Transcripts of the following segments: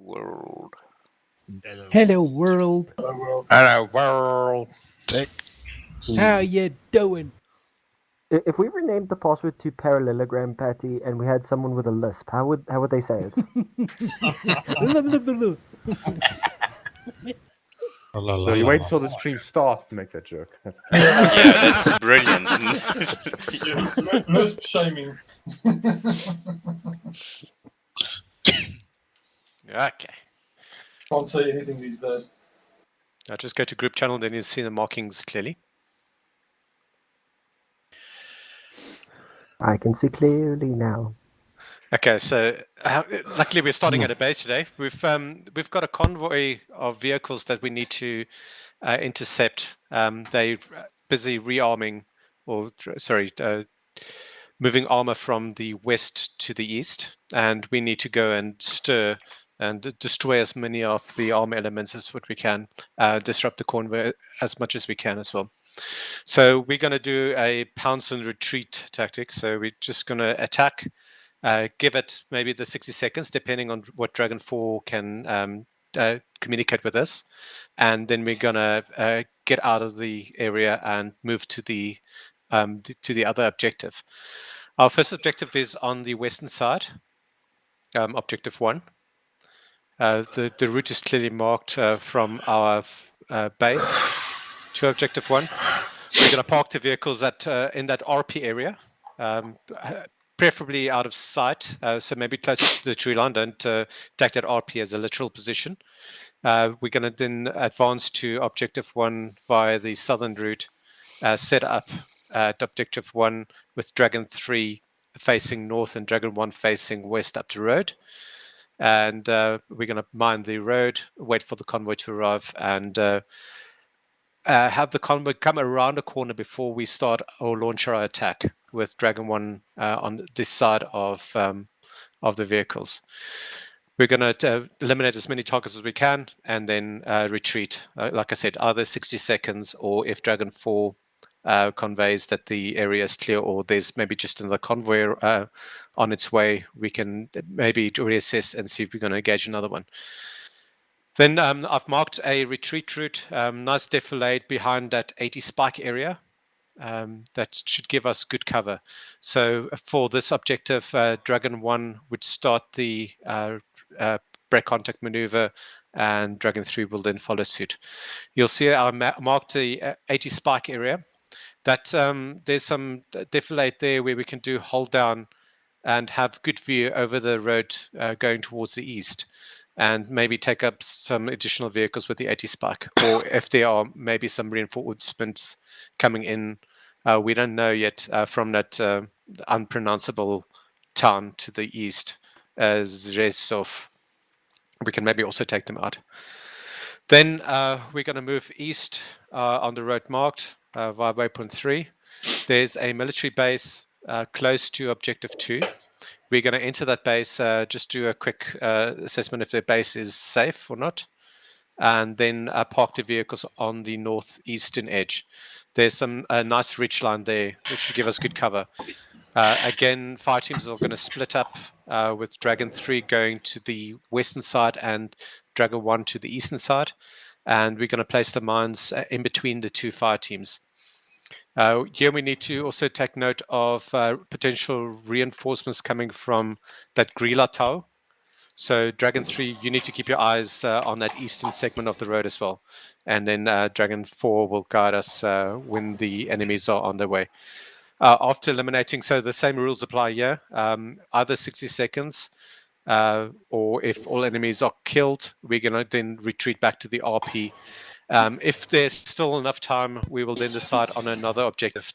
world. Hello, world. Hello, world. Tick. How you doing? If we renamed the password to parallelogram patty and we had someone with a lisp, how would they say it? So you wait until the stream starts to make that joke. That's Yeah, that's brilliant. Lisp shaming. Okay. Can't say anything these days. Now just go to group channel, then you'll see the markings clearly. I can see clearly now. Okay, so luckily we're starting at a base today. We've got a convoy of vehicles that we need to intercept. They're busy rearming, moving armor from the west to the east, and we need to go and stir and destroy as many of the armor elements as what we can, disrupt the convoy as much as we can as well. So we're going to do a pounce and retreat tactic. So we're just going to attack, give it maybe the 60 seconds, depending on what Dragon 4 can communicate with us. And then we're going to get out of the area and move to the other objective. Our first objective is on the western side, objective 1. The route is clearly marked from our base to objective 1. We're going to park the vehicles in that RP area, preferably out of sight, so maybe closer to the tree line. Don't take that RP as a literal position. We're going to then advance to objective 1 via the southern route, set up at objective 1 with Dragon 3 facing north and Dragon 1 facing west up the road. And we're going to mine the road, wait for the convoy to arrive, and have the convoy come around a corner before we start or launch our attack with Dragon 1 on this side of the vehicles. We're going to eliminate as many targets as we can and then retreat. Like I said, either 60 seconds or if Dragon 4 conveys that the area is clear or there's maybe just another convoy on its way, we can maybe reassess and see if we're going to engage another one. Then I've marked a retreat route, nice defilade behind that 80 spike area. That should give us good cover. So for this objective, Dragon 1 would start the break contact maneuver and Dragon 3 will then follow suit. You'll see I marked the 80 spike area. That there's some defilade there where we can do hold down and have good view over the road going towards the east, and maybe take up some additional vehicles with the 80 spike, or if there are maybe some reinforcements coming in, we don't know yet, from that unpronounceable town to the east as Rezov. We can maybe also take them out. Then we're going to move east on the road marked via waypoint 3. There's a military base close to objective 2. We're going to enter that base, just do a quick assessment if their base is safe or not, and then park the vehicles on the northeastern edge. There's some nice ridge line there, which should give us good cover. Again, fire teams are going to split up with Dragon 3 going to the western side and Dragon 1 to the eastern side, and we're going to place the mines in between the two fire teams. Here we need to also take note of potential reinforcements coming from that Grilla Tower. So Dragon 3, you need to keep your eyes on that eastern segment of the road as well. And then Dragon 4 will guide us when the enemies are on their way. After eliminating, so the same rules apply here, either 60 seconds, or if all enemies are killed, we're going to then retreat back to the RP. If there's still enough time, we will then decide on another objective,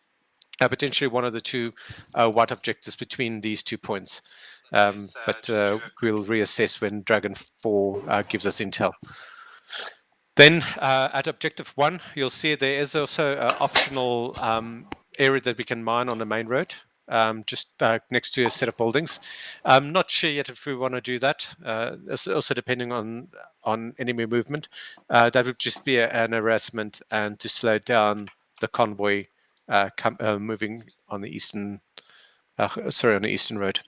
potentially one of the two white objectives between these 2 points. But we'll reassess when Dragon 4 gives us intel. Then at objective 1, you'll see there is also an optional area that we can mine on the main road, just next to a set of buildings. I'm not sure yet if we want to do that. Also depending on enemy movement. That would just be an harassment and to slow down the convoy moving on the eastern, on the eastern road.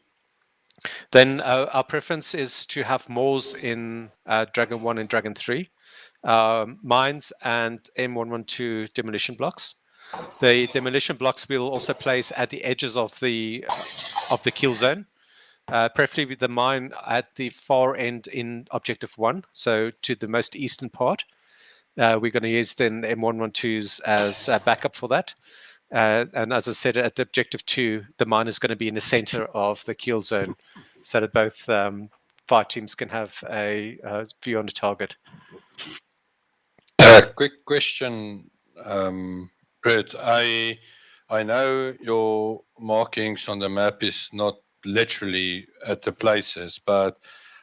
Then our preference is to have Moors in Dragon 1 and Dragon 3, mines and M112 demolition blocks. The demolition blocks we'll also place at the edges of the kill zone, preferably with the mine at the far end in Objective 1, so to the most eastern part. We're going to use then M112s as a backup for that. And as I said, at the Objective 2, the mine is going to be in the center of the kill zone so that both fire teams can have a view on the target. Quick question, Brett. I know your markings on the map is not literally at the places, but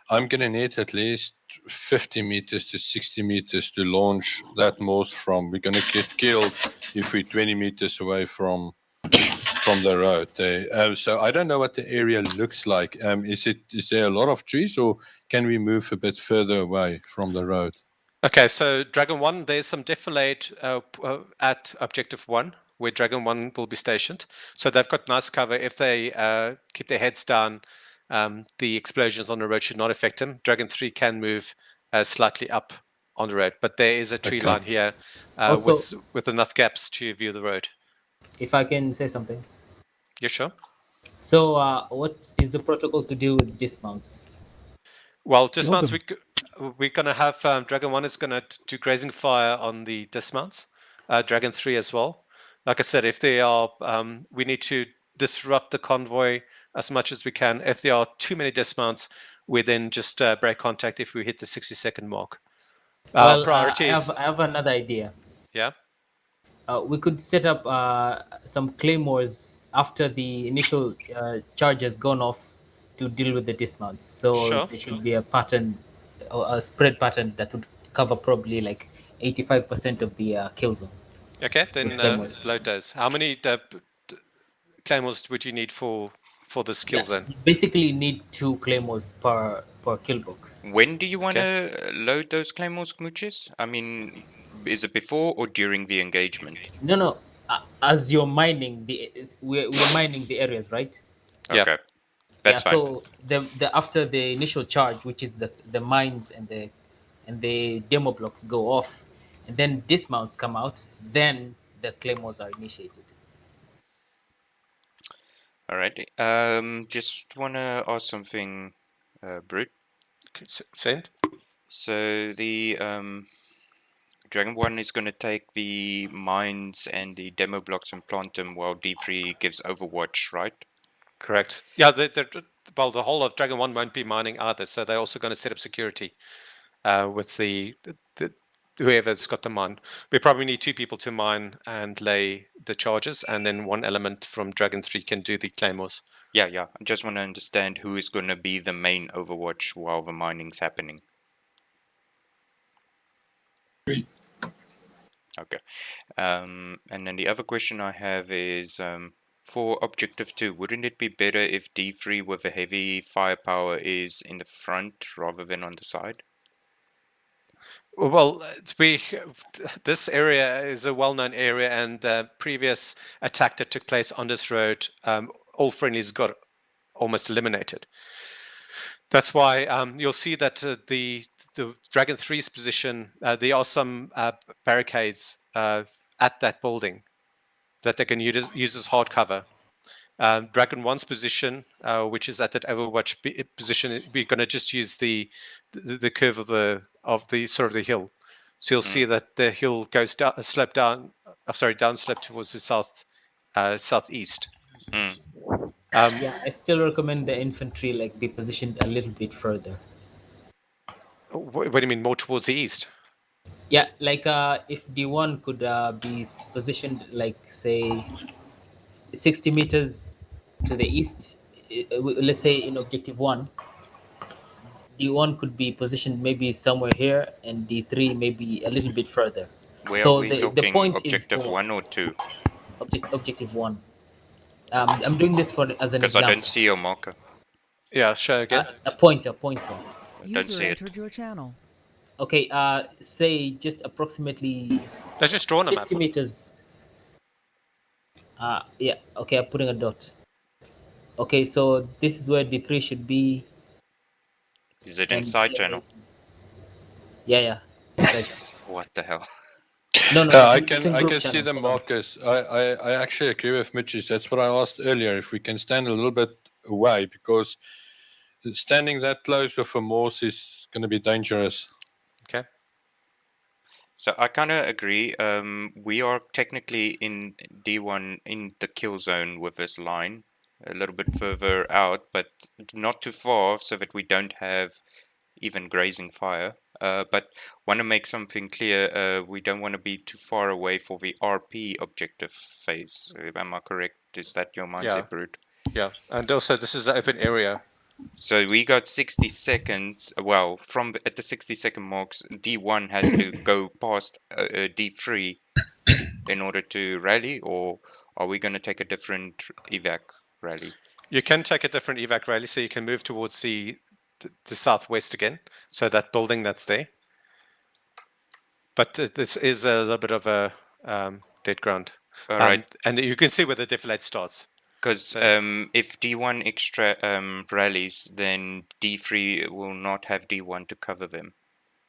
I'm going to need at least 50 meters to 60 meters to launch that Morse from. We're going to get killed if we're 20 meters away from the road. So I don't know what the area looks like. Is there a lot of trees, or can we move a bit further away from the road? Okay, so Dragon 1, there's some defilade at Objective 1, where Dragon 1 will be stationed. So they've got nice cover. If they keep their heads down, the explosions on the road should not affect them. Dragon 3 can move slightly up on the road, but there is a tree line here with enough gaps to view the road. If I can say something. You sure? So what is the protocol to deal with dismounts? Well, dismounts, we're going to have Dragon 1 is going to do grazing fire on the dismounts. Dragon 3 as well. Like I said, if they are, we need to disrupt the convoy as much as we can. If there are too many dismounts, we then just break contact if we hit the 60-second mark. Well, priorities. I have another idea. Yeah. We could set up some claymores after the initial charge has gone off to deal with the dismounts. So there should be a pattern, a spread pattern that would cover probably like 85% of the kill zone. Okay, then load those. How many claymores would you need for this kill zone? Basically, need 2 claymores per kill box. When do you want to load those claymores, Mooches? I mean, is it before or during the engagement? No. As you're mining we're mining the areas, right? Okay, that's fine. So the after the initial charge, which is the mines and the demo blocks go off, and then dismounts come out, then the claymores are initiated. Alrighty. Just want to ask something, Brute. Send. So the Dragon 1 is going to take the mines and the demo blocks and plant them while D3 gives Overwatch, right? Correct. Yeah, well, the whole of Dragon 1 won't be mining either, so they're also going to set up security with the whoever's got the mine. We probably need 2 people to mine and lay the charges, and then 1 element from Dragon 3 can do the claymores. Yeah. I just want to understand who is going to be the main Overwatch while the mining's happening. Okay. And then the other question I have is, for Objective 2, wouldn't it be better if D3 with a heavy firepower is in the front rather than on the side? Well, this area is a well-known area, and the previous attack that took place on this road, all friendlies got almost eliminated. That's why you'll see that the Dragon 3's position, there are some barricades at that building that they can use as hard cover. Dragon 1's position, which is at that Overwatch position, we're going to just use the curve of the sort of the hill. So you'll see that the hill goes down, downslope towards the southeast. I still recommend the infantry be positioned a little bit further. What do you mean, more towards the east? Yeah, if D1 could be positioned, say 60 meters to the east, let's say in Objective 1, D1 could be positioned maybe somewhere here, and D3 maybe a little bit further. Where are we talking, the point Objective 1 or 2? Objective 1. I'm doing this as an example. Because I don't see your marker. Yeah, show again. A pointer. Don't see it. Your channel. Okay, say just approximately Let's just draw on a 60 map. meters. Yeah, okay, I'm putting a dot. Okay, so this is where D3 should be. Is it And inside channel? yeah, it's inside channel. What the hell? No, Yeah, it's in I group can see channel. the Hold on. markers. I actually agree with Mitch's. That's what I asked earlier. If we can stand a little bit away, because standing that close with a Morse is going to be dangerous. Okay. So I kind of agree. We are technically in D1 in the kill zone with this line, a little bit further out, but not too far, so that we don't have even grazing fire. But want to make something clear. We don't want to be too far away for the RP objective phase. Am I correct? Is that your mindset, Brute? Yeah, and also this is the open area. So we got 60 seconds. Well, from at the 60-second marks, D1 has to go past D3 in order to rally, or are we going to take a different evac rally? You can take a different evac rally, so you can move towards the southwest again. So that building that's there. But this is a little bit of a dead ground. All right. And you can see where the defilade starts. Because if D1 extra rallies, then D3 will not have D1 to cover them,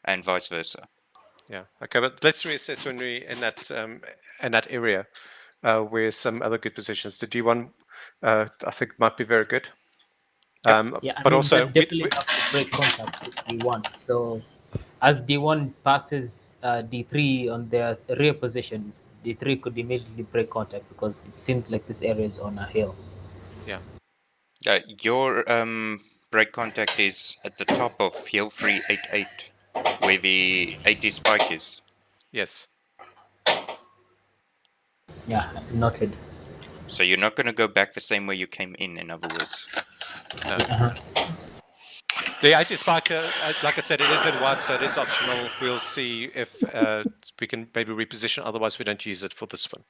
and vice versa. Yeah. Okay, but let's reassess when we in that area where some other good positions. The D1, I think, might be very good. Yeah, but also definitely have to break contact with D1. So as D1 passes D3 on their rear position, D3 could immediately break contact because it seems like this area is on a hill. Yeah. Your break contact is at the top of Hill 388, where the 80 spike is. Yes. Yeah, noted. So you're not going to go back the same way you came in other words. No. The 80 spike, like I said, it is in white, so it is optional. We'll see if we can maybe reposition. Otherwise, we don't use it for this one.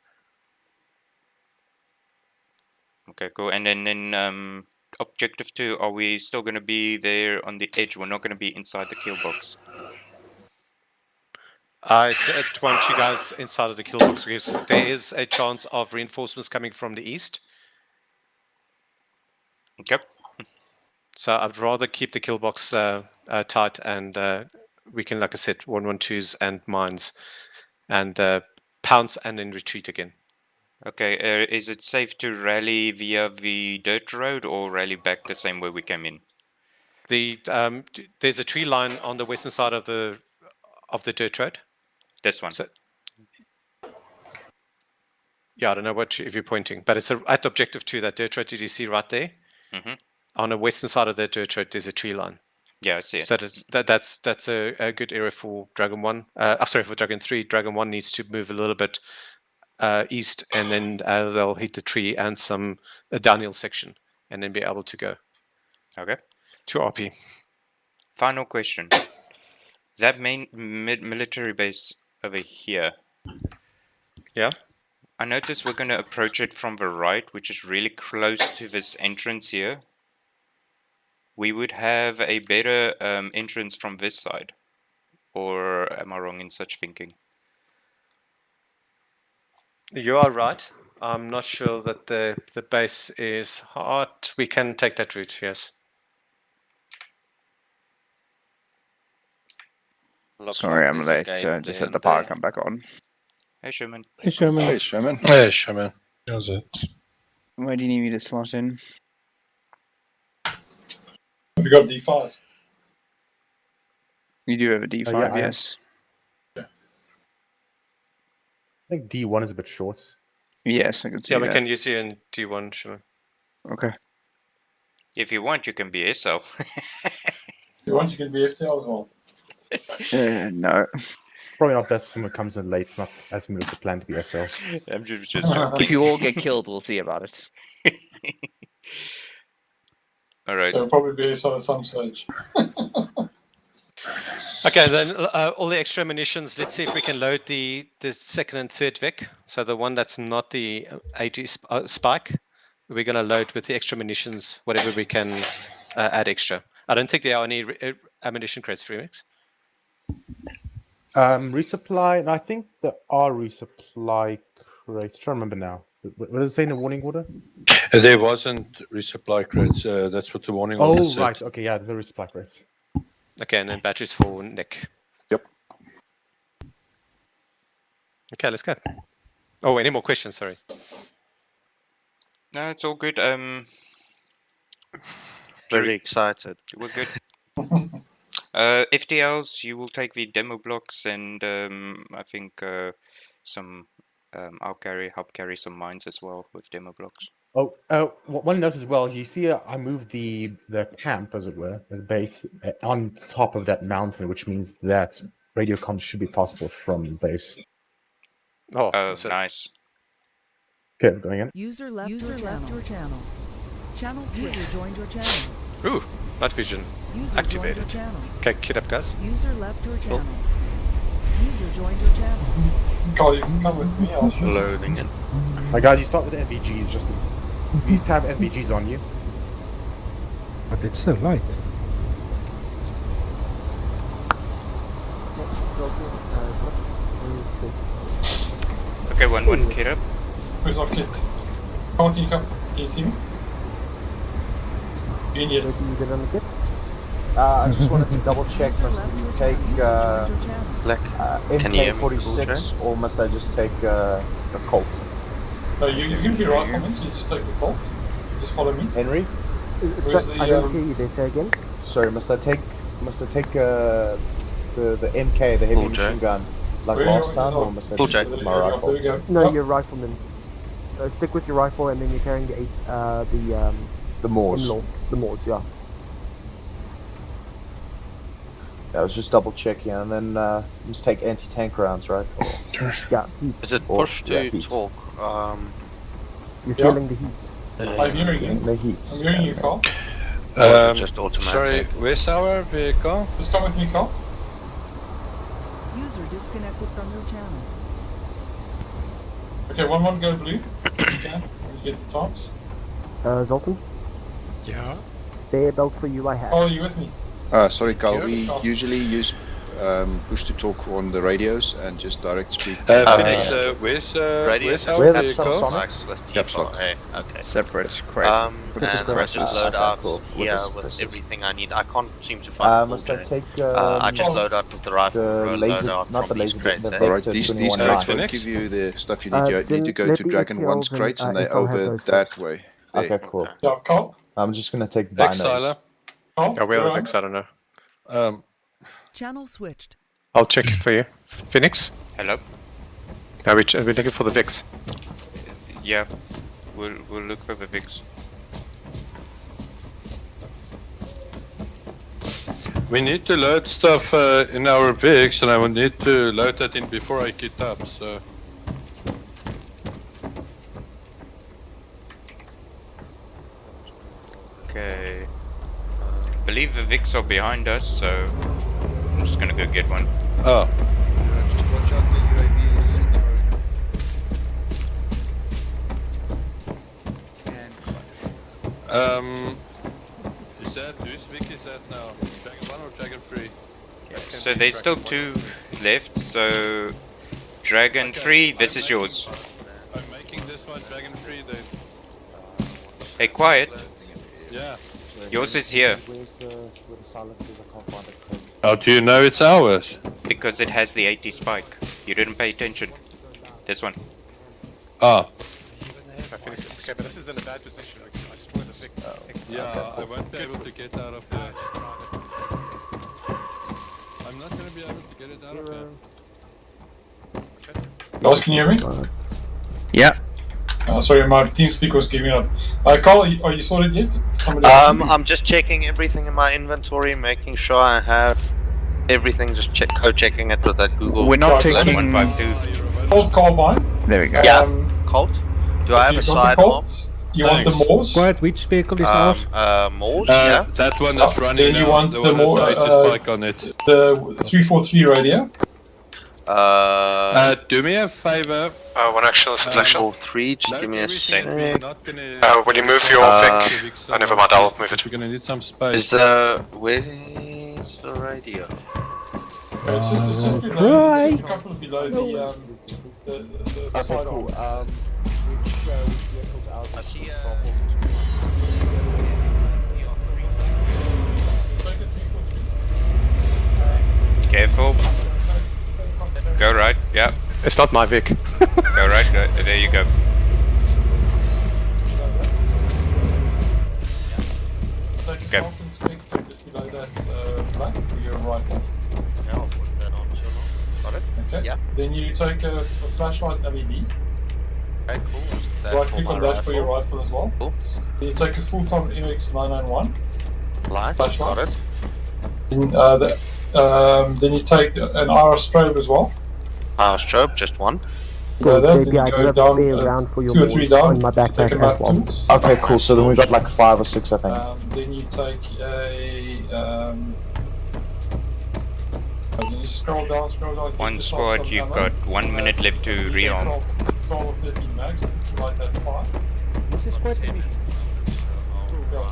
Okay, cool. And then objective 2, are we still going to be there on the edge? We're not going to be inside the kill box. I don't want you guys inside of the kill box because there is a chance of reinforcements coming from the east. Okay. So I'd rather keep the kill box tight, and we can, like I said, 112s and mines, and pounce and then retreat again. Okay, is it safe to rally via the dirt road or rally back the same way we came in? There's a tree line on the western side of the dirt road. This one. So, yeah, I don't know if you're pointing, but it's at objective 2, that dirt road. Did you see right there? Mm-hmm. On the western side of that dirt road, there's a tree line. Yeah, I see it. So that's a good area for Dragon 1. For Dragon 3. Dragon 1 needs to move a little bit east, and then they'll hit the tree and a downhill section, and then be able to go. Okay. To RP. Final question. That main military base over here. Yeah. I noticed we're going to approach it from the right, which is really close to this entrance here. We would have a better entrance from this side. Or am I wrong in such thinking? You are right. I'm not sure that the base is hard. We can take that route, yes. Sorry, I'm late. Just let the power come back on. Hey, Sherman. Hey, Sherman. Hey, Sherman. Hey, Sherman. How's it? Where do you need me to slot in? Have you got D5? You do have a D5, yeah, yes. I think D1 is a bit short. Yes, I can see Yeah, that. we can use you in D1, sure. Okay. If you want, you can be SL. If you want, you can be FTL as well. No. Probably not best if someone comes in late. It's not as similar to plan to be SL. I'm just joking. If you all get killed, we'll see about it. All right. It'll probably be SL at some stage. Okay, then all the extra munitions, let's see if we can load the second and third Vic. So the one that's not the AG spike, we're going to load with the extra munitions, whatever we can add extra. I don't think there are any ammunition crates, Freemix. Resupply, and I think there are resupply crates. I'm trying to remember now. What does it say in the warning order? There wasn't resupply crates. That's what the warning order Oh, said. right. Okay, yeah, there's a resupply crates. Okay, and then batteries for Nick. Yep. Okay, let's go. Oh, any more questions? Sorry. No, it's all good. Very excited. We're good. FTLs, you will take the demo blocks, and I think I'll help carry some mines as well with demo blocks. Oh, one note as well is you see I moved the camp, as it were, the base on top of that mountain, which means that radio comms should be possible from the base. Oh, nice. Okay, going in. User left your channel. Channel switch. User joined your channel. Ooh, night vision User activated. joined your channel. Okay, kid up, guys. User left your channel. User joined your channel. Carl, you can come with me. I'll show you. Loading in. Right, guys, you start with the NVGs. You used to have NVGs on you. But it's so light. Okay, one kid up. Where's our kit? Carl, can you come? Can you see me? You need it. You get on the kit? I just wanted to double check. Must we take MK46 or must I just take a Colt? No, you can be rifleman, so you just take the Colt. Just follow me. Henry? Where's I don't hear you there, say again. Sorry, must I take the MK, the heavy machine gun, like last time, or must I just take my rifle? No, you're rifleman. Stick with your rifle, and then you're carrying the Moors. The Moors, yeah. I was just double checking, and then just take anti-tank rounds, right? Or, yeah. Is it push to talk? You're feeling the heat. I'm hearing you. The heat. I'm hearing you, Carl. Just automatic. Sorry, where's our vehicle? Just come with me, Carl. User disconnected from your channel. Okay, one go blue. You can. You get the tops. Zoltan? Yeah. Bear belt for you, I have. Oh, are you with me? Sorry, Carl. Yeah, We Carl. usually use push to talk on the radios and just direct speak. Phoenix, where's our Where the vehicle? Subsonics? Caps lock. Okay. Separate crate. And I just load up cool. here What is with everything I need. I can't seem to find must I full take I just load out with the rifle. the load laser, out not the from these laser, crates, the eh? Alright, Vector these 21 guys line. won't give you the stuff you need. You need to then go let to the Dragon 1's ETLs crates and and they SL have over those that way. There. Okay, cool. Yeah, Carl. I'm just gonna take Exiler. binos. Carl. Yeah, we you're are on. Vix, I don't know. Channel switched. I'll check it for you. Phoenix? Hello. Are we looking for the Vix? Yeah, we'll look for the VIX. We need to load stuff in our VIX, and I will need to load that in before I get up, so... Okay. I believe the VIX are behind us, so I'm just gonna go get one. Oh. Just watch out the UAVs in the road. Is that, whose VIC is that now? Dragon 1 or Dragon 3? So there's still two left, so Dragon 3, this is yours. I'm making this one Dragon 3 then. Hey, quiet. Yeah. Yours is here. Where the silencers? I can't find it. How do you know it's ours? Because it has the 80 spike. You didn't pay attention. This one. Ah. Okay, but this is in a bad position. I destroyed the Vix. Yeah, I won't be able to get out of there. I'm not going to be able to get it out of there. Guys, can you hear me? Yeah. Sorry, my TeamSpeak was giving up. Carl, are you sorted yet? Somebody I'm just checking everything in my inventory, making sure I have everything. Just co-checking it with that Google. We're not Right, taking. 152. Colt Carbine. There we go. Yeah. Colt. Do I have You a got the sidearm? Colts? You want the Thanks. Moors? Quiet, which vehicle is ours? Moors. Yeah. That one that's running then you now, want the the one more, with the spike on it. The 343 radio. Do me a favor. One actual subsection. 4-3, just give me a sec. Will you move your pick? Oh, never mind, I'll move it. We're gonna need some space. Where's the radio? It's just below, just a couple of below the Okay, side cool. arm. vehicles out? I see. Careful. Go right, yeah. It's not my Vic. Go right, there you go. Okay. Okay. Yeah. Then you take a flashlight LED. Okay, cool. Right click on that for your rifle as well. Cool. Then you take a full-time MX991. Light. Flashlight. Got it. Then you take an IR strobe as well. Strobe, just one. Cool, Then JB, you I go do have down, spare round for your 2 or 3 balls down. on my backpack Take a as map well. tools. Okay, cool. So then we got like 5 or 6, I think. Then you take then you scroll down. One squad, you've got 1 minute left to rearm. 12 or 13 mags, you like that 5. This is quite Yeah,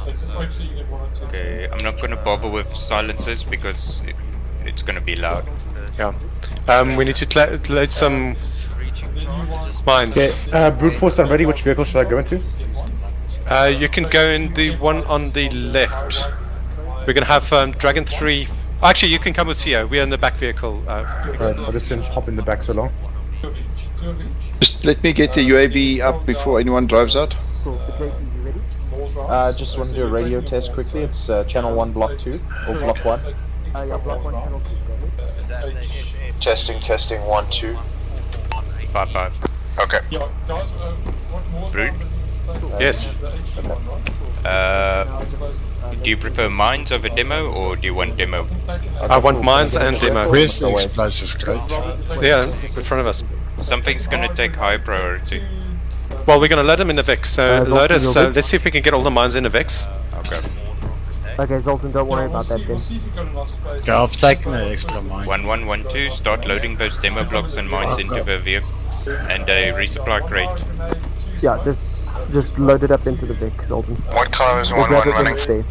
so just make sure you get 1 or 2. Okay, I'm not gonna bother with silencers because it's gonna be loud. Yeah. We need to load some mines. Okay, brute force, I'm ready. Which vehicle should I go into? You can go in the one on the left. We're gonna have Dragon 3. Actually, you can come with Theo. We're in the back vehicle. Right, I'll just hop in the back so long. Just let me get the UAV up before anyone drives out. Cool, so JB, you ready? Just want to do a radio test quickly. It's channel 1, block 2, or block 1. Yeah, block 1, channel 2, Testing, 1, 2. 5-5. Okay. Brute? Yes. Do you prefer mines over demo, or do you want demo? I want mines and demo. Where's the explosive crate? Yeah, in front of us. Something's gonna take high priority. Well, we're gonna load them in the VIX. So load us. So let's see if we can get all the mines in the VIX. Okay. Okay, Zoltan, don't worry about that then. Okay, I've taken the extra mine. 1112, start loading those demo blocks and mines into the vehicles and a resupply crate. Yeah, just load it up into the Vic, Zoltan. What color is Just 1 grab 1 it when running? it's there.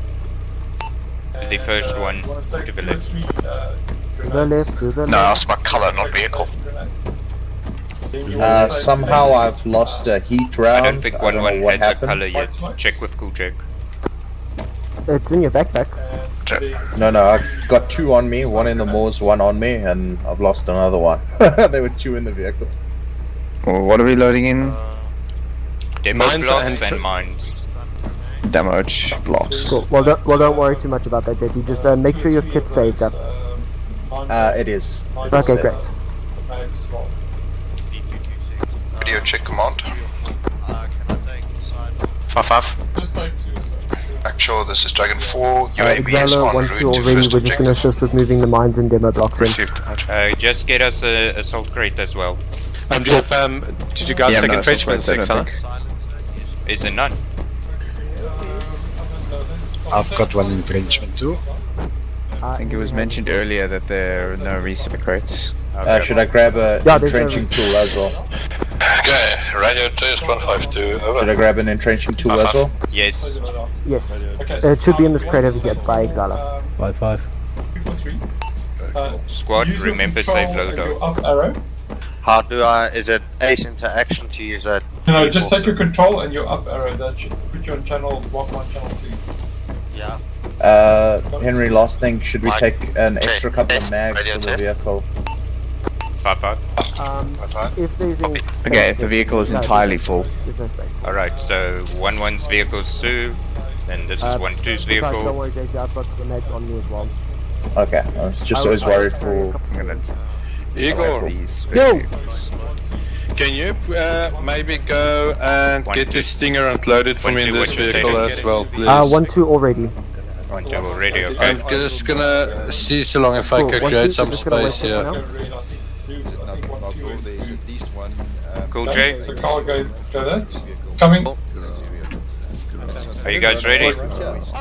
The first one to the left. To the left, to the No, left. that's my color, not vehicle. Somehow I've lost a heat round. I don't think know 1-1 what has a happened. color yet. Check with Cool Jack. It's in your backpack. No, I've got 2 on me, 1 in the moors, 1 on me, and I've lost another one. There were 2 in the vehicle. Well, what are we loading in? Demo Mines blocks and- and mines. Damage blocks. Cool. Well, don't worry too much about that, JP. Just make sure your kit's saved up. It is. Okay, great. Video check command. 5-5. Actual, this is Dragon 4. UAV is Xala, en once route you're to ready, first we're just going to objective. assist with moving the mines and demo blocks in. Received. Just get us a assault crate as well. Did you guys take entrenchments, Xana? Is there none? I've got 1 entrenchment too. I think it was mentioned earlier that there are no resupply crates. Should I grab a entrenching tool as well? Okay, radio test 152, over. Should I grab an entrenching tool as well? Yes. Yes. It should be in this crate over here by Xala. 5-5. Squad, remember save loadout. Up arrow. How do is it ace into action to use that? No, just take your control and your up arrow. That should put you on channel block 1, channel 2. Yeah. Henry, last thing, should we Mike, take an check, extra couple of test, mags radio for the test. vehicle? 5-5. If there's any Okay, if the vehicle is entirely full. There's no space. Alright, so 1-1's vehicle's 2, and this is 1-2's Besides, vehicle. Don't worry, JP, I've got the mags on me as well. Okay, I was just always worried for... I'm gonna Igor, these. Yo! can you maybe go and get the Stinger and load it for me in 1-2, this what you vehicle stated? as well, please? 1-2 already. 1-2 already, okay. I'm just gonna see so long if I Cool, can 1-2, create so some just gonna wait space for here. now. There's at least 1. Cool J, So Carl, go that. Coming. are you guys ready? Just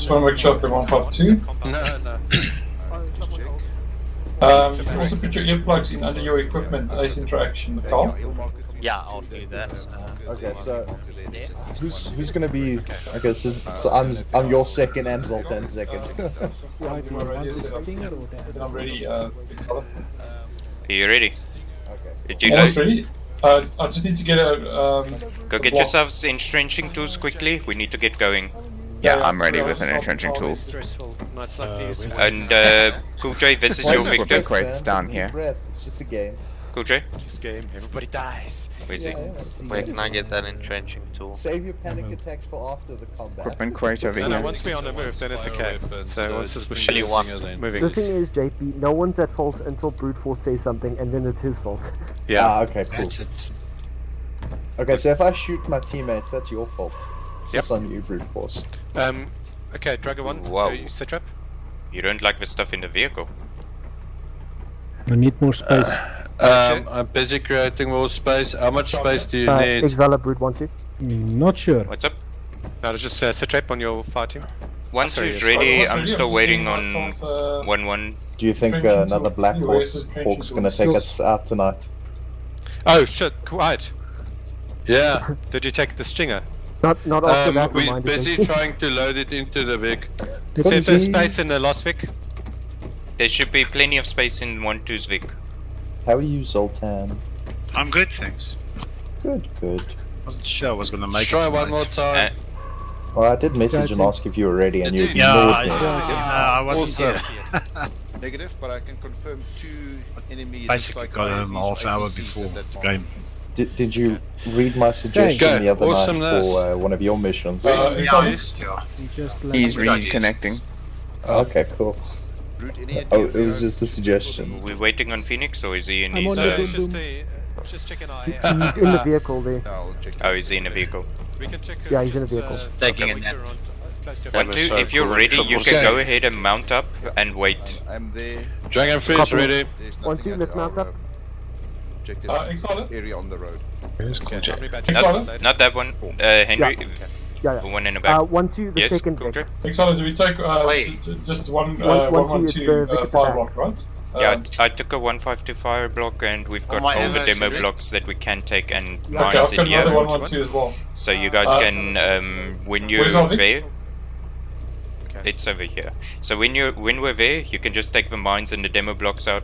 want to make sure for 152. No. You can also put your earplugs in under your equipment, ace interaction, Carl. Yeah, I'll do that. Okay, so who's gonna be? Okay, so I'm your second and Zoltan's second. I'm ready, Are you ready? Okay. Did you Almost load? ready? I just need to get a. Go get yourselves entrenching tools quickly. We need to get going. Yeah, I'm ready with an entrenching tool. Nights like these. And Cool J, this is your victor. Crates down here. It's just a game. Cool J. Just game. Everybody dies. Where's he? Where can I get that entrenching tool? Save your panic attacks for after the combat. Equipment crate over No, here. once we're on the move, then it's okay. So once this machine is The moving. thing is, JP, no one's at fault until Brute Force says something, and then it's his fault. Yeah. Ah, okay, cool. Okay, so if I shoot my teammates, that's your fault. It's on you, Brute Force. Okay, Dragon 1, Wow. you set trap? You don't like the stuff in the vehicle. We need more space. I'm busy creating more space. How much space do you need? Exala Brute wants you. Not sure. What's up? No, just set trap on your fighting. Once Sorry, who's yes. ready, I'm still waiting on 1-1. Do you think another Black Hawk's gonna take us out tonight? Oh shit, quiet. Yeah. Did you take the stinger? Not after that We're reminder. busy trying to load it into the Vic. See if there's space in the last Vic. There should be plenty of space in 1-2's Vic. How are you, Zoltan? I'm good, thanks. Good, good. Wasn't sure I was gonna make Try it one more time. Well, I did message and ask if you were ready, and you ignored Yeah, me. I wasn't here. Negative, but I can confirm 2 enemy. Basically got him half hour before the game. Did you read my suggestion the other night for one of your missions? He's reconnecting. Okay, cool. Oh, it was just a suggestion. We're waiting on Phoenix, or is he in I'm his... on just check an eye. He's in the vehicle there. Oh, is he in a vehicle? We can check Yeah, he's in a vehicle. Taking a nap. 1-2, if you're ready, you can go ahead and mount up and wait. I'm there. Dragon Freeze ready. 1-2, let's mount up. Area on the road. Not that one. Henry, Yeah. the one in the back. 1-2, the Yes, second Cool J. Vic. Excited, do we take just one 1-1-2 fire block, right? Yeah, I took a 152 fire block, and we've got all the demo blocks that we can take and Okay, mines I've in got here. another 1-1-2 as well. So you guys can, when you're where's our Vic? there, it's over here. So when we're there, you can just take the mines and the demo blocks out,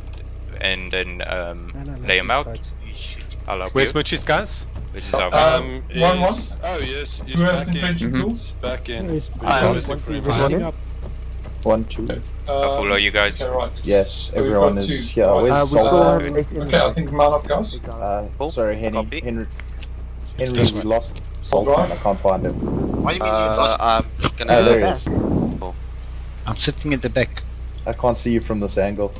and then lay them out. I'll help Where's you. Muchi's guys? This is our 1-1. Oh yes, he's Who has back in. entrenching tools? Back in. 1-2. 1-2. How full are you guys? Okay, right. Yes, So we've everyone got is. two. Yeah, Right. where's We still have Zoltan? space in Okay, I think man up, guys. Sorry, Henry. Copy. Henry, This we one. lost Zoltan. I can't find him. What do you mean you lost? I'm gonna. Oh, there he is. I'm sitting at the back. I can't see you from this angle.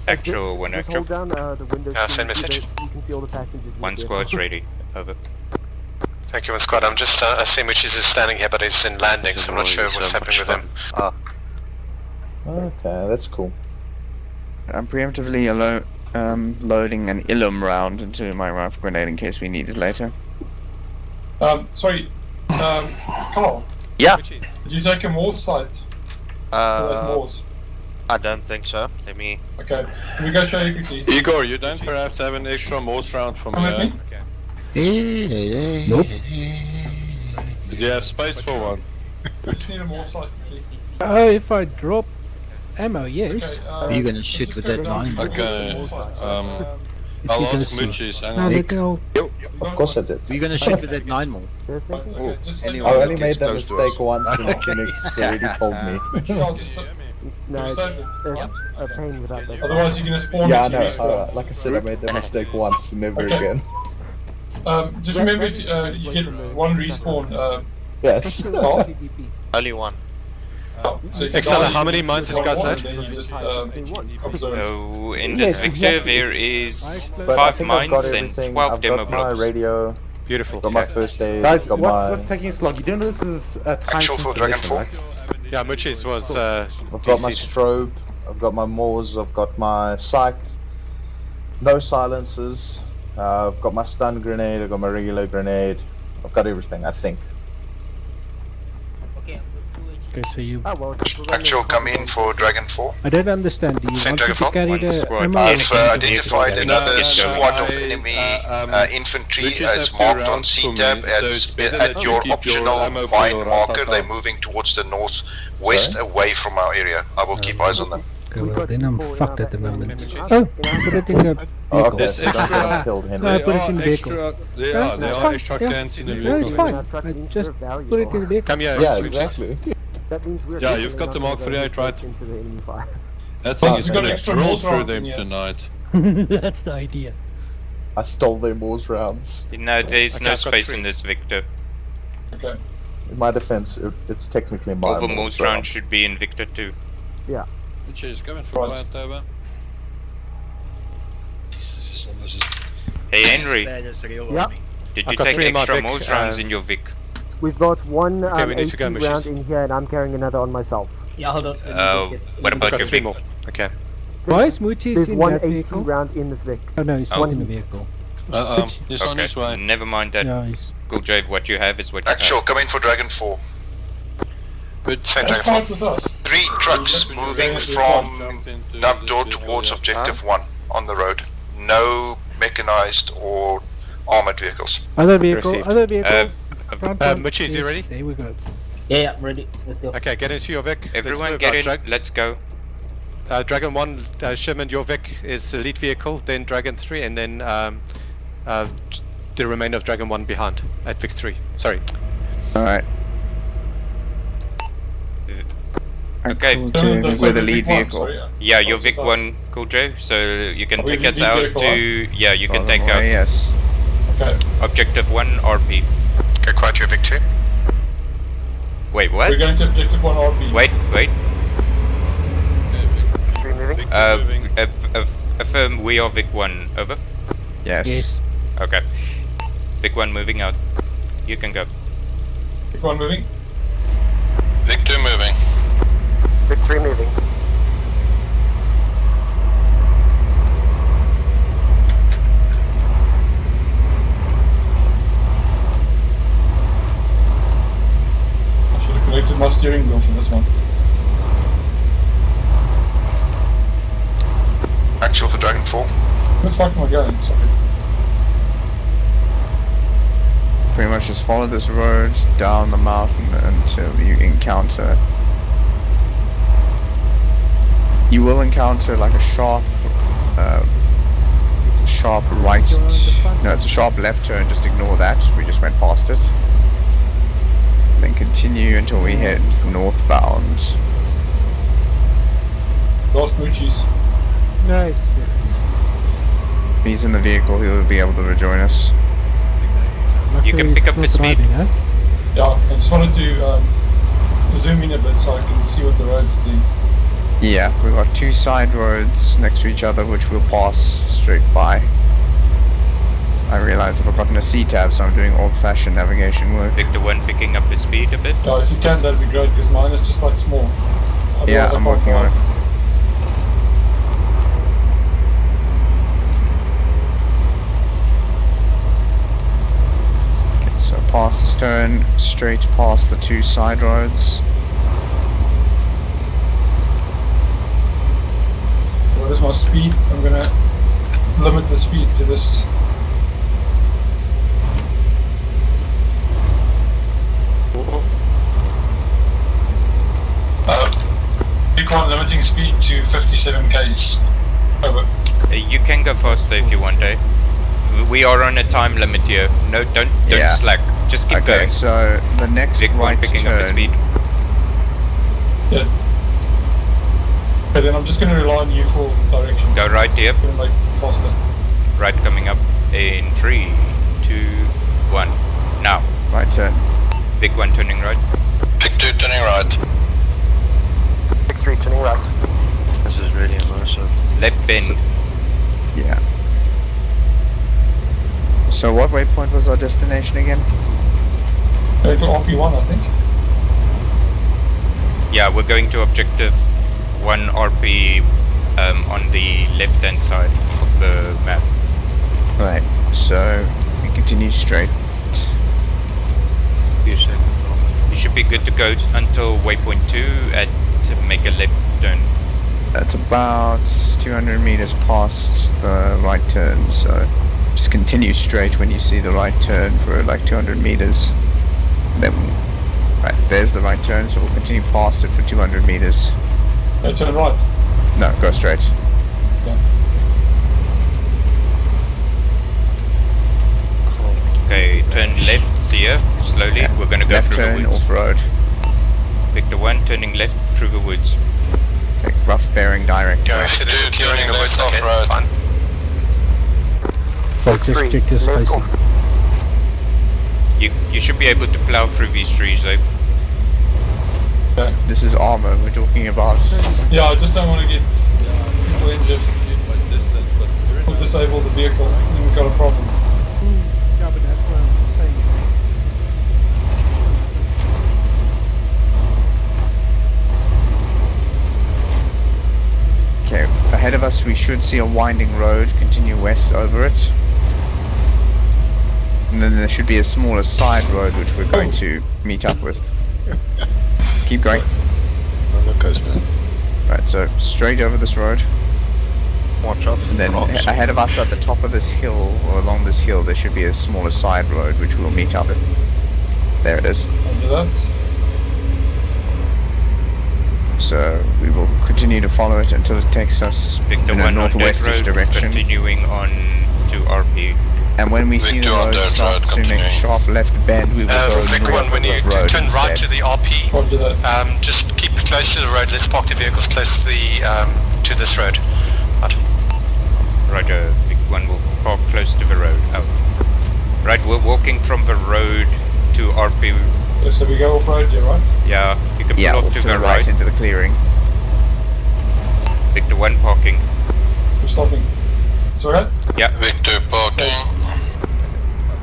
Actual one Just actual. hold down the window. Yeah, so send you see message. you can see all the passengers. in the One vehicle. squad's ready. Over. Thank you, one squad. I'm just seeing which is standing here, but he's in landing, so I'm not sure what's happening with him. Okay, that's cool. I'm preemptively loading an Illum round into my rifle grenade in case we need it later. Sorry, Carl. Yeah. Did you take a Moors site? Moors. I don't think so. Let me. Okay, can we go show you quickly? Igor, you don't perhaps have an extra Morse round for Come with me? me. Nope. Do you have space for one? We just need a Moors site quickly. If I drop ammo, yes. Okay, Are you gonna shoot with that line? Okay. If I'll you ask can see. Muchis. Hang No, on. they go. Of course I did. Are you gonna shoot with that 9mm? Okay, just I anyone only that made gets that close to mistake us. once and Phoenix already told me. No, it's a pain without that. Otherwise, you're gonna spawn. Yeah, I if you know. respawn. Like I said, I made that mistake once, never Okay. again. Just remember, if you get one respawn. Yes. Carl, Only one. so if you Excel, die, how many you mines just has guys one, led? then you just observe. So in Yes, this Victor exactly. there is But I 5 think I've got mines and everything. 12 I've demo got my blocks. radio, Beautiful. got my first aid, Guys, got what's my... taking you so long? You don't know this is a time Actual for Dragon 4? right? Yeah, Muchi's was I've got my DC'd. strobe, I've got my Moors, I've got my sight, no silencers, I've got my stun grenade, I've got my regular grenade, I've got everything, I think. Okay, so you. Actual, come in for Dragon 4. I don't understand. Do you Send want me to Dragon carry One the squad. ammo? I've identified another Get squad of going. enemy infantry Muchis as have marked two on rounds for me, C-tab so it's better at that you your keep your optional ammo for mine your marker. Alpha They're car. moving towards the northwest away from our area. I will keep eyes on them. Okay, We well got then I'm four in fucked our at the back moment. end. Oh, put it in the vehicle. Oh, okay, There's so don't get extra- him killed, Henry. No, I put it in the There vehicle. are Yeah, there it's are fine, extra yeah. cans in the No, it's vehicle. fine. Just put it in the vehicle. Come here, Yeah, switches. exactly. That means we're Yeah, definitely you've got not the gonna Mark go 48, right? into the enemy fire. That thing is We've got gonna extra drill Morse through rounds them in here. tonight. That's the idea. I stole their Moore's rounds. No, there's Okay, no I've got space 3. in this, Victor. Okay. In my defense, it's technically my All the Moore's Morse rounds should be in Victor too. Yeah. Which is going for Right. quiet over. Jesus, almost. Hey Henry, Yeah. did I've you got take 3 in my extra Vic, Morse rounds in your Vic? We've got one Okay, we need to go, 80 round Mushies. in here, and I'm carrying another on myself. Yeah, hold on. let me Uh, get this- what let me about get your Got 3 Vic? more. Okay. Why is Moochie's There's in one that 80 vehicle? round in this Vic. Oh no, he's Oh. not in the vehicle. He's on Okay, his way. never mind that. No, he's... Cool J, what you have is what you Actual, have. come in for Dragon 4. But Same Let's Dragon fight 4. with us. 3 trucks We're moving going to from jump into dump door this towards vehicle, objective 1 on the road. No mechanized or armored vehicles. Other vehicle, Received. other vehicle. Muchis, Yes, you ready? There we go. Yeah, ready. Let's go. Okay, get into your Vic. Everyone Let's get move in, let's go. out. Dragon 1, Sherman, your Vic is the lead vehicle, then Dragon 3, and then the remainder of Dragon 1 behind at Vic 3. Sorry. Alright. Okay. We're the lead vehicle. Yeah, your Vic 1, Cool J, so you can Are we take us lead out vehicle, to... Yeah, you can take Furthermore, out yes. Okay. objective 1 RP. Okay, quiet your Vic 2. Wait, what? We're going to objective 1 RP. Wait. Moving. Affirm we are Vic 1, over. Yes. Yes. Okay. Vic 1 moving out. You can go. Vic 1 moving. Vic 2 moving. Vic 3 moving. I should have connected my steering wheel for this one. Actual for Dragon 4. Where the fuck am I going? Sorry. Pretty much just follow this road down the mountain until you encounter. You will encounter like a sharp. It's a sharp right. No, it's a sharp left turn. Just ignore that. We just went past it. Then continue until we hit northbound. Lost Moochies. Nice. If he's in the vehicle, he'll be able to rejoin us. You can Luckily pick it's up the not speed. driving, huh? Yeah, I just wanted to zoom in a bit so I can see what the roads do. Yeah, we've got 2 side roads next to each other which we'll pass straight by. I realize I've forgotten a C-tab, so I'm doing old-fashioned navigation work. Victor 1 picking up the speed a bit. Yeah, if you can, that'd be great, because mine is just like small. Otherwise Yeah, I I'm can't working on it. drive. Okay, so past this turn, straight past the 2 side roads. What is my speed? I'm gonna limit the speed to this. Vic 1 limiting speed to 57 k's. Over. You can go faster if you want, eh? We are on a time limit here. No, don't Yeah. slack. Just keep Okay, going. so the next Vic 1 right picking turn. up the speed. Yeah. Okay, then I'm just gonna rely on you for direction. Go right here. Gonna make faster. Right coming up in 3, 2, 1. Now. Right turn. Vic 1 turning right. Vic 2 turning right. Vic 3 turning right. This is really immersive. Left bend. Yeah. So what waypoint was our destination again? Going to RP1, I think. Yeah, we're going to objective 1 RP on the left hand side of the map. Right, so we continue straight. You should be good to go until waypoint 2 to make a left turn. That's about 200 meters past the right turn, so just continue straight when you see the right turn for like 200 meters. Then, right, there's the right turn, so we'll continue past it for 200 meters. Turn right. No, go straight. Okay, turn left here, slowly. Yeah. We're gonna go Left through turn, the woods. off-road. Victor 1, turning left through the woods. Okay, rough bearing direct. Going to do clearing in the woods off-road. Fine. Oh, just check your spacing. You should be able to plow through these trees though. This is Arma we're talking about. Yeah, I just don't want to get people injured or disable the vehicle, then we've got a problem. Yeah, but that's what I'm saying. Okay, ahead of us we should see a winding road, continue west over it. And then there should be a smaller side road which we're going to meet up with. Keep going. Roller coaster. Right, so straight over this road. Watch out. And then ahead of us at the top of this hill, or along this hill, there should be a smaller side road which we'll meet up with. There it is. Under that. So we will continue to follow it until it takes us Victor in a 1 on dirt northwestish road, direction. continuing on to RP. And when we see the road start to make a sharp left bend, we will go Victor 1, north when of you the road turn right instead. to the RP, just keep close to the road. Let's park the vehicles close to the to this road. Roger, Vic 1 will park close to the road. Out. Right, we're walking from the road to RP. Yeah, so we go off-road, yeah, right? Yeah, you can Yeah, pull off to the right. into the clearing. Victor 1 parking. We're stopping. Sorry? Yeah. Victor parking.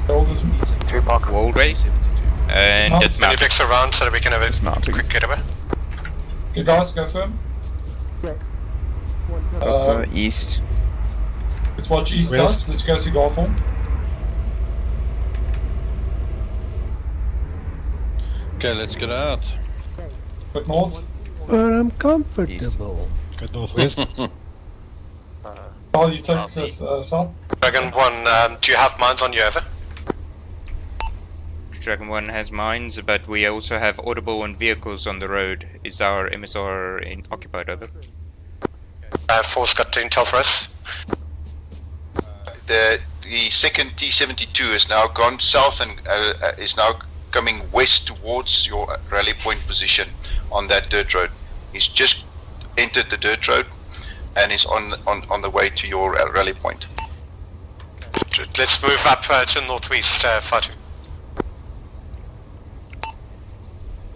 Hold this. Wallway. And dismount. Many picks around so that we can have a quick getaway. Okay, guys, go firm. East. Let's watch east, guys. Let's go see golf home. Okay, let's get out. Quick north. But I'm comfortable. Go northwest. Carl, you take this south. Dragon 1, do you have mines on you, over? Dragon 1 has mines, but we also have audible and vehicles on the road. Is our MSR occupied, over? Force got intel for us. The second T-72 is now gone south and is now coming west towards your rally point position on that dirt road. He's just entered the dirt road and is on the way to your rally point. Let's move up to northwest, fighting.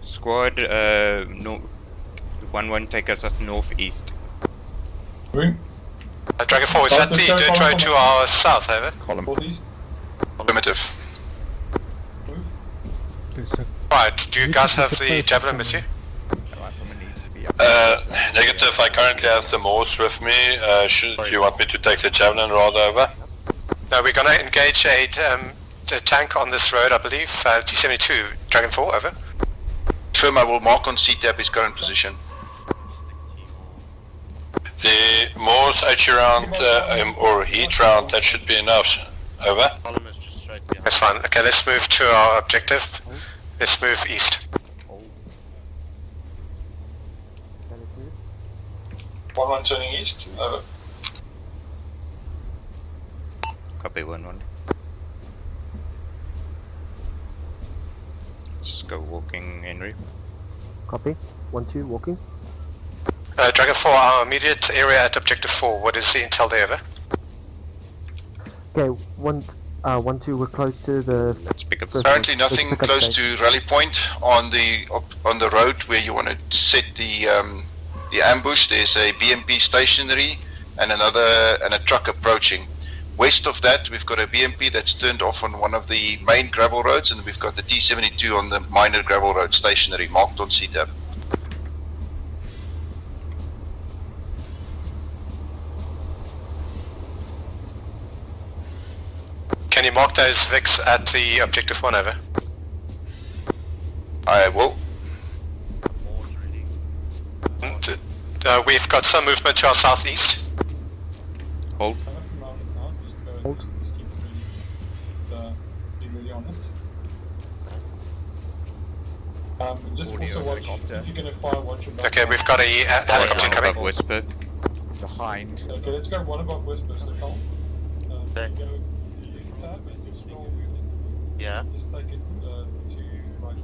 Squad, 1-1, take us up northeast. Dragon 4, is that the dirt road to our south, over? Primitive. Right, do you guys have the Javelin with you? Negative, I currently have the Morse with me. Should you want me to take the Javelin rather, over? No, we're gonna engage a tank on this road, I believe. T-72, Dragon 4, over. Firm, I will mark on CTAP his current position. The Morse HE round, or heat round, that should be enough. Over. That's fine. Okay, let's move to our objective. Let's move east. 1-1 turning east, over. Copy 1-1. Let's just go walking, Henry. Copy. 1-2, walking. Dragon 4, our immediate area at objective 4. What is the intel there, over? Okay, 1-2, we're close to the... Let's pick up. Currently nothing close to rally point on the road where you want to set the ambush. There's a BMP stationary and a truck approaching. West of that, we've got a BMP that's turned off on one of the main gravel roads, and we've got the T-72 on the minor gravel road stationary, marked on CTAP. Can you mark those Vics at the objective 1, over? I will. We've got some movement to our southeast. Hold. Just also watch, if you're going to fire, watch your back. Okay, we've got a helicopter coming. Whisper. behind. Okay, let's go one above Whisper, so Carl. Go this tab and you scroll with it. Yeah. Just take it to like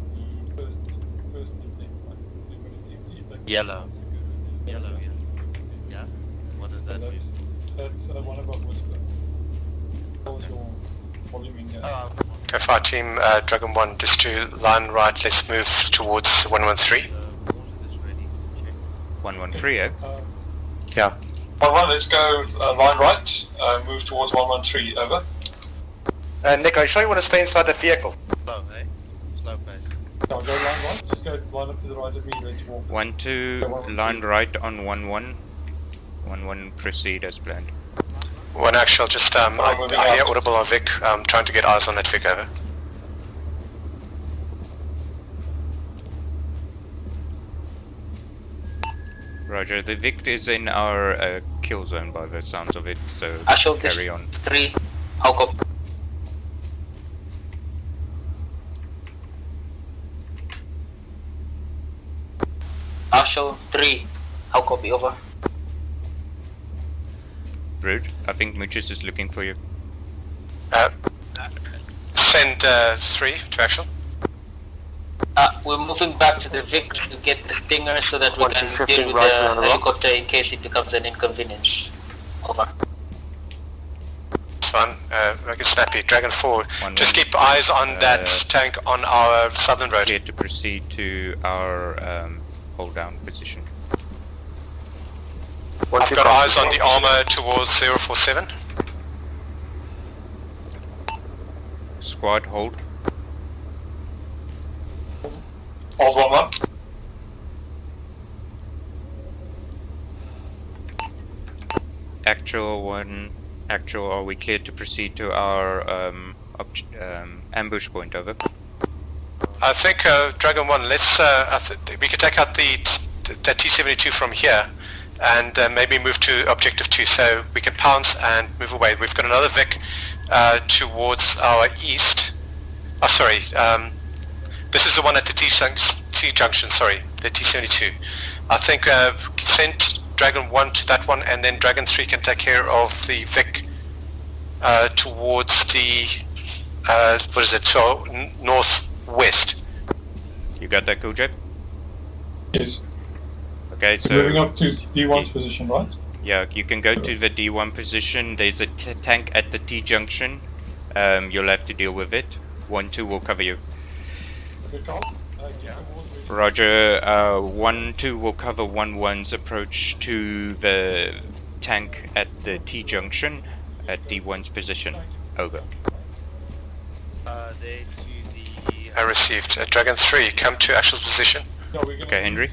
the first thing, like when it's empty, you take Yellow. Yellow, yeah. Yeah? What does that mean? That's one above Whisper. What was your volume in there? Go fire team, Dragon 1, just to line right, let's move towards 113. 113, eh? Yeah. 1-1, let's go line right, move towards 113, over. Nick, are you sure you want to stay inside that vehicle? Slow, eh? Slow pace. Go line right, just go line up to the right of me, let's walk. 1-2, line right on 1-1. 1-1, proceed as planned. One actual, just I hear audible on Vic, trying to get eyes on that Vic, over. Roger, the Vic is in our kill zone by the sounds of it, so carry on. 3, how copy? Marshal 3, how copy, over? Rude, I think Muchus is looking for you. Send 3 to actual. We're moving back to the Vic to get the stinger so that we can deal with the helicopter in case it becomes an inconvenience. Over. It's fine, make it snappy. Dragon 4, just keep eyes on that tank on our southern road. Clear to proceed to our hold down position. I've got eyes on the Arma towards 047. Squad, hold. Hold 1-1. Actual, are we cleared to proceed to our ambush point, over? I think Dragon 1, let's we could take out that T-72 from here and maybe move to objective 2 so we can pounce and move away. We've got another Vic towards our east. Oh, sorry. This is the one at the T junction, sorry, the T-72. I think send Dragon 1 to that one and then Dragon 3 can take care of the Vic towards the, what is it, so northwest. You got that, Kujep? Yes. Okay, so... Moving up to D1's position, right? Yeah, you can go to the D1 position. There's a tank at the T-junction. You'll have to deal with it. 1-2 will cover you. Okay, Carl. Roger, 1-2 will cover 1-1's approach to the tank at the T-junction at D1's position. Over. I received. Dragon 3, come to actual position. Okay, Henry.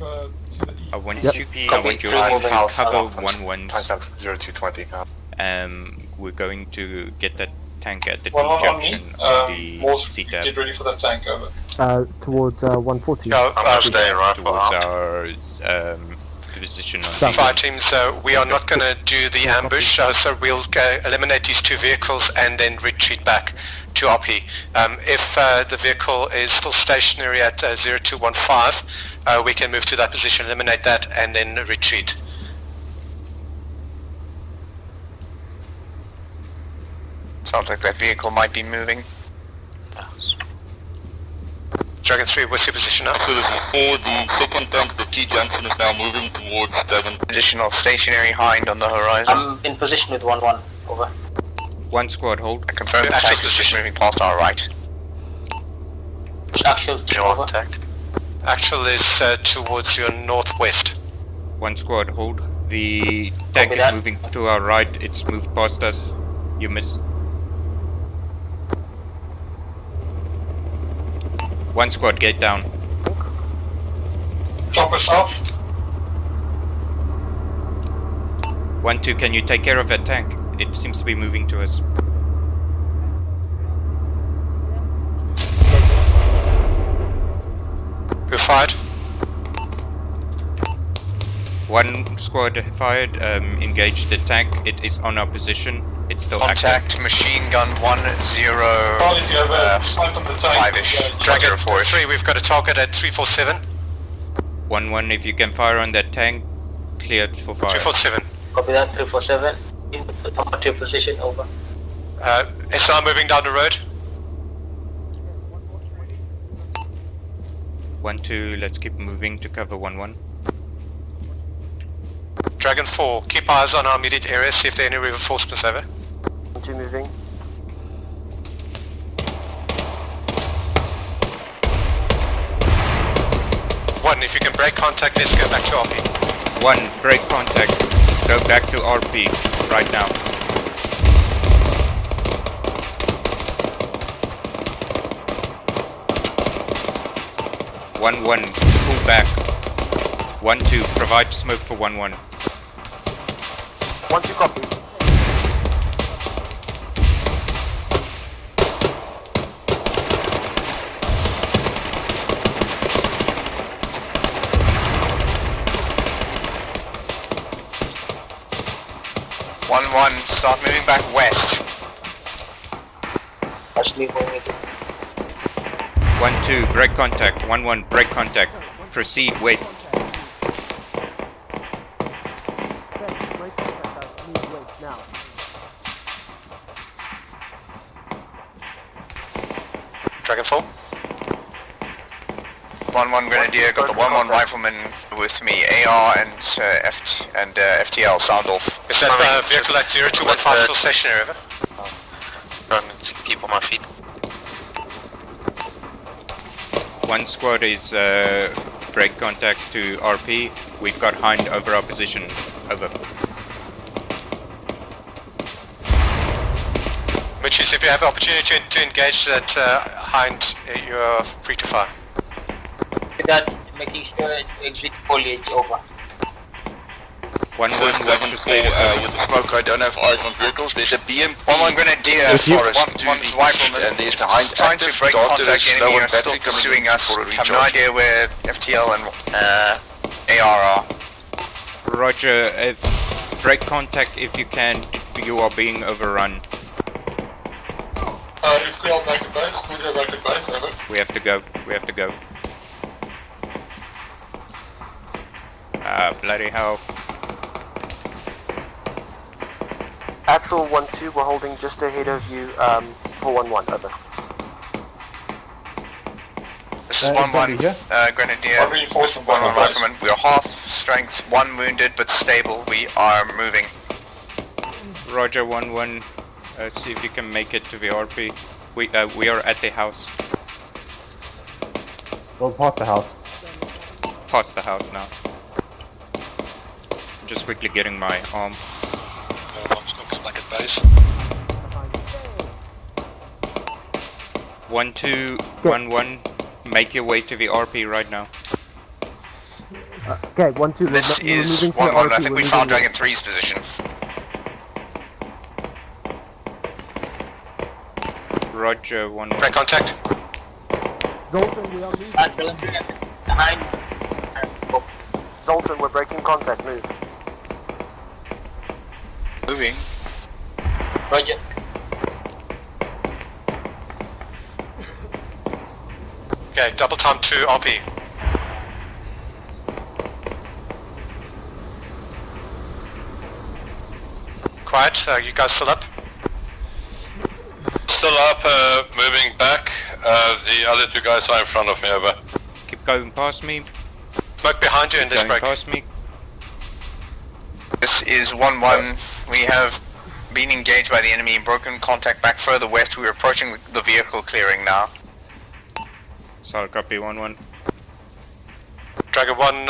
I want Yep. you to cover 1-1's. 0220. We're going to get that tank at the One on T-junction me. on the Morse, C-tab. get ready for that tank, over. Towards 140. Towards our position on the Fire teams, we are not going to do the ambush, so we'll eliminate these 2 vehicles and then retreat back to RP. If the vehicle is still stationary at 0215, we can move to that position, eliminate that, and then retreat. Sounds like that vehicle might be moving. Dragon 3, what's your position now? The second tank, the T-junction is now moving towards 7. Additional stationary hind on the horizon. I'm in position with 1-1, over. 1 squad, hold. I confirm the tank is just moving past our right. Actual, over. Actual is towards your northwest. 1 squad, hold. The tank is moving to our right. It's moved past us. You miss. 1 squad, get down. Chopper south. 1-2, can you take care of that tank? It seems to be moving to us. Who fired? 1 squad fired, engage the tank. It is on our position. It's still Contact active. machine gun 10-5-ish. Dragon 4-3, we've got a target at 347. 1-1, if you can fire on that tank, cleared for fire. 347. Copy that, 347. Come to your position, over. SR moving down the road. 1-2, let's keep moving to cover 1-1. Dragon 4, keep eyes on our immediate area, see if there are any reinforcements over. 2 moving. One, if you can break contact, let's go back to RP. 1, break contact. Go back to RP right now. 1-1, pull back. 1-2, provide smoke for 1-1. 1-2 copy. Start moving back west. Actually, going with it. 1-2, break contact. 1-1, break contact. Proceed west. Dragon 4. 1-1 Grenadier, got the 1-1 rifleman with me, AR and FTL, sound off. Is that vehicle at 0215 still stationary, over? Trying to keep on my feet. 1 squad is break contact to RP. We've got Hind over our position. Over. Mitchies, if you have opportunity to engage that Hind, you are free to fire. That, making sure it exit foliage, over. 1-1, what's your status? With the smoke, I don't have eyes on vehicles. There's a BMP. 1-1 Grenadier, Forest, one's rifleman, and there's the Hind trying to break contact, enemy are still pursuing us. Have no idea where FTL and AR are. Roger, break contact if you can. You are being overrun. We have to go. We have to go. Bloody hell. Actual 1-2, we're holding just ahead of you for 1-1, over. This is 1-1 Grenadier, 1-1 Rifleman. We are half strength, 1 wounded but stable. We are moving. Roger, 1-1. See if you can make it to the RP. We are at the house. Go past the house. Past the house now. Just quickly getting my arm. 1-2, 1-1. Make your way to the RP right now. Okay, 1-2. This is 1-1. I think we found Dragon 3's position. Roger, 1-1. Break contact. Zoltan, we are leaving. Zoltan, we're breaking contact, move. Moving. Roger. Okay, double time to RP. Quiet, you guys still up? Still up, moving back. The other 2 guys are in front of me, over. Keep going past me. Smoke behind you and this Going break. past me. This is 1-1. We have been engaged by the enemy and broken contact back further west. We are approaching the vehicle clearing now. Solid copy, 1-1. Dragon 1,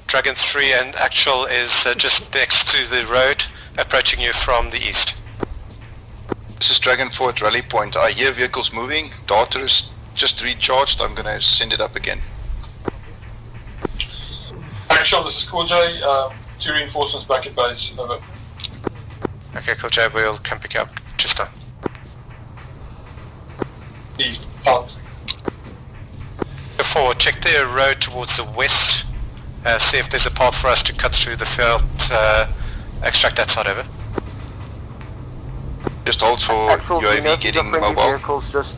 Dragon 3 and Actual is just next to the road, approaching you from the east. This is Dragon 4 at rally point. I hear vehicles moving. Data is just recharged. I'm gonna send it up again. Actual, this is Cool J. 2 reinforcements back at base. Over. Okay, cool, Jay, we'll come pick you up. Just done. East, out. Before, check the road towards the west. See if there's a path for us to cut through the field. Extract that side, over. Just hold for Actual, UAV getting mobile. Vehicles just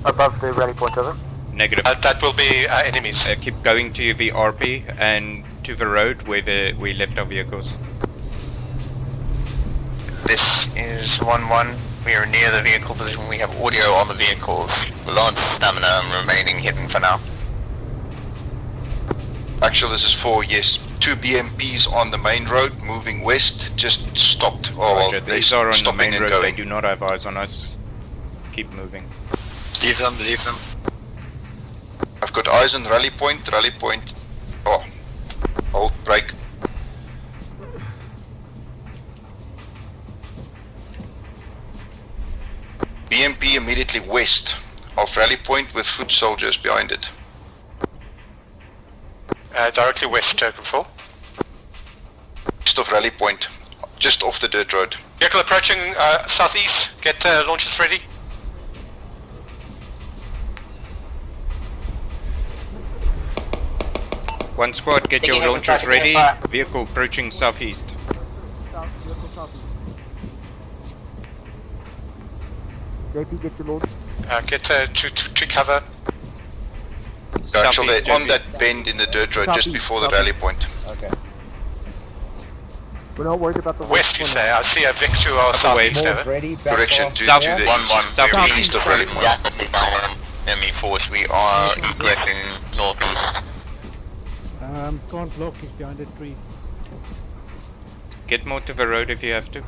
above the rally point, over. Negative. That will be enemies. Keep going to the RP and to the road where we left our vehicles. This is 1-1. We are near the vehicle position. We have audio on the vehicles. Launch stamina remaining hidden for now. Actually, this is 4, yes. 2 BMPs on the main road moving west, just stopped. Roger, these are on the main road, they do not have eyes on us. Keep moving. Leave them. I've got eyes on rally point. Oh, hold, brake. BMP immediately west of rally point with foot soldiers behind it. Directly west, control. West of rally point, just off the dirt road. Vehicle approaching southeast. Get launches ready. One squad, get your launchers ready. Vehicle approaching southeast. JP, get your launch. Get to cover. Actually, they're on that bend in the dirt road just before the rally point. Okay. We're not worried about the west, you say? I see a Vic to our southeast. Correction to the 1-1, east of rally point. Enemy force, we are egressing northeast. Can't block, he's behind a tree. Get more to the road if you have to.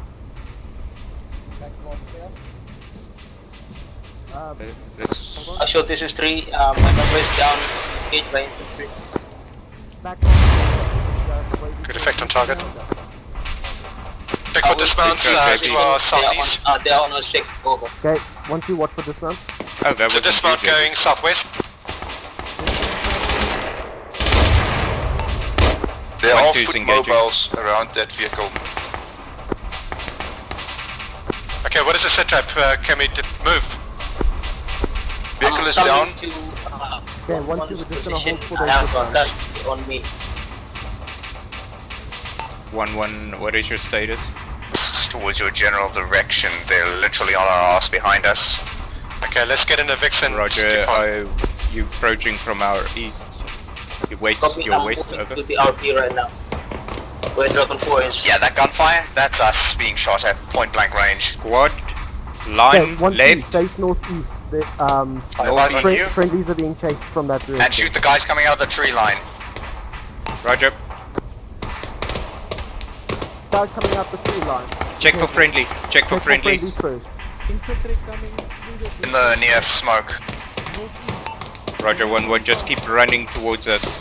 Sure, this is 3. My number is down. Engaged by infantry. Good effect on target. Check for dismounts to our southeast. They are on a 6. Over. Okay, 1-2, watch for dismount. Oh, that was dismount going southwest. There are foot mobiles around that vehicle. Okay, what is the setup? Can we move? Vehicle is down. Okay, 1-2, we're just gonna hold for the on me. 1-1, what is your status? Towards your general direction, they're literally on our ass behind us. Okay, let's get in a Vixen. Roger, you approaching from our east? Your west, over? To the RP right now. We're dropping 4 inches. Yeah, that gunfire, that's us being shot at point blank range. Squad, line, left. Face northeast. Friendlies are being chased from that direction. And shoot the guys coming out of the tree line. Roger. Guys coming out the tree line. Check for friendly. Check for friendlies. Infantry coming through In the near smoke. Roger, 1-1, just keep running towards us.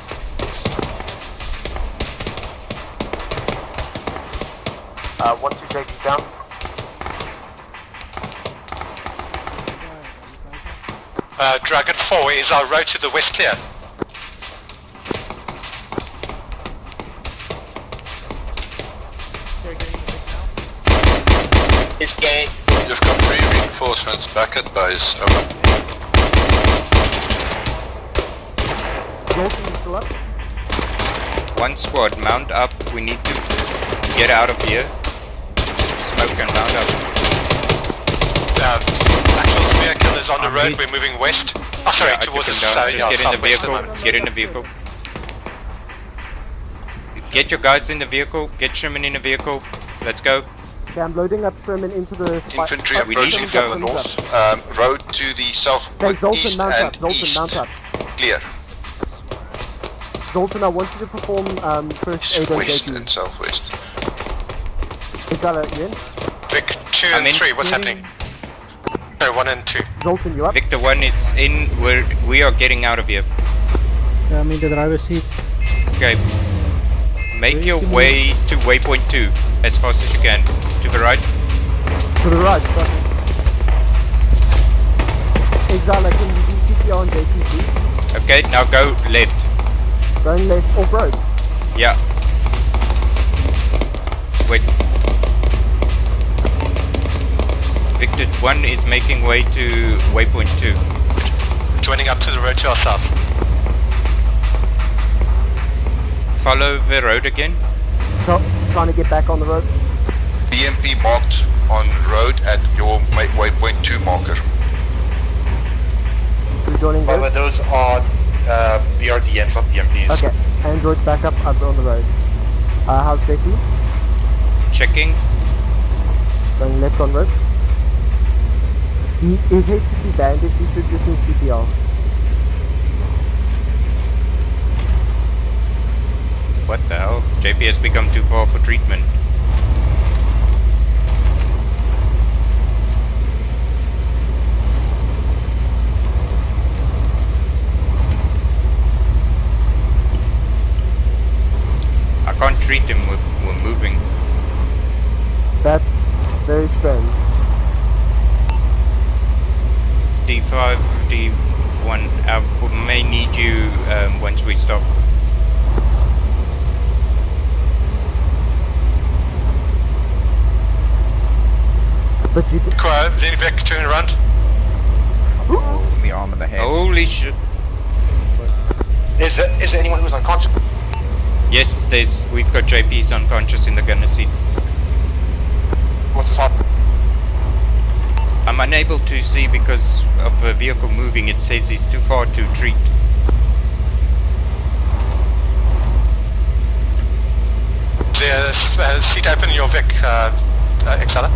Once you take it down. Dragon 4, is our road to the west clear? You've got 3 reinforcements back at base. Over. One squad, mount up. We need to get out of here. Smoke and mount up. Actual vehicle is on the road. We're moving west. Oh, sorry, yeah, towards the south. Just get in the vehicle. Get in the vehicle. Get your guys in the vehicle. Get Sherman in the vehicle. Let's go. Okay, I'm loading up Sherman into the... Infantry approaching from the north. Road to the south, east and east. Mount up. Clear. Zoltan, I want you to perform first aid on West JP. and southwest. Ian? Vic 2 and 3, what's happening? No, 1 and 2. Zoltan, you up? Victor 1 is in. We are getting out of here. I'm in the driver's seat. Okay. Make your way to waypoint 2 as fast as you can. To the right. To the right, sorry. Exala, can you do CPR on JP, please? Okay, now go left. Going left, off-road? Yeah. Wait. Victor 1 is making way to waypoint 2. Joining up to the road to our south. Follow the road again. So, trying to get back on the road. BMP marked on road at your waypoint 2 marker. Rejoining road? Those are BRDMs, not BMPs. Okay, Android back up on the road. How's JP? Checking. Going left on road. His head should be bandaged, he should just need CPR. What the hell? JP has become too far for treatment. I can't treat him, we're moving. That's very strange. D5, D1, we may need you once we stop. But you Leaning back, turning around. Oh, the arm of the head. Holy shit. Is there anyone who's unconscious? Yes, we've got JP's unconscious in the gunner seat. What's this happening? I'm unable to see because of the vehicle moving. It says he's too far to treat. The seat open in your Vic, Excella?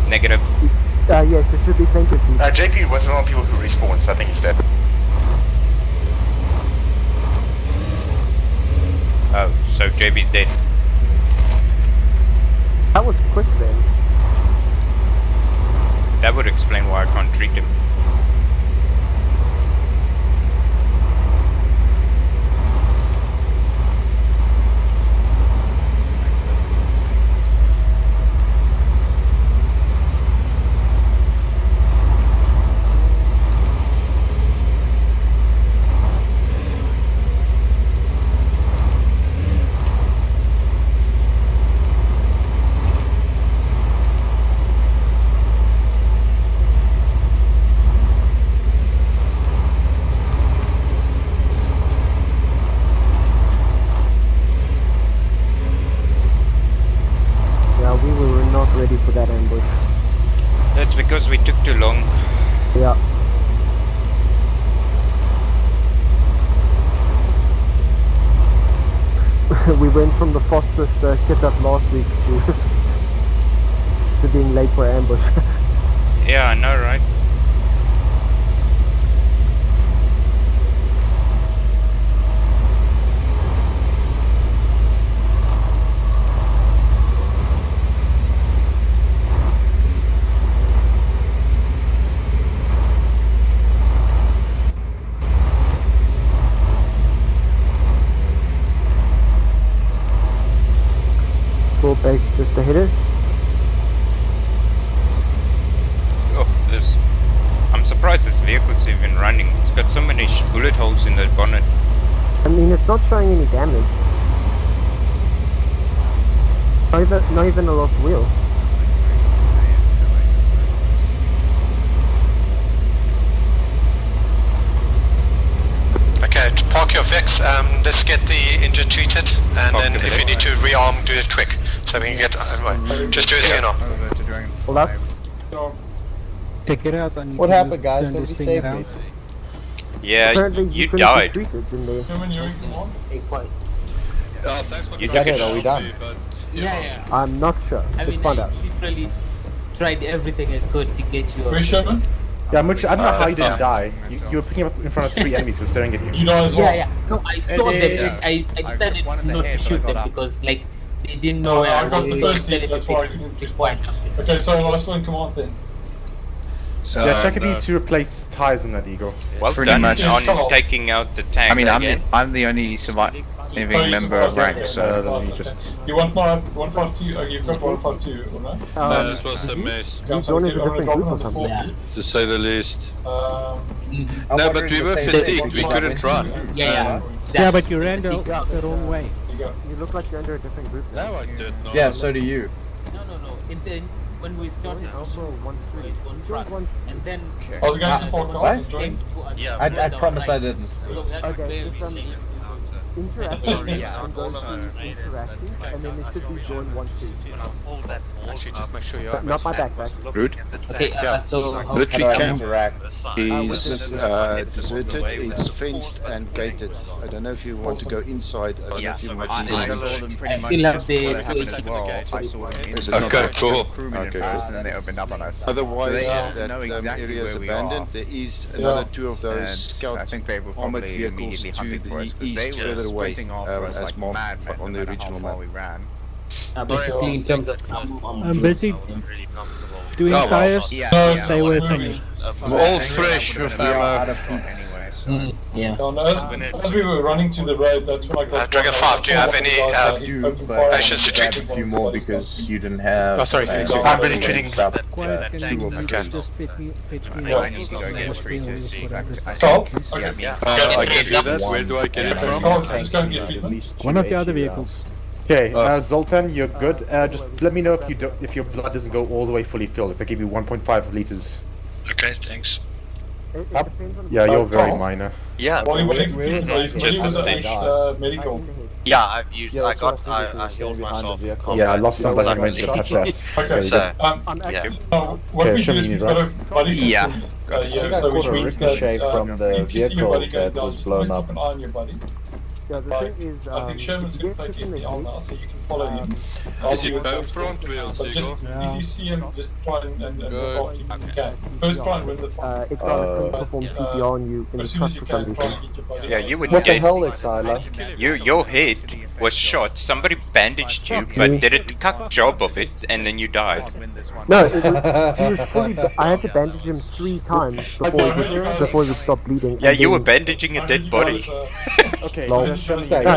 Negative. Yes, there should be plenty of people. JP was one of the people who respawned, so I think he's dead. Oh, so JP's dead. That was quick then. That would explain why I can't treat him. Ready for that ambush. That's because we took too long. Yeah. We went from the fastest kit up last week to being late for ambush. Yeah, I know, right? Full base just to hit it. Oh, I'm surprised this vehicle's even running. It's got so many bullet holes in the bonnet. I mean, it's not showing any damage. Not even a lost wheel. Okay, park your Vex, let's get the engine treated, and then if you need to rearm, do it quick, so we can get, just do a CNR. Hold up. Take it out. What happened, guys? Nobody saved me. Yeah, Apparently you couldn't died. be treated, didn't they? You Is that it? Are we done? Yeah. I'm not sure. I Let's mean, find I out. literally tried everything I could to get you. Where's Sherman? Yeah, Mitch, I don't know how you didn't die. You were picking up in front of 3 enemies who were staring at you. You know as well. Yeah. No, I saw them. I decided not to shoot them because, like, they didn't know where I got the was. first hit, that's why I didn't respond. Okay, so last one command then. So, Yeah, check if you need to replace tires on that Eagle. Well Pretty done much. on taking out the tank. I mean, again. I'm the only surviving member of rank, so Then you just... You want my 152? Oh, you've got 152, or no? No, this was a mess, You joined a different group or something. Yeah. to say the least. Um, No, but we were fatigued, we couldn't run. Yeah. Yeah, but you ran the wrong way. You look like you're under a different group. now. No, I did not. Yeah, so do you. No. When we started, Also, one three. one truck, and then I was going to fall What? cast, join. I promise I didn't. Okay, Interacting and go to interacting, and then it should be join 1, 2. Actually, just make sure you're Not my backpack. Root. Okay, so Military camp Is deserted. It's fenced and gated. I don't know if you want to go inside. I don't know if you might I be saw inside. them pretty much still have the- what happened as well. I saw them Is in it not Okay, cool. crewmen Okay, first, cool. and then they opened up on us. So Otherwise, they that know exactly area is where we abandoned. are. There is another 2 of those And I scout think they were armored probably vehicles immediately to hunting for us the because they east, were further away, sprinting after us as like marked madmen, on no the matter original how far map. we ran. basically in terms of I'm busy doing Oh, well. tires. Yeah, Stay away from me. We're all fresh with ammo. Yeah. As we were running to the road, that's when I got. Dragon 5, do you have any patience to treat? a few more because you didn't have. Oh, sorry, Felix. I'm really treating. Quiet, can you Okay. just fit me Yeah. I need to go get a free to see if I can. Stop. Yeah, Okay. me. I can do that. Where do I get it from? Oh, just go and get treatment. One of the other vehicles. Okay, Zoltan, you're good. Just let me know if your blood doesn't go all the way fully filled. I give you 1.5 liters. Okay, thanks. It depends on Yeah, you're Oh, very oh. minor. Yeah. While you're waiting for Where treatment, is are you Just familiar with a the stage. medical? Yeah, I've used. Yeah, I that's what got. I figured, I it was healed behind the myself. in vehicle. Yeah, I combat, lost some so blood I damage really- to touch that. Okay, So, I'm yeah. actually. What Okay, we show do me is your we've got a rights. buddy Yeah. system, I think I so which caught a means ricochet that from the if you see your vehicle buddy going that down, was just blown always up. keep an eye on your buddy. Yeah, the thing is, I think Sherman's going to take it down now, so you can follow him. Is it both front wheels, But just, Igor? if you see him, just try and look Good. after him if you can. First try and win the fight. it's going to perform CPR on you in the As soon truck as you for some can, try reason. and get your buddy Yeah, out. you would What the get. hell, Exila? Your head was shot. Somebody bandaged you, but did a cuck job of it, and then you died. No, he was fully. I had to bandage him 3 times before he would stop bleeding. Yeah, and you were then- bandaging a dead body. Okay, Lol. just show me No, your-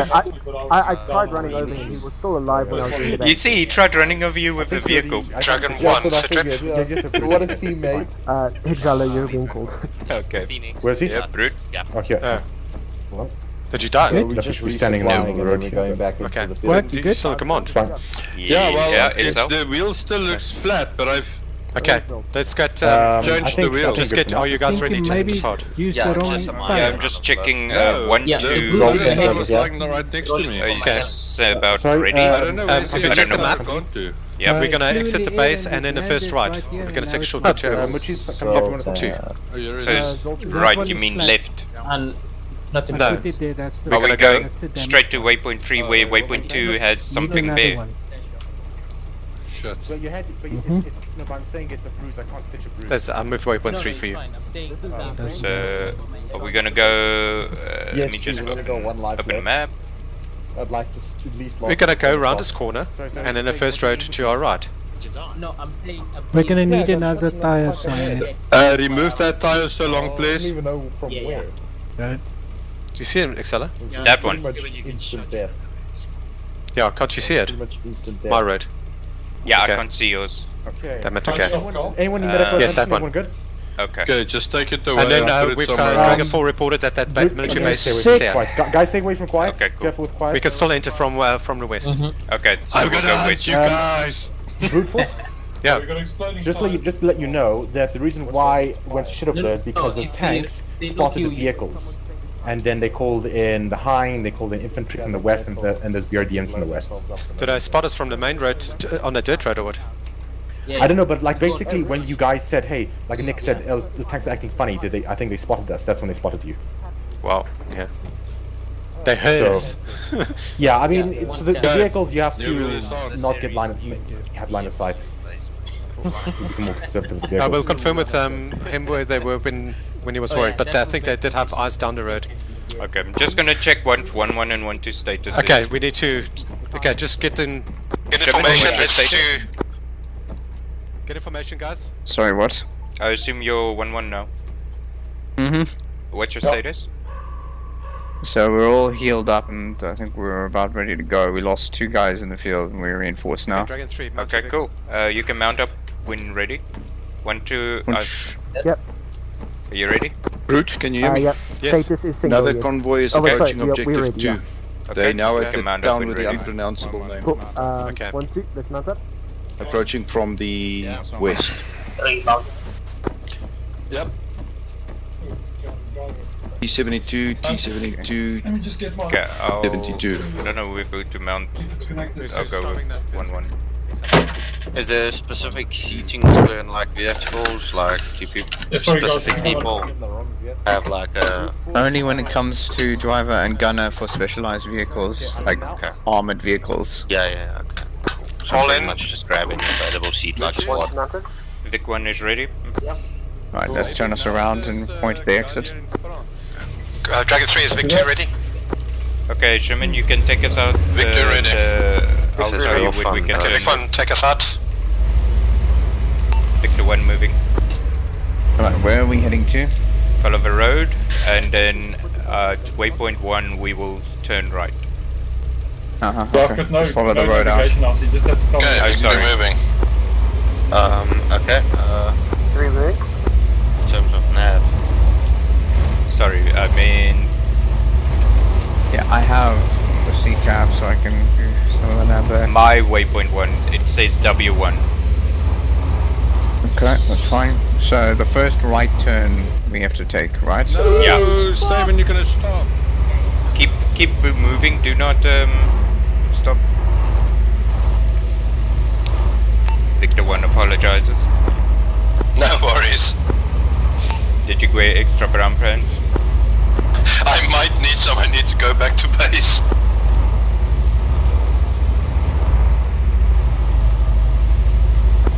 I tried running over him. He was still alive when I was doing that. You see, he tried running over you with a vehicle. Dragon That's 1, what I sit rep. figured, Yeah, just a yeah. What a teammate. Hijala, you're being called. Okay. Where's he? Yeah, brute. Oh, here. Oh. Did you die? Yeah, We that's just just standing in the resupplying and road then here. we're going back into Okay. the What? field. You good? Still a command. It's fine. Yeah, well, it's so. the wheel still looks flat, but I've Okay, let's get. I changed think- the wheel. I think Just good get. for Are now. you guys Think ready you to maybe start? used Yeah, the wrong just a tire. Yeah, I'm just checking. No, 1, Yeah, 2. the Zoltan head was yeah. lying right next to me. Is about Sorry, ready. I don't know. Um, where have you is checked it? the map? I've gone to. Yeah, We're gonna flew in exit the the air base and and then the landed first right. right here We're and gonna now take a it's short not detour. Which is So, come back one of the Two. Oh, you're So in. it's Zoltan, right, one you is mean flat. left. And not No. Put it there, that's the Are we gonna going that's the damage. straight to waypoint 3 where waypoint 2 has something Another there? one. Shit. So you had, but it's no, but I'm saying it's a bruise. I can't stitch a bruise. There's. I'll move to waypoint 3 for you. So are we gonna go? Yes, Let me just we're gonna go open, one life open the left. map. I'd like to at least. We're gonna go around this corner, Sorry, and then the first road to our right. No, I'm saying. We're gonna need another tire somewhere. Remove that tire so long, I don't please. even know from Yeah, where. Right? Do you see him, Excella? That Pretty one. much instant death. Yeah, can't you see it? Pretty much instant death. My road. Yeah, Okay. I can't see yours. Okay. Damn it. Okay. Anyone need Uh, medical yes, that attention? one. Everyone good? Okay. Okay, just take it away. And then I'll put it we've somewhere Dragon else. 4 reported that that military base is Stay clear. quiet. Guys, stay away from quiet. Okay, cool. Careful with quiet. We can still enter from the west. Okay, so I'm we'll gonna go hunt with you guys. Brute force. Yeah. Just to let you know that the reason why we went to shit over there is because those tanks spotted the vehicles, and then they called in the Hind, they called in infantry from the west, and there's BRDM from the west. Did I spot us from the main road on the dirt road or what? I don't know, but like basically when you guys said, hey, like Nick said, the tanks are acting funny. Did they? I think they spotted us. That's when they spotted you. Wow. Yeah. They heard us. Yeah, I mean, it's the vehicles you have They really to saw it. not get have line of sight. It's more conservative with the I will vehicles. confirm with him where they were when he was worried, but I think they did have eyes down the road. Okay, I'm just gonna check 1-1 and 1-2 status. Okay, we need to. Okay, just get in. Get Sherman, information what's your as status? to. Get information, guys. Sorry, what? I assume you're 1-1 now. Mm-hmm. What's your status? So we're all healed up, and I think we're about ready to go. We lost 2 guys in the field, and we're reinforced now. Dragon 3. Okay, cool. You can mount up when ready. 1-2. Yep. Are you ready? Brute, can you hear me? Yep. Yes. Status is single. Another yes. convoy is Oh, wait, approaching sorry, objective we're ready, 2. yeah. They're now you at can the mount up town when with the ready. unpronounceable name. Cool. Okay. 1, 2, let's mount up. Approaching from the west. Yep. T72, T72, Let me just get my... Okay, I'll... 72. I don't know if we to mount. I'll go with 1-1. Is there specific seating in like vehicles? Like, do people, specific people have like a... Only when it comes to driver and gunner for specialized vehicles, like armored vehicles. Yeah, okay. So pretty much just grab any available seat like squad. Vic 1 is ready. Right, let's turn us around and point to the exit. Dragon 3 is Vic 2 ready? Okay, Sherman, you can take us out. Victor ready. I'll tell you when we can turn. Vic 1, take us out. Victor 1 moving. Right, where are we heading to? Follow the road, and then at waypoint 1 we will turn right. I've Okay. got no, Just follow no the road out. navigation now, so you just have to tell me. Oh, sorry. Moving. Okay. 3 rig. In terms of nav. Sorry, I mean... Yeah, I have the C tab, so I can do some of the nav there. My waypoint 1, it says W1. Okay, that's fine. So the first right turn we have to take, right? No, Yeah. Steven, you're gonna stop. Keep moving, do not stop. Victor 1 apologizes. No worries. Did you wear extra brown pants? I might need some. I need to go back to base.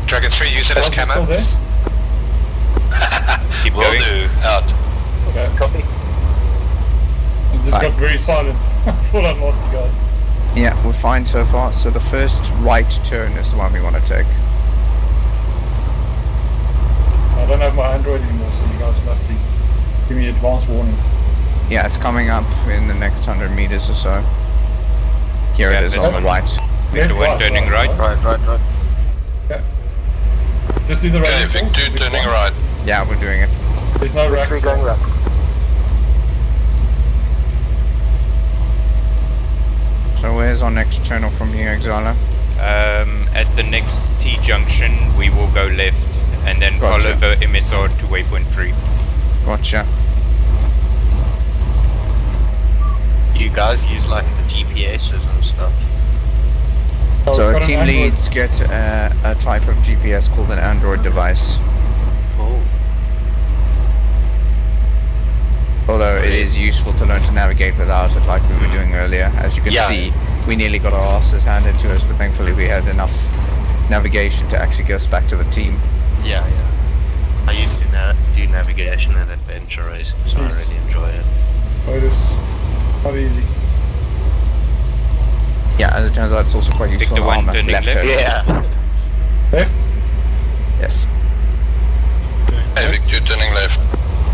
Dragon 3, use it as camo. Still there? Keep Will going. do. Out. Okay. Copy. It just got very silent. I thought I'd lost you guys. Yeah, we're fine so far. So the first right turn is the one we want to take. I don't have my Android anymore, so you guys will have to give me advance warning. Yeah, it's coming up in the next 100 meters or so. Here Yeah, it is this on the one. right. Victor 1 turning right. Right. Okay. Just do the Okay, right. Vic 2 turning right. Yeah, we're doing it. There's no racks. going right. So where's our next turn off from here, Exala? At the next T-junction we will go left and then Gotcha. follow the MSR to waypoint 3. Gotcha. You guys use like the GPSs and stuff? So got an team Android. leads get a type of GPS called an Android device. Cool. Although it is useful to learn to navigate without it, like we were doing earlier. As you can Yeah. see, we nearly got our asses handed to us, but thankfully we had enough navigation to actually get us back to the team. Yeah. I used to do navigation and adventure racing, so I really enjoy it. Oh, it is not easy. Yeah, as it turns out, it's also quite useful Victor in 1 armor. turning left. turn. Yeah. Left? Yes. Hey, Vic 2 turning left.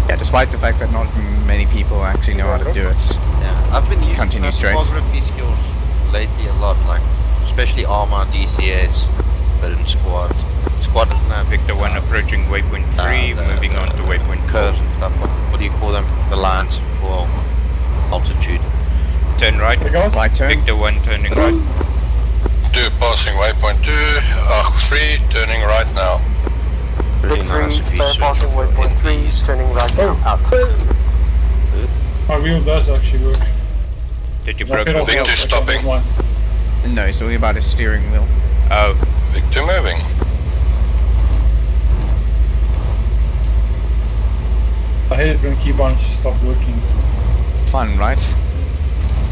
Yeah, despite the fact that not many people actually know how to do it. Yeah. I've been using Continue my straight. photography skills lately a lot, like especially Arma, DCS, Film Squad. Squad is now Victor 1 approaching waypoint 3, moving on to waypoint 4. curves and stuff. What do you call them? The lines for altitude. Turn right. Hey guys? Right turn. Victor 1 turning right. 2 passing waypoint 2. 3 turning right now. Really nice if you switch waypoint 3, turning right now. out. My wheel does actually work. Did you My broke the pedals wheel? work, Victor okay, stopping. never mind. No, he's talking about his steering wheel. Oh, Vic 2 moving. I hate it when key bunches stop working. Fun, right?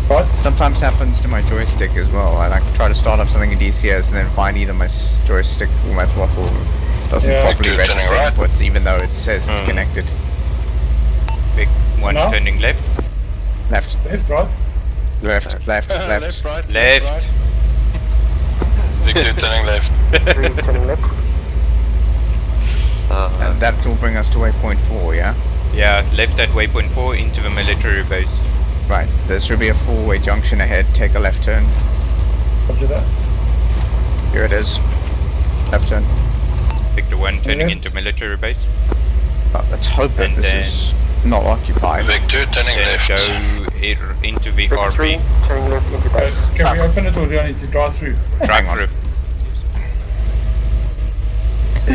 What? Sometimes happens to my joystick as well. I like try to start up something in DCS and then find either my joystick or my throttle doesn't Yeah. properly Turning register right. inputs, even though it says it's connected. Vic 1 No. turning left. Left, Left, right? left, left, left. Left, right. Left. Vic 2 turning left. 3 turning left. And that will bring us to waypoint 4, yeah? Yeah, left at waypoint 4 into the military base. Right, there should be a 4-way junction ahead. Take a left turn. Roger that. Here it is. Left turn. Victor 1 turning Left. into military base. Let's hope that And this then- is not occupied. Vic 2 turning Then left. go into the RP. Turning left into Guys, can we open it or do I need to drive through? Drive Hang on. through.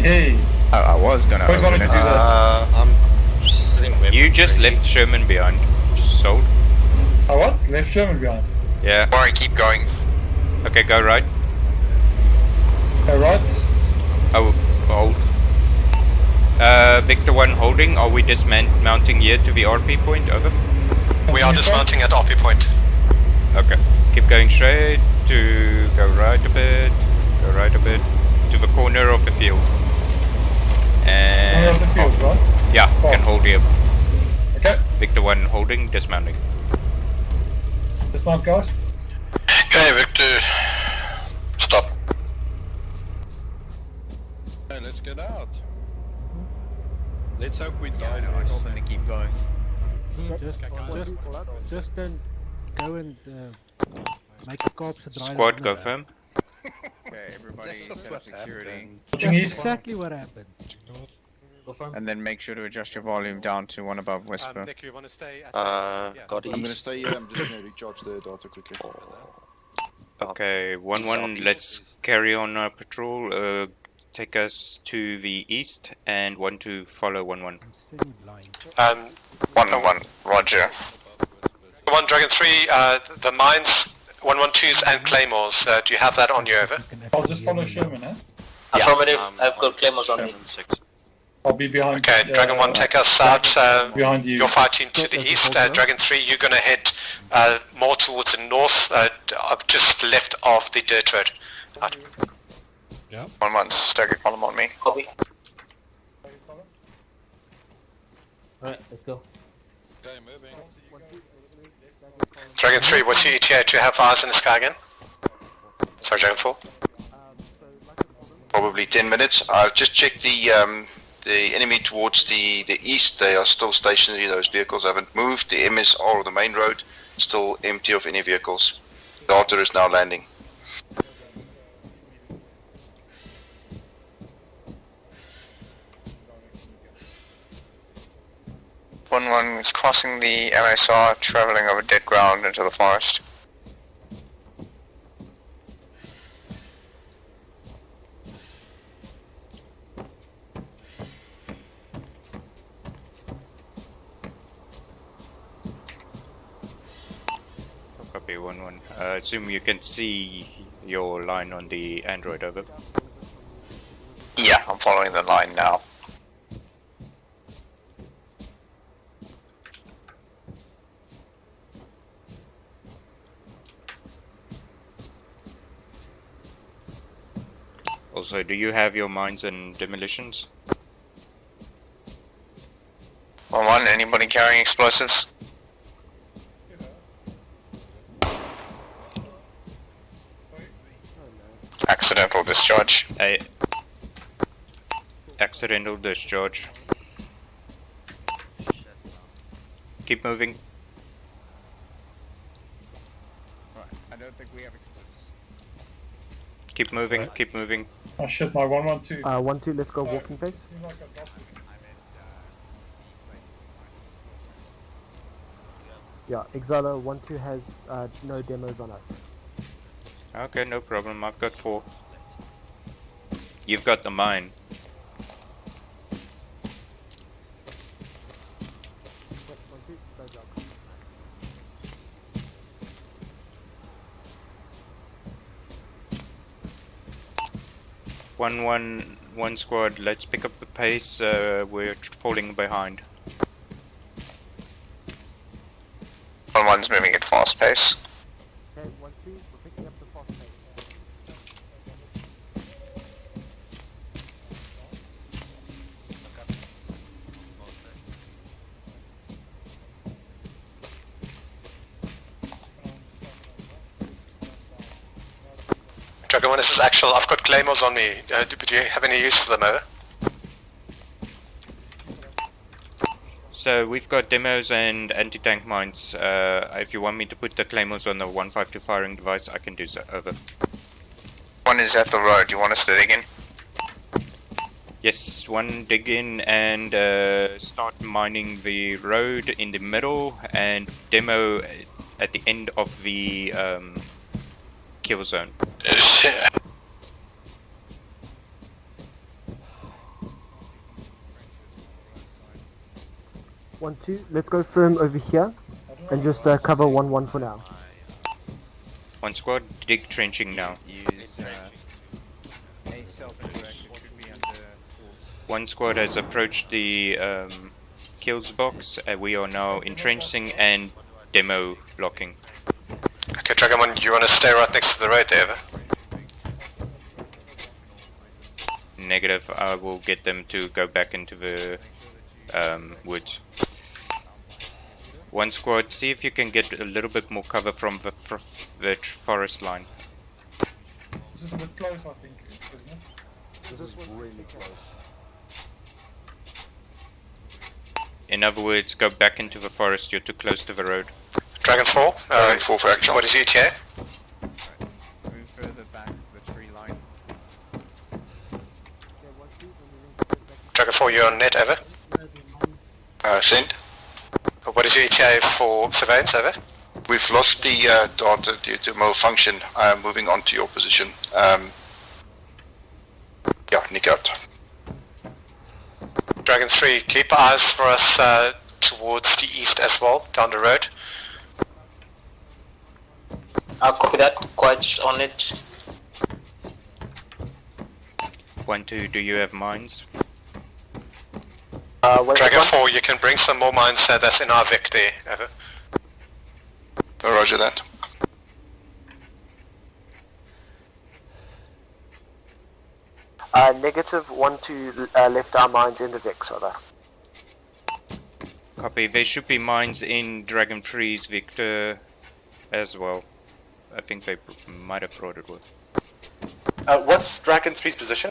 Hey! I was gonna Always open wanted it. to do that. I'm sitting web You just left Sherman behind. Just sold. Oh what? Left Sherman behind. Yeah. Alright, keep going. Okay, go right. Go right. Oh, hold. Victor 1 holding. Are we dismounting here to the RP point? Over. We are dismounting at RP point. Okay. Keep going straight to go right a bit. Go right a bit to the corner of the field. And Corner of the field, right? yeah, can hold here. Okay. Victor 1 holding, dismounting. Dismount, guys. Okay, Victor. Stop. Okay, let's get out. Let's hope we die. I told them to keep going. Just don't go and make a corpse a dry. Squad, go firm. Okay, everybody set up security. Exactly what happened. And then make sure to adjust your volume down to one above whisper. Nick, you want to stay at got I'm going to stay here. I'm just going to recharge the data quickly. Okay, 1-1, let's carry on our patrol. Take us to the east, and 1-2 follow 1-1. 1-1, roger. 1 Dragon 3, the mines, 112s and claymores. Do you have that on you, over? I'll just follow Sherman, eh? Affirmative, I've got claymores on me. I'll be behind. Okay, Dragon 1, take us out. Behind you. You're fighting to the east. Dragon 3, you're going to head more towards the north, just left of the dirt road. Right. Yeah. 1-1, stagger column on me. Copy. Alright, let's go. Okay, moving. Dragon 3, what's your ETA? Do you have eyes in the sky again? Sorry, Dragon 4. Probably 10 minutes. I've just checked the enemy towards the east. They are still stationary. Those vehicles haven't moved. The MSR or the main road still empty of any vehicles. The Otter is now landing. One is crossing the MSR, traveling over dead ground into the forest. Copy 1-1. Assume you can see your line on the Android, over. Yeah, I'm following the line now. Also, do you have your mines and demolitions? 1-1, anybody carrying explosives? Accidental discharge. Accidental discharge. Keep moving. I don't think we have explosives. Keep moving, keep moving. Oh shit, my 112. 1-2, let's go walking pace. Seems like I dropped it. Yeah, Exala 1-2 has no demos on us. Okay, no problem. I've got 4. You've got the mine. One squad. Let's pick up the pace. We're falling behind. 1-1's moving at fast pace. Okay, 1-2, we're picking up the fast pace. Dragon 1, this is actual. I've got claymores on me. Do you have any use for them, over? So we've got demos and anti-tank mines. If you want me to put the claymores on the 152 firing device, I can do so. Over. 1 is at the road. You want us to dig in? Yes, 1 dig in and start mining the road in the middle and demo at the end of the kill zone. 1-2. Let's go firm over here, and just cover 1-1 for now. One squad, dig trenching now. Use a self-directed should be under force. One squad has approached the kills box. We are now entrenching and demo blocking. Okay, Dragon 1, you want to stay right next to the road there, Eva? Negative, I will get them to go back into the woods. One squad, see if you can get a little bit more cover from the forest line. This is a bit close, I think, isn't it? This is really close. In other words, go back into the forest, you're too close to the road. Dragon 4, Dragon 4 for action. what is your ETA? Move further back the tree line. Dragon 4, you're on net, over. Send. What is your ETA for surveillance, over? We've lost the data due to malfunction. I am moving on to your position. Yeah, nick out. Dragon 3, keep eyes for us towards the east as well, down the road. I'll copy that, quite on it. 1-2, do you have mines? Dragon 4, you can bring some more mines that's in our Vic there, over. Roger that. Negative 1-2 left our mines in the Vix, over. Copy, there should be mines in Dragon 3's Victor as well. I think they might have brought it with. What's Dragon 3's position?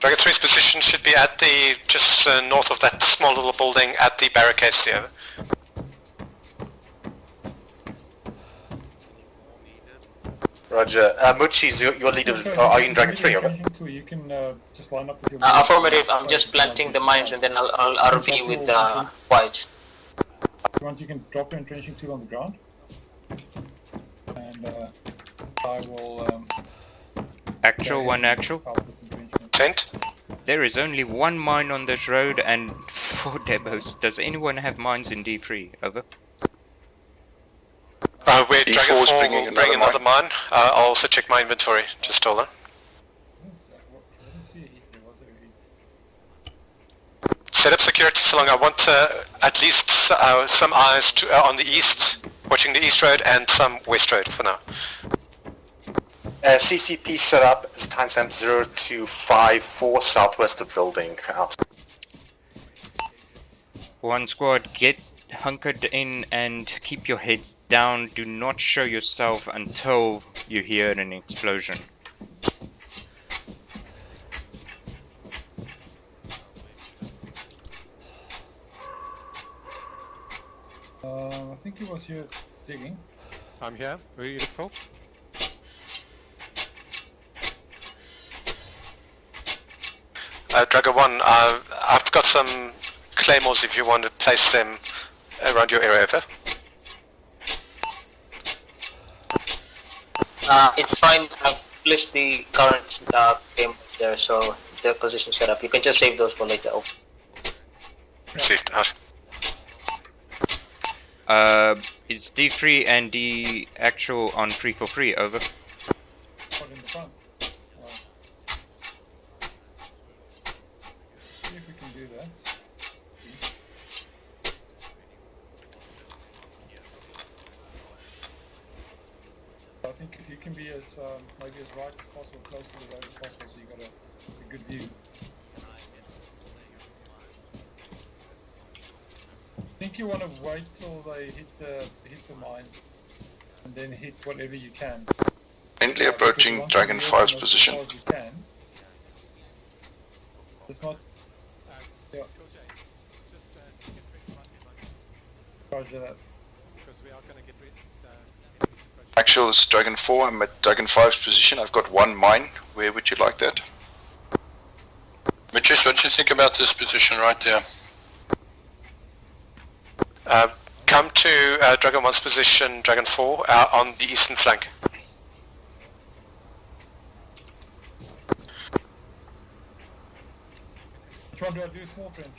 Dragon 3's position should be at the, just north of that small little building at the barricades there, over. Roger. Muchi's your leader. Are you in Dragon 3? Over. You can just line up with your... Affirmative, I'm just planting the mines and then I'll RV with white. Once you can drop your entrenching tool on the ground. And I will... Actual, one actual. Sent. There is only one mine on this road and 4 demos. Does anyone have mines in D3? Over. Where Dragon 4 will bring another mine. I'll also check my inventory. Just hold on. Set up security so long. I want at least some eyes on the east, watching the east road, and some west road for now. CCP set up, timestamp 0254 southwest of building. Out. One squad, get hunkered in and keep your heads down. Do not show yourself until you hear an explosion. I think he was here digging. I'm here. Who are you looking for? Dragon 1, I've got some claymores if you want to place them around your area, over. It's fine, I've placed the current game there, so their position set up. You can just save those for later. Received, out. Is D3 and D actual on 343, over? Put in the front. See if we can do that. I think if you can be as maybe as right as possible, close to the road as possible, so you got a good view. I think you want to wait till they hit the mines, and then hit whatever you can. Friendly approaching Dragon 5's position. As you can. It's not. Yeah. Roger that. Actual is Dragon 4, I'm at Dragon 5's position. I've got one mine. Where would you like that? Mitchell, what do you think about this position right there? Come to Dragon 1's position, Dragon 4, on the eastern flank. Which one do I do? Small trench?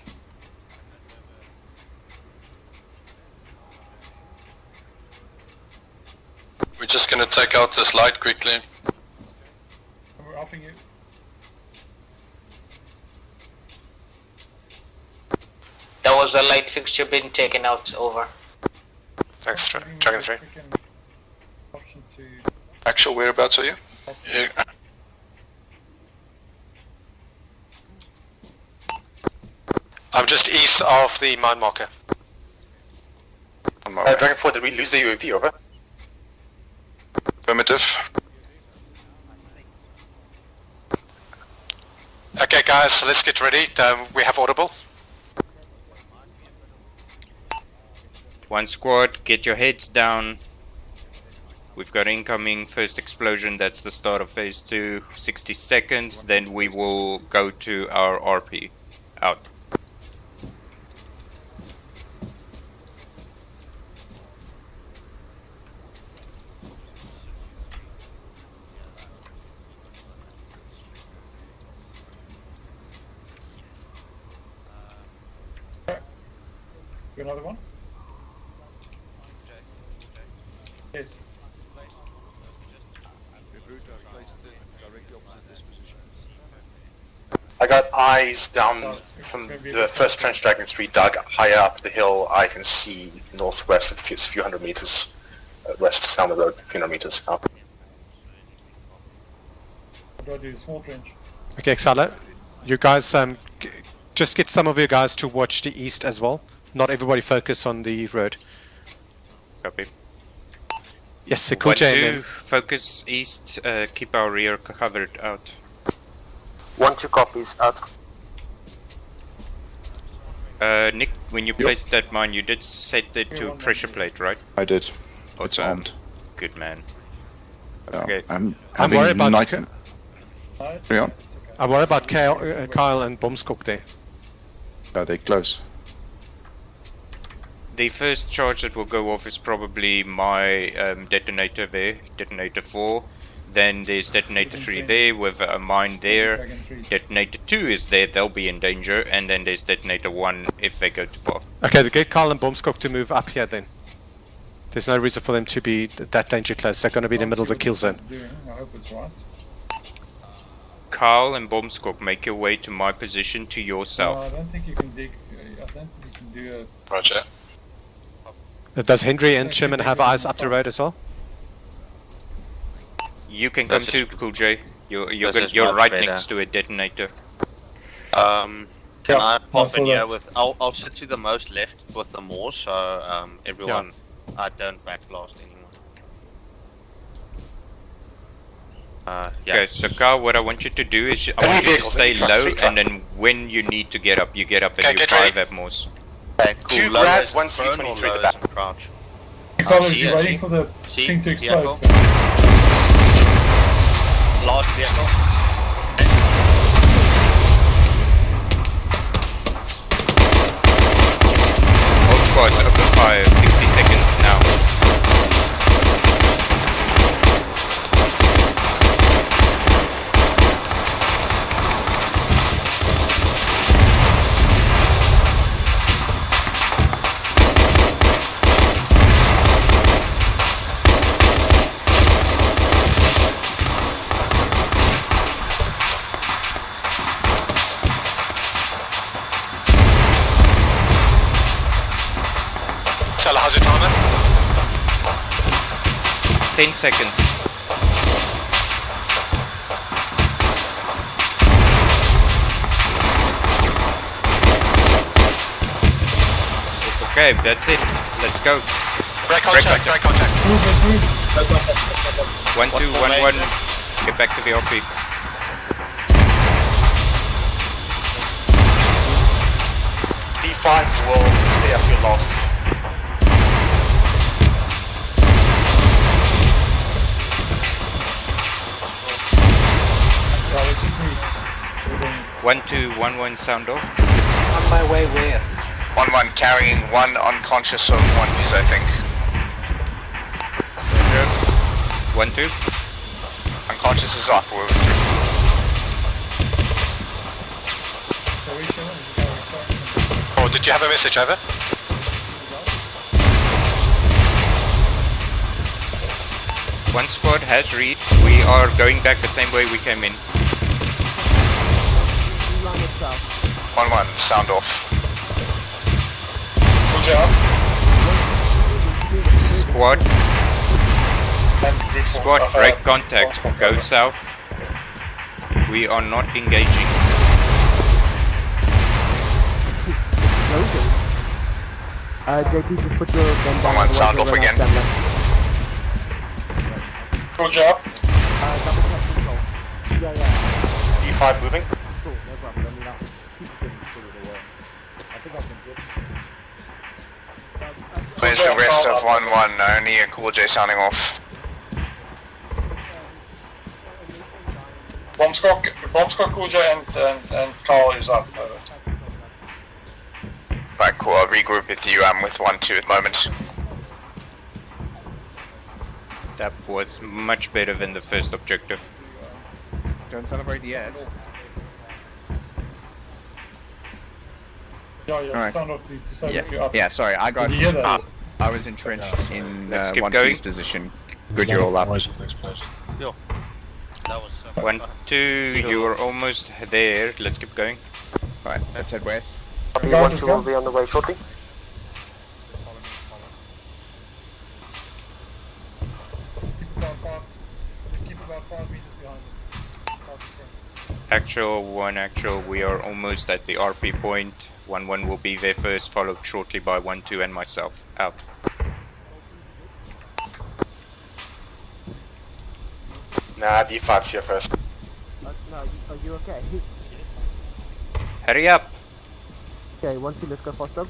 We're just going to take out this light quickly. We're offing you. That was a light fixture being taken out, over. Thanks, Dragon 3. Option to... Actual whereabouts are you? Yeah. I'm just east of the mine marker. Dragon 4, did we lose the UAV, over? Affirmative. Okay guys, so let's get ready. We have audible. One squad, get your heads down. We've got incoming first explosion, that's the start of phase 2. 60 seconds, then we will go to our RP. Out. Another one? Yes. I got eyes down from the first trench Dragon 3 dug higher up the hill. I can see northwest a few hundred meters west down the road, a few hundred meters up. What do I do? Small trench. Okay, Xala, you guys, just get some of your guys to watch the east as well. Not everybody focus on the road. Copy. Yes, cool. 1-2, focus east, keep our rear covered out. 1-2 copies, out. Nick, when you placed that mine, you did set it to pressure plate, right? I did. Awesome. It's armed. Good man. Yeah, Okay. I'm worried about Carry on. I'm worried about Kyle and Bomskok there. Are they close? The first charge that will go off is probably my detonator there, detonator 4. Then there's detonator 3 there with a mine there. Detonator 2 is there, they'll be in danger. And then there's detonator 1 if they go too far. Okay, get Kyle and Bomskok to move up here then. There's no reason for them to be that danger close. They're going to be in the middle of the kill zone. I hope it's right. Carl and Bomskok, make your way to my position to your south. I don't think you can dig. I don't think you can do a... Roger. Does Henry and Sherman have eyes up the road as well? You can come too, Cool J. You're right next to a detonator. Can I pop in here with? I'll sit to the most left with the more, so everyone, I don't backblast anyone. Okay, so Carl, what I want you to do is I want you to stay low, and then when you need to get up, you get up and you 5 at most. Okay, cool. 2 grabs, 1 323 the back. Crouch. Excited, you're waiting for the thing to explode. Large vehicle. All squads open fire, 60 seconds now. How's your timer? 10 seconds. Okay, that's it. Let's go. Break contact. 1 2 1 1. Get back to the RP. D5 will stay up your last. One 2 1 1 sound off. On my way where? 1-1 carrying 1 unconscious on 1 is, I think. 1 2. Unconscious is off. We're Oh, did you have a message, over? One squad has read. We are going back the same way we came in. 1-1, sound off. Good job. Squad, break contact. Go south. We are not engaging. JP, just put your gun down. 1-1, sound off again. Good job. D5 moving. Where's the rest of 1-1? Only a Cool J sounding off. Bomb squad Cool J and Carl is up. Right, cool. I'll regroup with you. I'm with 1-2 at the moment. That was much better than the first objective. Don't celebrate yet. Yeah, sound off to say if you're up. Yeah, sorry, I got Did you hear that? up. I was entrenched in Let's keep 1-2's going. position. Good, you're all up. Yo, that was 1-2, you are almost there. Let's keep going. Right, let's head west. Guys, will be on the way shortly. Just keep about 5 meters behind them. Actual, we are almost at the RP point. 1-1 will be there first, followed shortly by 1-2 and myself. Out. Nah, D5's here first. No, are you okay? Hurry up! Okay, 1-2, let's go fast dog.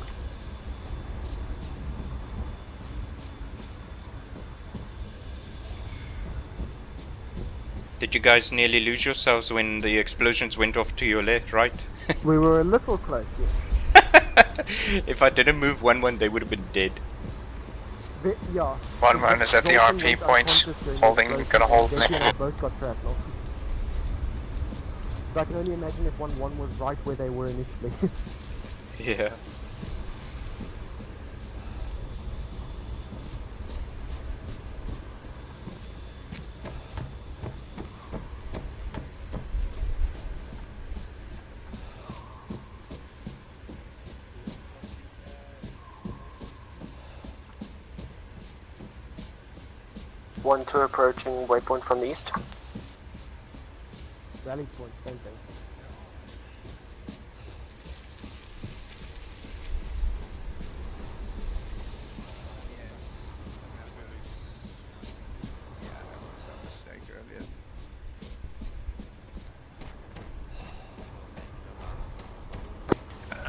Did you guys nearly lose yourselves when the explosions went off to your left, right? We were a little close, yes. If I didn't move 1-1, they would have been dead. Yeah. 1-1 is at the RP point. Holding, gonna hold JP and I next. both got shrapnel. So I can only imagine if 1-1 was right where they were initially. Yeah. One two approaching waypoint from the east. Rally point, same thing.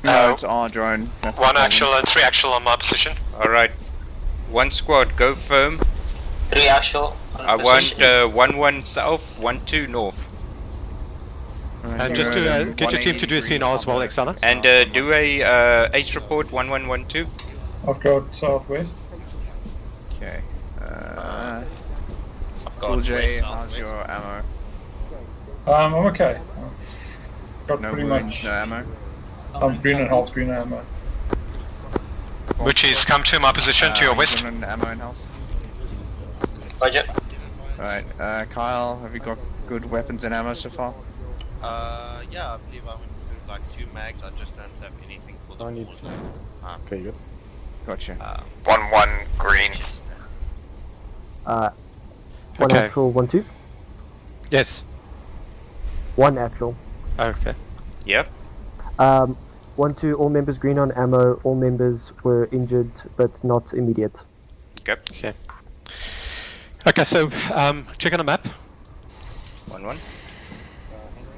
No, it's our drone. That's 1 actual and 3 actual on my position. Alright. 1 squad, go firm. 3 actual. I want 1-1 south, 1-2 north. And just to get your team to do a CNR as well, Exana. And do a ace report 1-1-1-2. I've got southwest. Okay. I've got Cool J, west, how's southwest. your ammo? I'm okay. I've got No pretty wounds, much. no ammo? I'm green and health, green ammo. Which is come to my position to your west. Ammo and health. Roger. Right, Kyle, have you got good weapons and ammo so far? Yeah, I believe I went through like 2 mags. I just don't have anything for the wall left. Okay, good. Gotcha. 1-1 green. One Okay. actual, 1-2. Yes. One actual. Okay. Yep. 1-2, all members green on ammo, all members were injured but not immediate. Yep. Okay. Okay, so check on the map. 1-1.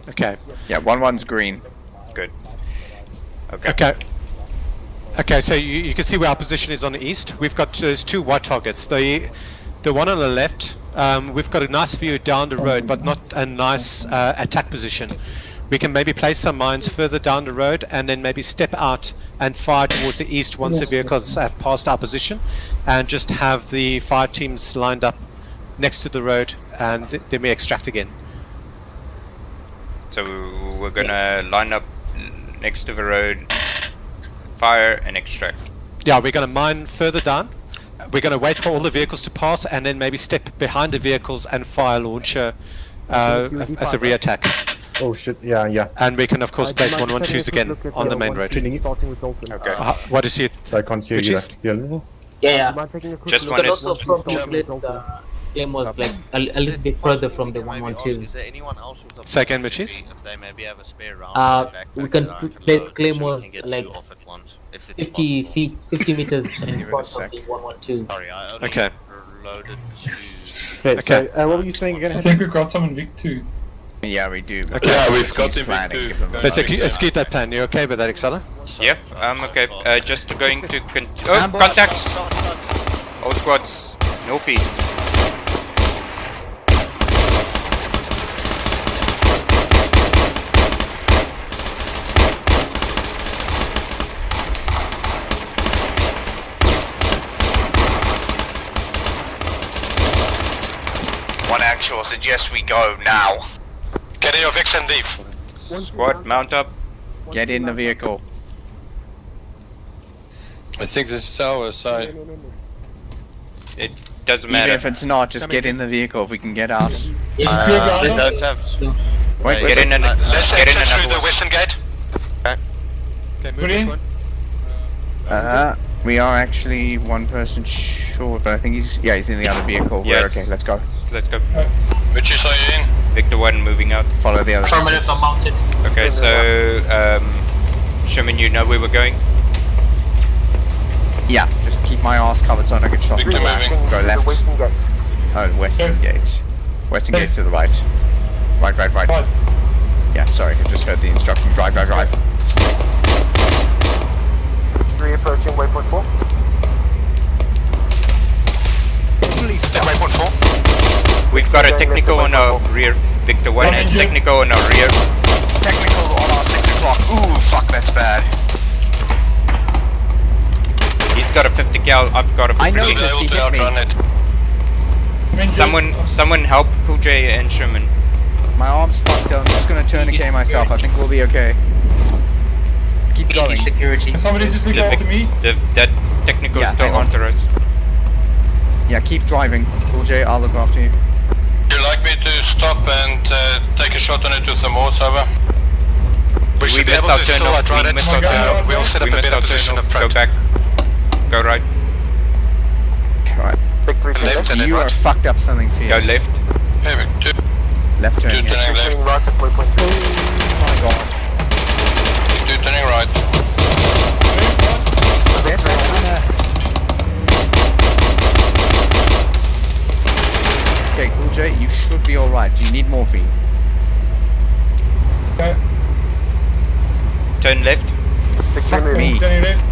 Okay. Yeah, 1-1's green. Good. Okay. Okay. Okay, so you can see where our position is on the east. We've got there's 2 white targets. The one on the left, we've got a nice view down the road, but not a nice attack position. We can maybe place some mines further down the road and then maybe step out and fire towards the east once the vehicles have passed our position, and just have the fire teams lined up next to the road, and then we extract again. So we're gonna line up next to the road, fire and extract. Yeah, we're going to mine further down, we're going to wait for all the vehicles to pass and then maybe step behind the vehicles and fire launcher as a rear attack. Oh shit, yeah. And we can of course place 112s again on the main road. Okay. What is it? So I can't hear you. Yeah. Just You one can is. also probably place claymores like a little bit further from the 112s. Say again, Mitchies? If they maybe have a spare round. We can place claymores like 50 meters in front of the 112s. Sorry, I only Okay. reloaded Okay, so what were you saying again? I think we've got some in Vic too. Yeah, we do. Okay. Yeah, we've got him too. Let's execute that plan. You okay with that, Excella? Yeah, I'm okay. Just going to contacts! All squads, northeast. One actual suggests we go now. Get in your Vix and leave. Squad, mount up. Get in the vehicle. I think this is our side. It doesn't Even matter. if it's not, just get in the vehicle if we can get out. we don't have. Wait, Get in and Let's get in enter through another the one. western gate. Okay, move Put we are actually one person short, but I think he's in the other vehicle. Yeah, We're okay, let's go. Let's go. Which is are you in? Victor 1 moving out. Follow the other. Affirmative, I'm mounted. Okay, so Sherman, you know where we're going? Yeah, just keep my ass covered so I don't get shot. Victor moving. Go left. Oh, western gate. Western gate to the right. Right. Yeah, sorry, I just heard the instruction. Drive. Approaching waypoint 4. Waypoint 4. We've got a technical on our rear. Victor 1 has technical on our rear. Technical on our 6 o'clock. Ooh, fuck, that's bad. He's got a 50 cal, I've got a 50 I know We'll be able to outrun it. Someone help Cool J and Sherman. My arm's fucked up. I'm just gonna tourniquet myself. I think we'll be okay. Keep going. Security. Somebody just look after me. That technical Yeah, is still hang on. after us. Yeah, keep driving. Cool J, I'll look after you. Would you like me to stop and take a shot on it with the morse, over? We should be missed able our to turn still off. outrun We it. missed our turn off. We'll set up We a missed better our turn position off. up Go front. back. Go right. Alright. Left and then You are right. fucked up something fierce. Go left. Perfect. Two Left turn. turning Yeah. left. Right at waypoint 2. Oh my god. Two turning right. Okay, Cool J, you should be alright. Do you need morphine? Okay. Turn left. Fuck me. Turning left.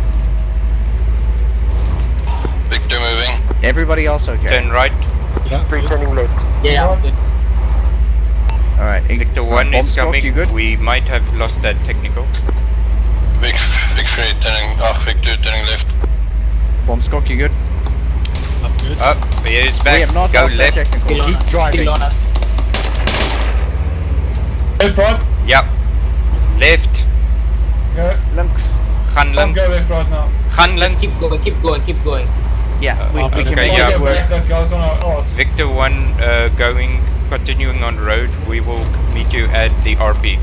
Victor moving. Everybody else okay? Turn right. Turning left. Yeah, I'm good. Alright, Victor 1 is coming. You good? We might have lost that technical. Vic 3 turning. Vic 2 turning left. Bomb Skok, you good? Up. He is We back. have not Go lost that left. technical. Keep driving. Still on us. Left, right. Yep. Left. Go. Links. Gaan Don't links. go left right now. Gaan links. Keep going. Yeah, we okay, can make yeah. it work. That guy's on our arse. Victor 1 continuing on the road. We will meet you at the RP.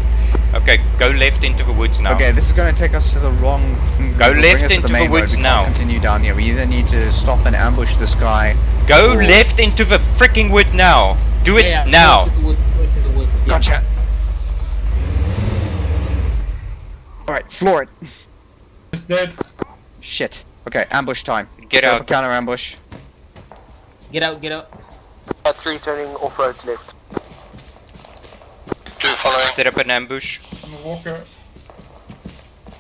Okay, go left into the woods now. Okay, this is going to take us to the wrong... Go bring left us to into the main road. woods We now. can't continue down here. We either need to stop and ambush this guy. Go left into the freaking wood now. Do it now. Go to the woods. Yeah. Gotcha. Alright, floor it. It's dead. Shit. Okay, ambush time. Get Set up out. a counter ambush. Get out. 3 turning off-road left. 2 following. Set up an ambush. I'm a walker.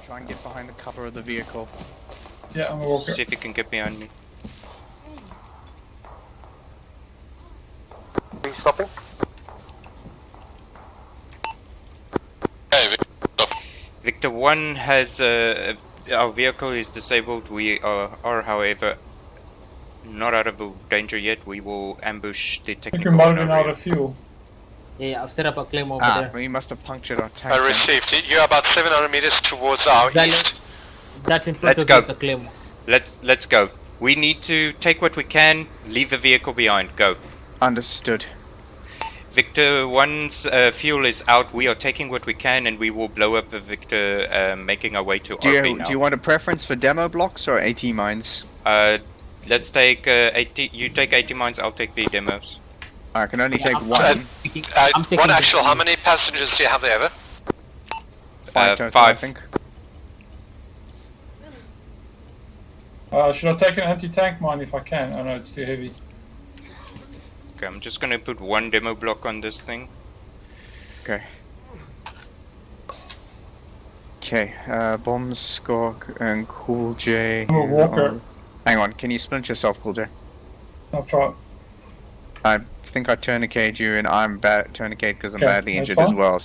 Try and get behind the cover of the vehicle. Yeah, I'm a walker. See if you can get behind me. Are you stopping? Hey, Vic. Stop. Victor 1 has our vehicle is disabled. We are however not out of danger yet. We will ambush the I think technical. we might have on been our out rear. of fuel. Yeah, I've set up a claim over there. We must have punctured our tank. I received. You're about 700 meters towards our east. That's in front Let's of go. us, a claim. Let's go. We need to take what we can, leave a vehicle behind. Go. Understood. Victor 1's fuel is out. We are taking what we can and we will blow up the Victor, making our way to RP now. Do you want a preference for demo blocks or AT mines? Let's take 80. You take 80 mines, I'll take the demos. I can only take one. One actual, how many passengers do you have there, Ever? 5 total, I think. Should I take an anti-tank mine if I can? Oh no, it's too heavy. Okay, I'm just gonna put one demo block on this thing. Okay. Okay, Bombs, Skork, and Cool J. I'm a walker. Hang on, can you splint yourself, Cool J? I'll try. I think I tourniquet you, and I'm tourniquet because I'm Okay, badly that's injured as fine. well.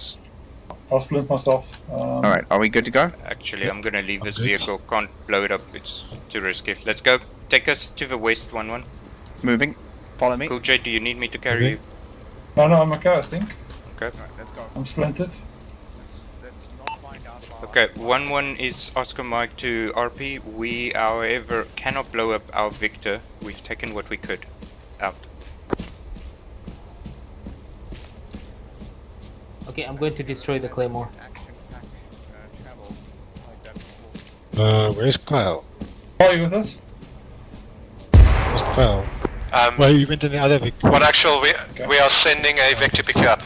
I'll splint myself. Alright, are we good to go? Actually, I'm gonna leave this vehicle. Can't blow it up. It's too risky. Let's go. Take us to the west, 1-1. Moving. Follow me. Cool J, do you need me to carry you? No, I'm okay, I think. Okay. Let's go. I'm splinted. Okay, 1-1 is Oscar Mike to RP. We, however, cannot blow up our Victor. We've taken what we could. Out. Okay, I'm going to destroy the Claymore. Where's Kyle? Are you with us? Where's Kyle? Well, you went in the other Victor. One actual, we are sending a Vic to pick you up.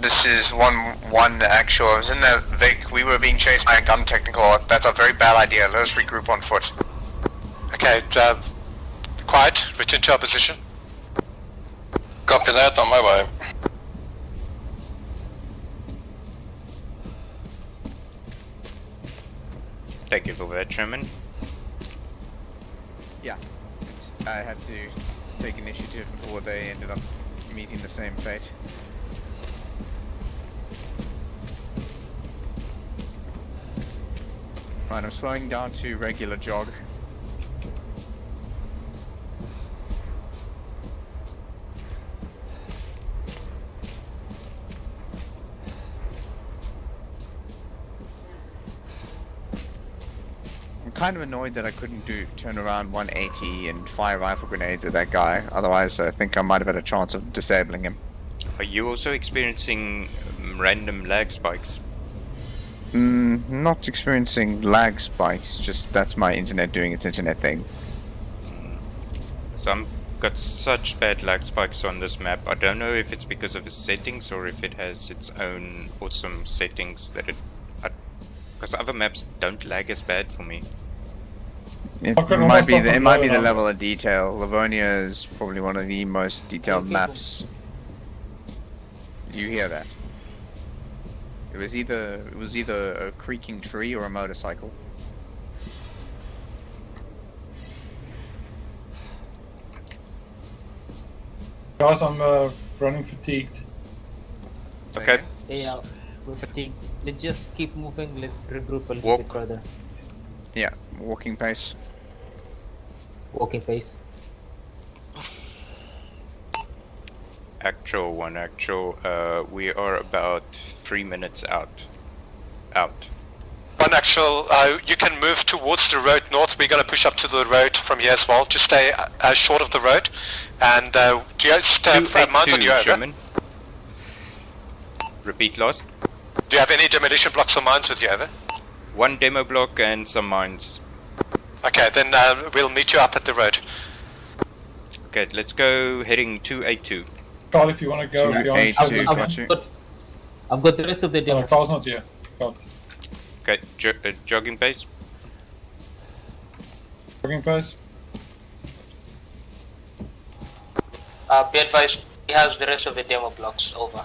This is 1-1 actual. I was in that Vic. We were being chased by a gun technical. That's a very bad idea. Let us regroup on foot. Okay, quiet, return to our position. Copy that, on my way. Thank you for that, Sherman. Yeah. I had to take initiative before they ended up meeting the same fate. Right, I'm slowing down to regular jog. I'm kind of annoyed that I couldn't turn around 180 and fire rifle grenades at that guy. Otherwise, I think I might have had a chance of disabling him. Are you also experiencing random lag spikes? Not experiencing lag spikes, just that's my internet doing its internet thing. So I'm got such bad lag spikes on this map. I don't know if it's because of its settings or if it has its own awesome settings that it... Because other maps don't lag as bad for me. It might be the level of detail. Livonia is probably one of the most detailed maps. You hear that? It was either a creaking tree or a motorcycle. Guys, I'm running fatigued. Okay. Yeah, we're fatigued. Let's just keep moving. Let's regroup a little bit further. Yeah, walking pace. Walking pace. Actual, we are about 3 minutes out. One actual, you can move towards the road north. We're going to push up to the road from here as well. Just stay short of the road. And do you guys have mines on you, over? Sherman. Repeat last. Do you have any demolition blocks or mines with you, over? One demo block and some mines. Okay, then we'll meet you up at the road. Okay, let's go heading 282. Carl, if you want to go beyond... I've got the rest of the demo. Carl's not here. God. Okay, jogging pace. Jogging pace. Be advised, he has the rest of the demo blocks. Over.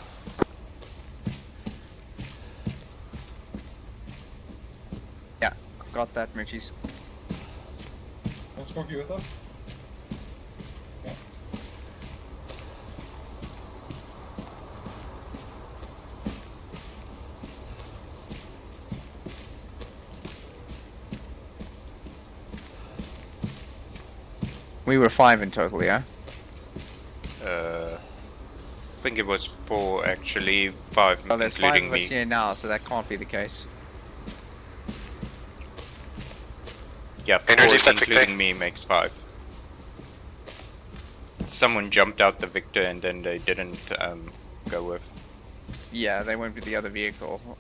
Yeah, got that, Mitchies. Let's walk you with us. Yeah. We were 5 in total, yeah? I think it was 4 actually, 5 Oh, there's 5 including of us me. here now, so that can't be the case. Yeah, 4 including me makes 5. Someone jumped out the Victor and then they didn't go with. Yeah, they went with the other vehicle.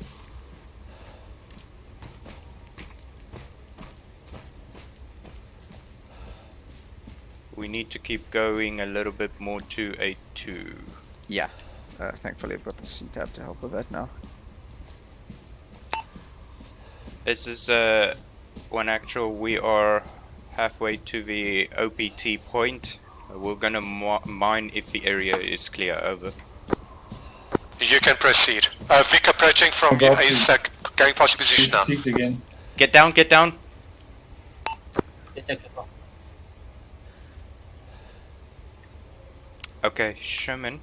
We need to keep going a little bit more to 282. Yeah, thankfully I've got the C-tab to help with that now. This is one actual. We are halfway to the OPT point. We're gonna mine if the area is clear. Over. You can proceed. Vic approaching from you is going past your position now. Again. Get down, get down. Okay, Sherman,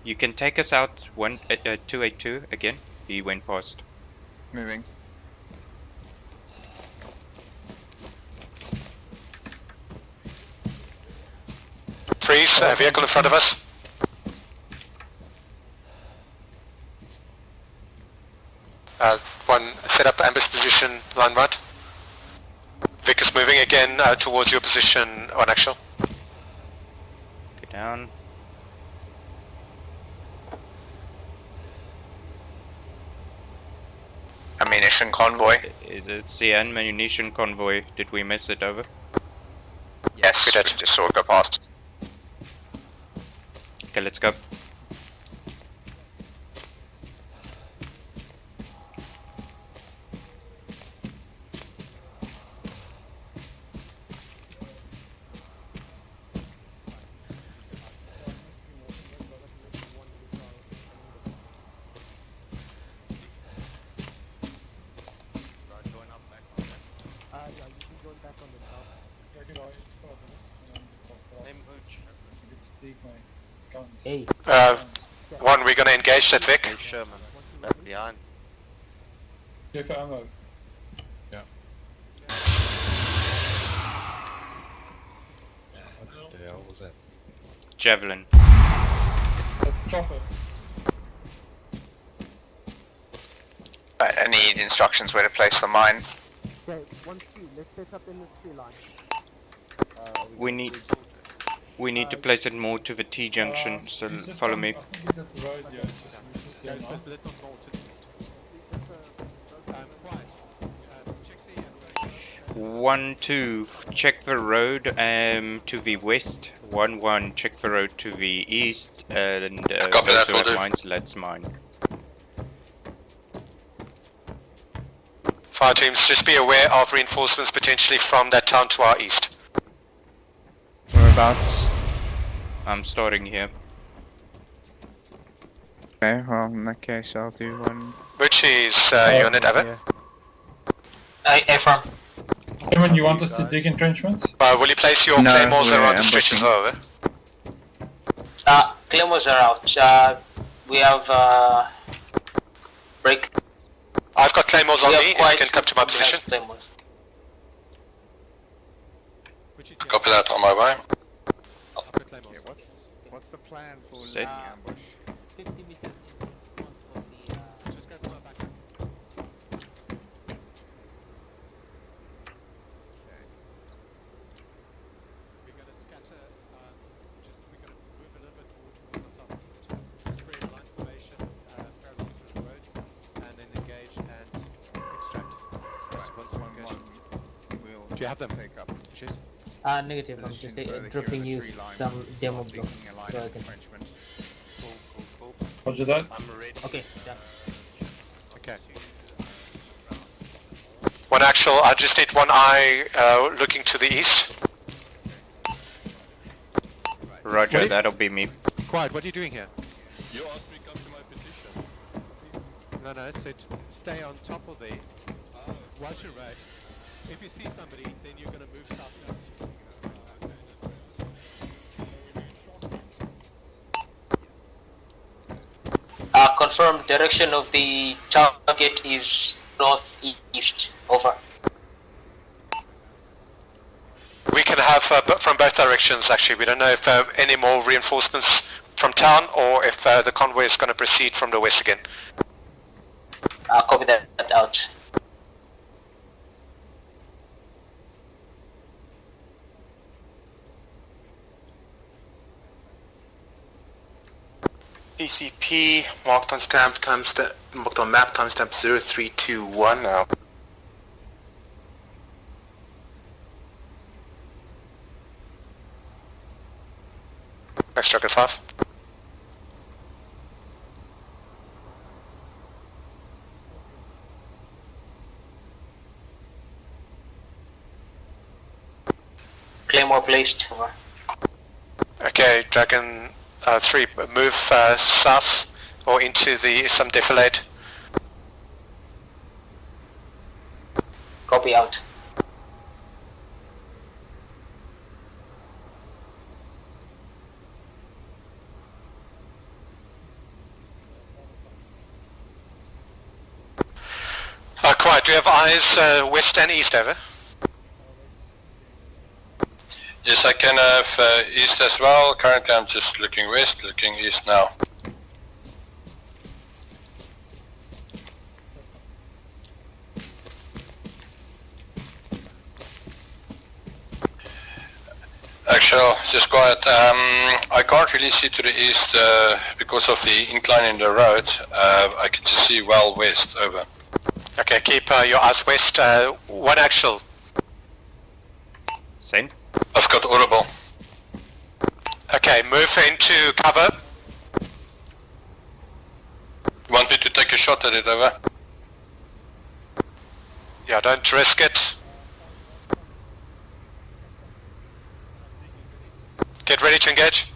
you can take us out 282 again. He went past. Moving. Freeze, vehicle in front of us. One, set up ambush position, line right. Vic is moving again towards your position, on actual. Get down. Ammunition convoy. It's the ammunition convoy. Did we miss it? Over? Yes, we just saw it go past. Okay, let's go. Hey. One, we're gonna engage that Vic. Hey, Sherman, back behind. Go for ammo. Yeah. What the hell was that? Javelin. Let's drop it. Right, I need instructions where to place the mine. Okay, 1-2, let's set up in the tree line. We need to place it more to the T junction, so follow me. I think he's at the road, yeah, it's just here now. One, 2, check the road to the west. 1-1, check the road to the east, and those who have mines, let's mine. Fire teams, just be aware of reinforcements potentially from that town to our east. Whereabouts? I'm starting here. Okay, well in that case I'll do one. Which is unit, Evan? Affirm. Evan, you want us to dig entrenchments? Will you place your claymores around the stretch as well, Claymores are out. We have break. I've got claymores on me, if you can come to my position. Copy that, on my way. Okay, what's the plan for the ambush? 50 meters in front of the... Just go to my back. We're going to scatter, we're going to move a little bit more towards the southeast. Spread line formation, parallel to the road, and then engage and extract. Do you have them? Take up. Cheers. Negative, I'm just dropping you some demo blocks so I can... Roger that. I'm ready. Okay, done. Okay. One actual, I just need one eye looking to the east. Roger, that'll be me. Quiet, what are you doing here? You asked me to come to my position. No, I said stay on top of there. Watch your road. If you see somebody, then you're going to move southeast. Confirm direction of the target is northeast. Over. We can have from both directions actually. We don't know if any more reinforcements from town or if the convoy is going to proceed from the west again. Copy that out. TCP marked on marked on map timestamp 0321 now. Next truck at 5. Claymore placed. Okay, Dragon 3, move south or into some defilade. Copy out. Quiet, do you have eyes west and east, over? Yes, I can have east as well. Currently I'm just looking west, looking east now. Actually, just quiet. I can't really see to the east because of the incline in the road. I can just see well west, over. Okay, keep your eyes west. One actual. Same. I've got audible. Okay, move into cover. Want me to take a shot at it, over? Yeah, don't risk it. Get ready to engage.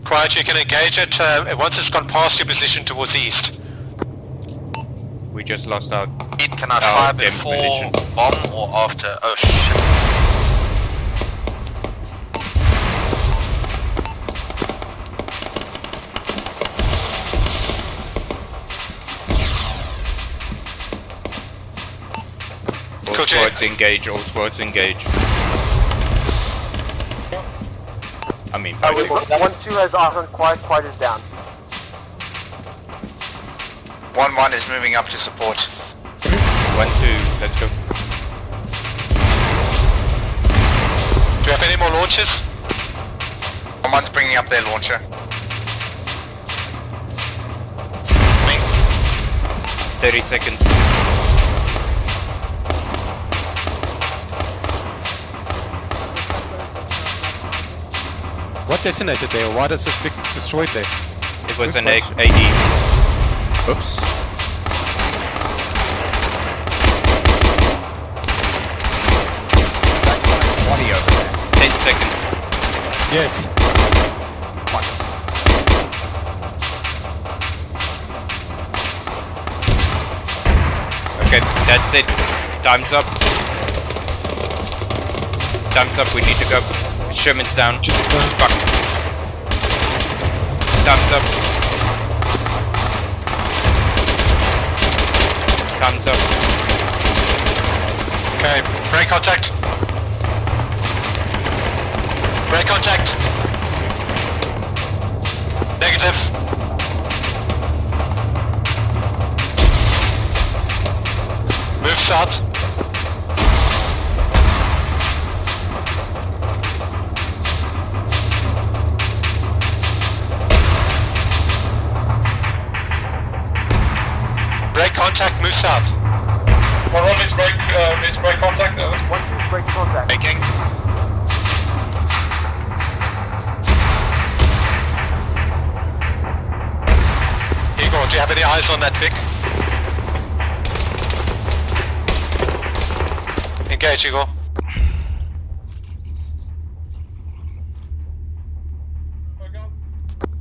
Quiet, you can engage it once it's gone past your position towards the east. We just lost out. Can I fire before bomb or after? Oh shit. All squads engage, all squads engage. I mean, 1-2 has Osman, quiet is down. 1-1 is moving up to support. 1-2, let's go. Do you have any more launches? 1-1's bringing up their launcher. 30 seconds. What detonated there? Why does this destroyed there? It was an AD. Oops. Body over there. 10 seconds. Yes. Okay, that's it. Time's up. Time's up, we need to go. Sherman's down. Fuck. Time's up. Time's up. Okay, break contact. Break contact. Negative. Move south. Break contact, move south. 1-1 is break contact, over. 1-2 break contact. Making. Igor, do you have any eyes on that Vic? Engage, Igor.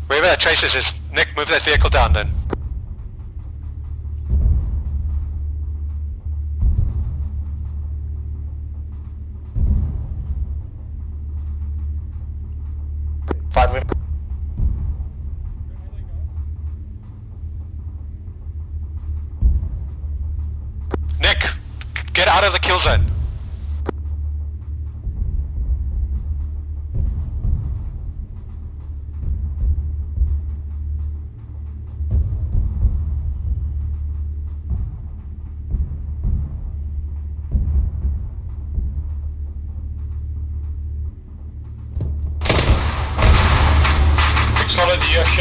Wherever that traces is, Nick, move that vehicle down then. Nick, get out of the kill zone.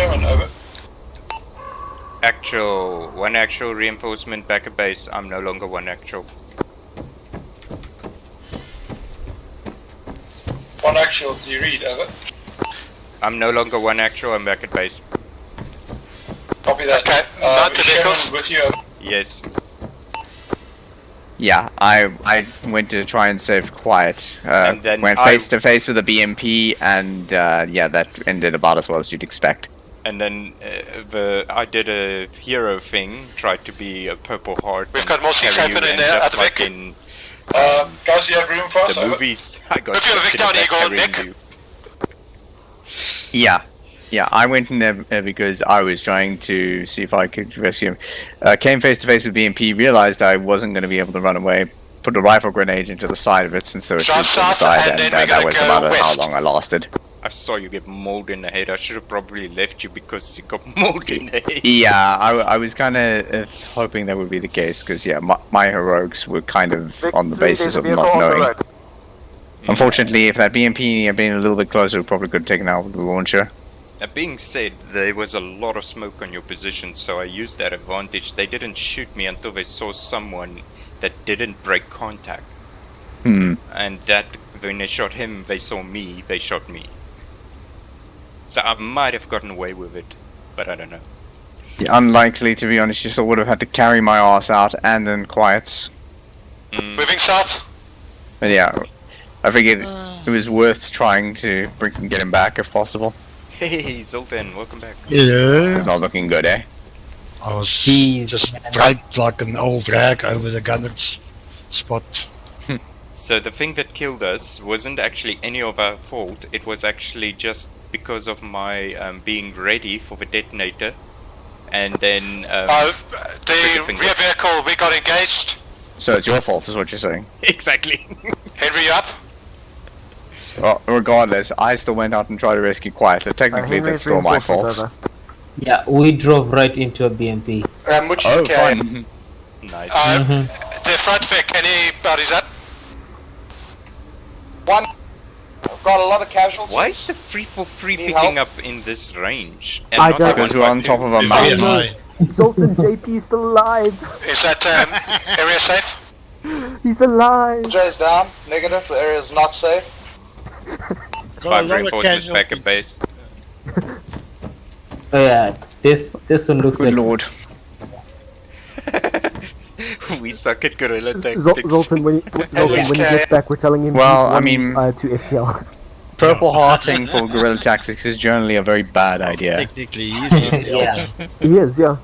Sherman, over. Actual, 1 actual reinforcement back at base. I'm no longer 1 actual. 1 actual, do you read, over? I'm no longer 1 actual, I'm back at base. Copy that. Okay, is Sherman with you, over? Yes. Yeah, I went to try and save quiet. And then went face to face with a BMP, and yeah, that ended about as well as you'd expect. And then I did a hero thing, tried to be a Purple Heart. We've got more seats open in there at the like Vic. in guys, do you have room for us? the movies, I got If you're a Vic down, you go on carrying Vic. you. Yeah, I went in there because I was trying to see if I could rescue him. Came face to face with BMP, realized I wasn't going to be able to run away, put a rifle grenade into the side of it since there were troops on the side, and that was about how long I lasted. I saw you get mauled in the head. I should have probably left you because you got mauled in the head. Yeah, I was kind of hoping that would be the case, because yeah, my heroics were kind of on the basis of not knowing. Unfortunately, if that BMP had been a little bit closer, we probably could have taken out with the launcher. That being said, there was a lot of smoke on your position, so I used that advantage. They didn't shoot me until they saw someone that didn't break contact. Hmm. And that, when they shot him, they saw me, they shot me. So I might have gotten away with it, but I don't know. Yeah, unlikely, to be honest. You still would have had to carry my ass out and then quiets. Moving south. But yeah, I figured it was worth trying to get him back if possible. Hey, Zoltan, welcome back. Yeah. It's not looking good, eh? I was just right like an old rag over the gunner's spot. So the thing that killed us wasn't actually any of our fault. It was actually just because of my being ready for the detonator. And then... the rear vehicle, we got engaged. So it's your fault, is what you're saying? Exactly. Henry, up. Well, regardless, I still went out and tried to rescue Quiet, so technically that's still my fault. Yeah, we drove right into a BMP. Which Oh, okay. fine. Nice. The front Vic, anybody's up? 1. I've got a lot of casualties. Why is the 343 Need picking help? up in this range? I not don't- the Because we're on 152? top of a mountain. Zoltan JP is still alive. Is that area safe? He's alive. Jay's down. Negative. The area is not safe. 5 reinforcements back at base. Oh yeah, this one looks Good like... lord. We suck at guerrilla tactics. Zoltan, when he gets back, we're telling him. Well, he's I one, mean- to FTL. Purple hearting for guerrilla tactics is generally a very bad idea. Technically, he's Yeah. He is, yeah.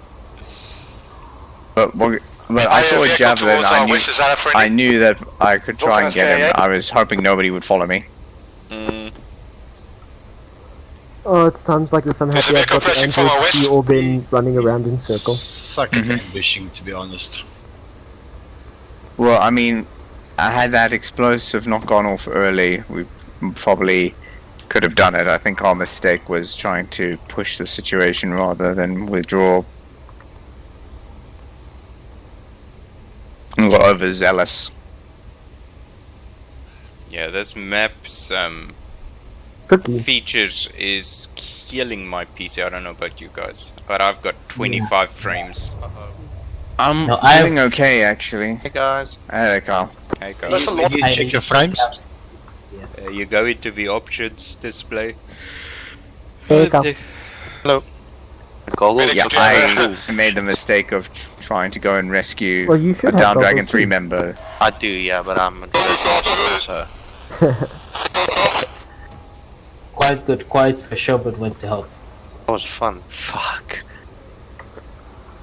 But I saw a javelin. I knew that I could try and get him. I was hoping nobody would follow me. Oh, it's times like this I'm happy I've got the Android see all been running around in circles. Suck at ambushing, to be honest. Well, I mean, I had that explosive not gone off early. We probably could have done it. I think our mistake was trying to push the situation rather than withdraw. We got overzealous. Yeah, this map's features is killing my PC. I don't know about you guys, but I've got 25 frames. I'm No, doing okay, actually. Hey guys. Hey, Carl. Hey, guys. You check your frames? Yes. You go into the options display. Hey, Carl. Hello. Yeah, I made the mistake of trying to go and rescue Well, you should a have Down Dragon goggles 3 too. member. I do, yeah, but I'm a good so. Quite good, quite for sure, but went to help. That was fun. Fuck.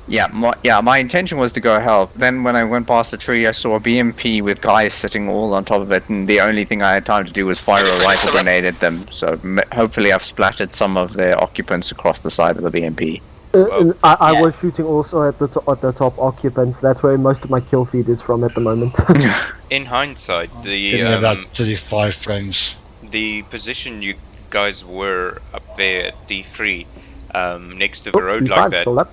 Yeah, my intention was to go help. Then when I went past the tree, I saw a BMP with guys sitting all on top of it, and the only thing I had time to do was fire a rifle grenade at them. So hopefully I've splattered some of their occupants across the side of the BMP. I was shooting also at the top occupants. That's where most of my kill feed is from at the moment. In hindsight, Give me about 35 frames. the position you guys were up there at D3, next to the road like that, still up.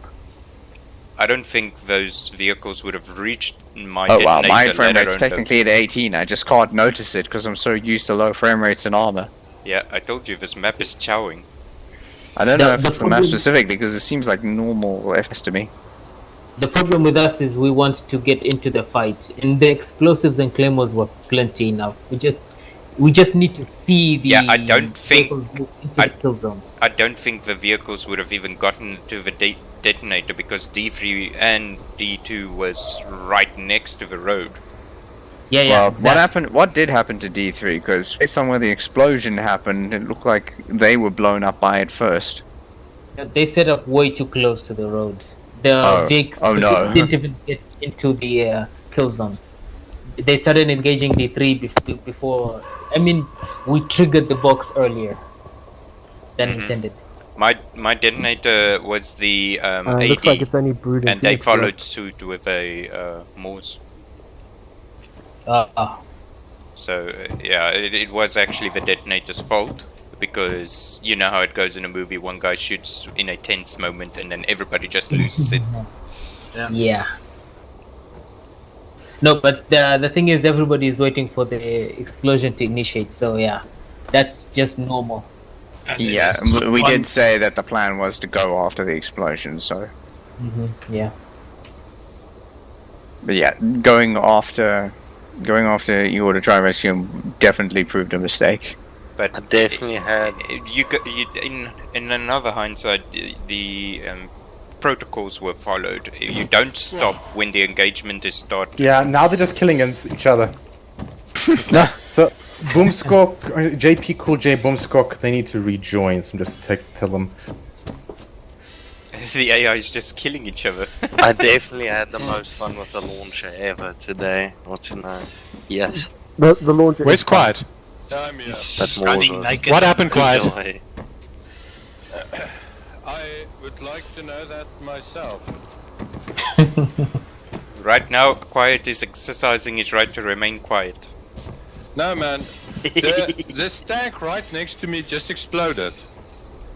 I don't think those vehicles would have reached my Oh wow, detonator, my let frame rate's alone technically at 18. I just can't notice it because I'm so used to low frame rates in Arma. Yeah, I told you this map is chowing. I don't know if it's the map specifically, because it seems like normal FPS to me. The problem with us is we want to get into the fight, and the explosives and claymores were plenty enough. We just need to see the I don't think into the kill zone. I don't think the vehicles would have even gotten to the detonator because D3 and D2 was right next to the road. Yeah, Well, exactly. what did happen to D3? Because based on where the explosion happened, it looked like they were blown up by it first. They set up way too close to the road. The Vigs didn't even get into the kill zone. They started engaging D3 before. I mean, we triggered the box earlier than intended. My detonator was the AD, looks like it's only brewed and they followed suit with a Morse. So yeah, it was actually the detonator's fault, because you know how it goes in a movie, one guy shoots in a tense moment and then everybody just loses it. Yeah. No, but the thing is, everybody is waiting for the explosion to initiate, so yeah, that's just normal. Yeah, we did say that the plan was to go after the explosion, so... Yeah. But yeah, going after you to try rescue him definitely proved a mistake. But I definitely had. In another hindsight, the protocols were followed. You don't stop when the engagement is started. Yeah, now they're just killing each other. So, Boomskok, JP Cool J Boomskok, they need to rejoin, so just tell them. The AI is just killing each other. I definitely had the most fun with the launcher ever today or tonight. Yes. The launcher. Where's Quiet? What happened, Quiet? I would like to know that myself. Right now, Quiet is exercising his right to remain quiet. No, man. This tank right next to me just exploded,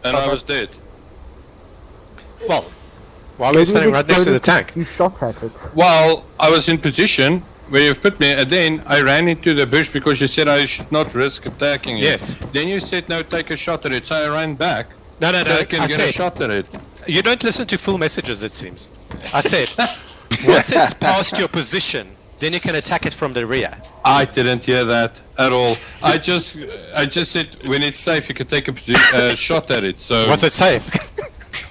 and I was dead. Well, why were you standing right next to the tank? You shot at it. Well, I was in position where you've put me, and then I ran into the bush because you said I should not risk attacking it. Yes. Then you said, no, take a shot at it, so I ran back. No, so I can get a shot at it. You don't listen to full messages, it seems. I said, once it's past your position, then you can attack it from the rear. I didn't hear that at all. I just said when it's safe, you can take a shot at it. So was it safe?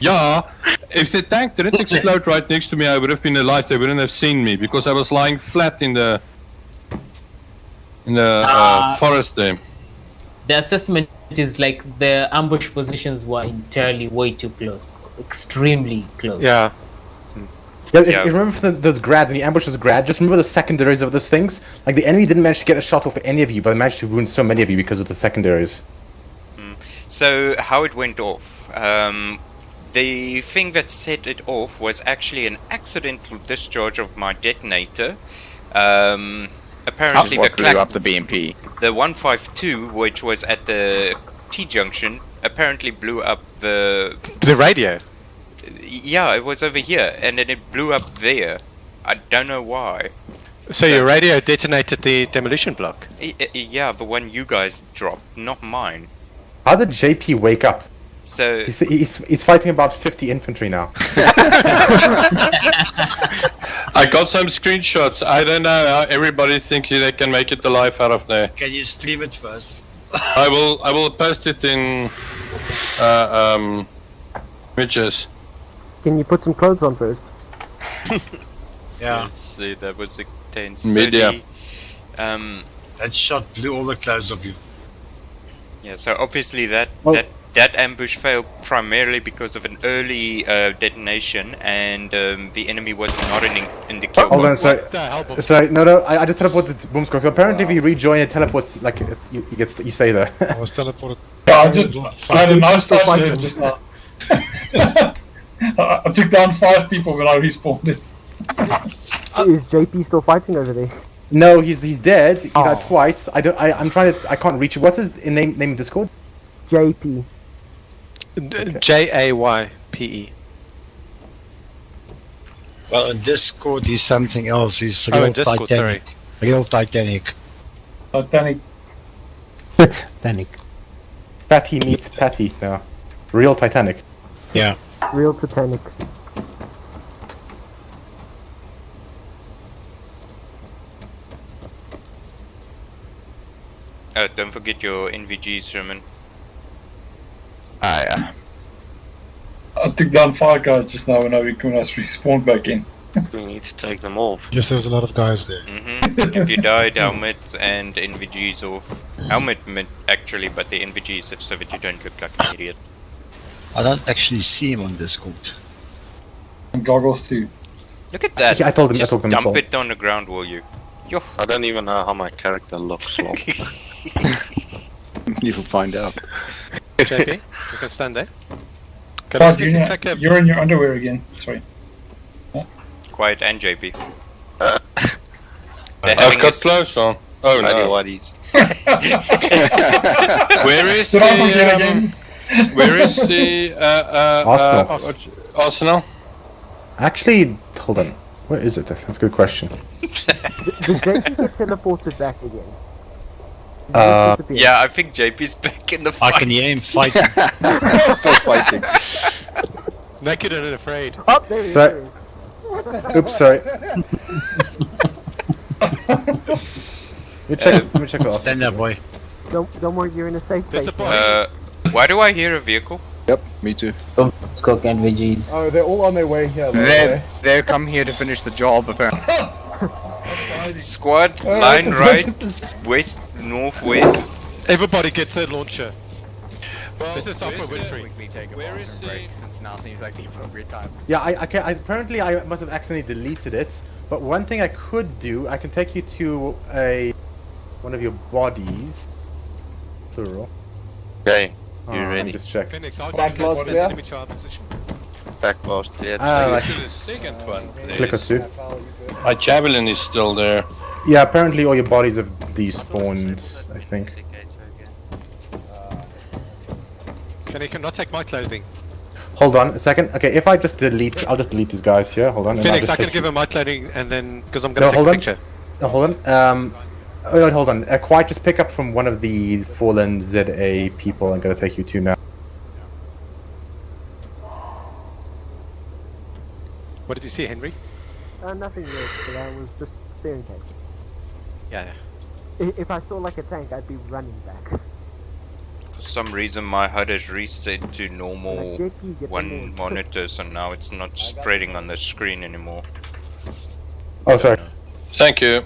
Yeah. If the tank didn't explode right next to me, I would have been alive. They wouldn't have seen me because I was lying flat in the forest there. The assessment is like the ambush positions were entirely way too close, extremely close. Yeah. Yeah, if you remember from those grads, when you ambush those grads, just remember the secondaries of those things. Like, the enemy didn't manage to get a shot off any of you, but they managed to wound so many of you because of the secondaries. So, how it went off. The thing that set it off was actually an accidental discharge of my detonator. Apparently what blew up the BMP? The 152, which was at the T-junction, apparently blew up the radio. Yeah, it was over here, and then it blew up there. I don't know why. So your radio detonated the demolition block? Yeah, the one you guys dropped, not mine. How did JP wake up? So he's fighting about 50 infantry now. I got some screenshots. I don't know how everybody thinks they can make it alive out of there. Can you stream it for us? I will post it in images. Can you put some clothes on first? Yeah. Let's see, that was intense. Media. So that shot blew all the clothes off you. Yeah, so obviously that ambush failed primarily because of an early detonation, and the enemy was not in the kill box. Sorry, no, I just teleported to Boomskog. So apparently if you rejoin, it teleports, like, you stay there. I was teleported. Yeah, I had a nice time save just now. I took down 5 people when I respawned it. Is JP still fighting over there? No, he's dead. He died twice. I can't reach him. What's his name in Discord? JP. JAYPE. Well, in Discord he's something else. He's in real Discord, Titanic. sorry. Real Titanic. Titanic. Titanic. Patty meets Patty now. Real Titanic. Yeah. Real Titanic. Don't forget your NVGs, Sherman. Ah, yeah. I took down 5 guys just now when I respawned back in. We need to take them off. Yes, there was a lot of guys there. If you died, helmet and NVGs off. Helmet actually, but the NVGs if so that you don't look like an idiot. I don't actually see him on Discord. And goggles too. Look at that. I told him. Just I told him. dump it on the ground, will you? Yo. I don't even know how my character looks like. You'll find out. JP, you can stand there. God, you're in your underwear again. Sorry. Quiet and JP. I've got clothes on. Oh no. Where is the where is the Arsenal. Arsenal? Actually, hold on. Where is it? That's a good question. Does JP get teleported back again? Yeah, I think JP's back in the fight. I can hear him fighting. Still fighting. Naked and afraid. Oh, there he Right. is. Oops, sorry. Let me check it off. Stand there, boy. Don't worry, you're in a safe place. Why do I hear a vehicle? Yep, me too. Cook and veggies. Oh, they're all on their way here. They've come here to finish the job, apparently. Squad, line right, west, northwest. Everybody gets a launcher. This is Opera Winfrey. Where is the... Since now seems like the appropriate time. Yeah, apparently I must have accidentally deleted it. But one thing I could do, I can take you to one of your bodies. Plural. Okay, you ready? Just check. Phoenix, I'll Back get you lost, to yeah? enemy child position. Back post, yeah. Like, To the second one, click or please. two. My javelin is still there. Yeah, apparently all your bodies have despawned, I think. Kenny cannot take my clothing. Hold on a second. Okay, if I just delete, I'll just delete these guys here. Hold on. Phoenix, I can give him my clothing and then, because I'm going to take hold a on. picture. No, hold on. Hold on. Quiet, just pick up from one of the fallen ZA people. I'm going to take you to now. What did you see, Henry? Nothing weird, but I was just staring at it. Yeah. If I saw like a tank, I'd be running back. For some reason my HUD has reset to normal one monitor, so now it's not spreading on the screen anymore. Oh, sorry. Thank you.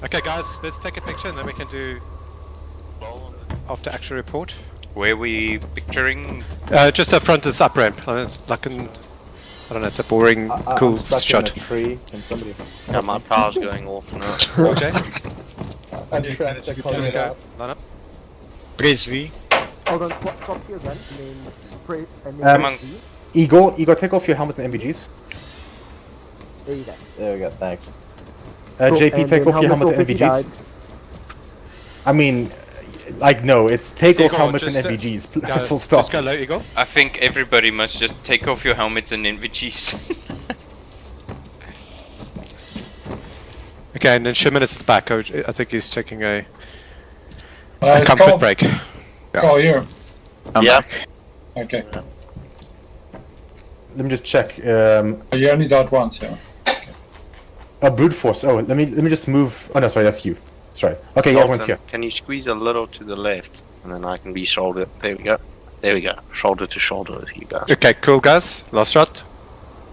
Okay, guys, let's take a picture and then we can do after action report. Where are we picturing? Just up front, this up ramp. Like an, I don't know, it's a boring, cool I'm stuck shot. in a tree. Can somebody? Yeah, my power's going off now. Okay. I'm trying to close Let's it go. out. Line up. Press V. Hold on, swap your gun, and then press, and then Come on. V. Igor, take off your helmet and NVGs. There you go. There we go. Thanks. Cool, JP, and take then off your helmet helmet and off if you NVGs. I mean, like, no, it's take off Igor, helmets and just, NVGs. go- Full stop. Just go low, Eagle. I think everybody must just take off your helmets and NVGs. Okay, and then Shimon is at the back. I think he's taking a It's comfort Carl. break. Carl, here. Yeah. Okay. Let me just check. You only died once, yeah. Brute force. Oh, let me just move. Oh no, sorry, that's you. Sorry. Okay, yeah, everyone's here. Can you squeeze a little to the left, and then I can be shoulder. There we go. There we go. Shoulder to shoulder with you guys. Okay, cool, guys. Last shot.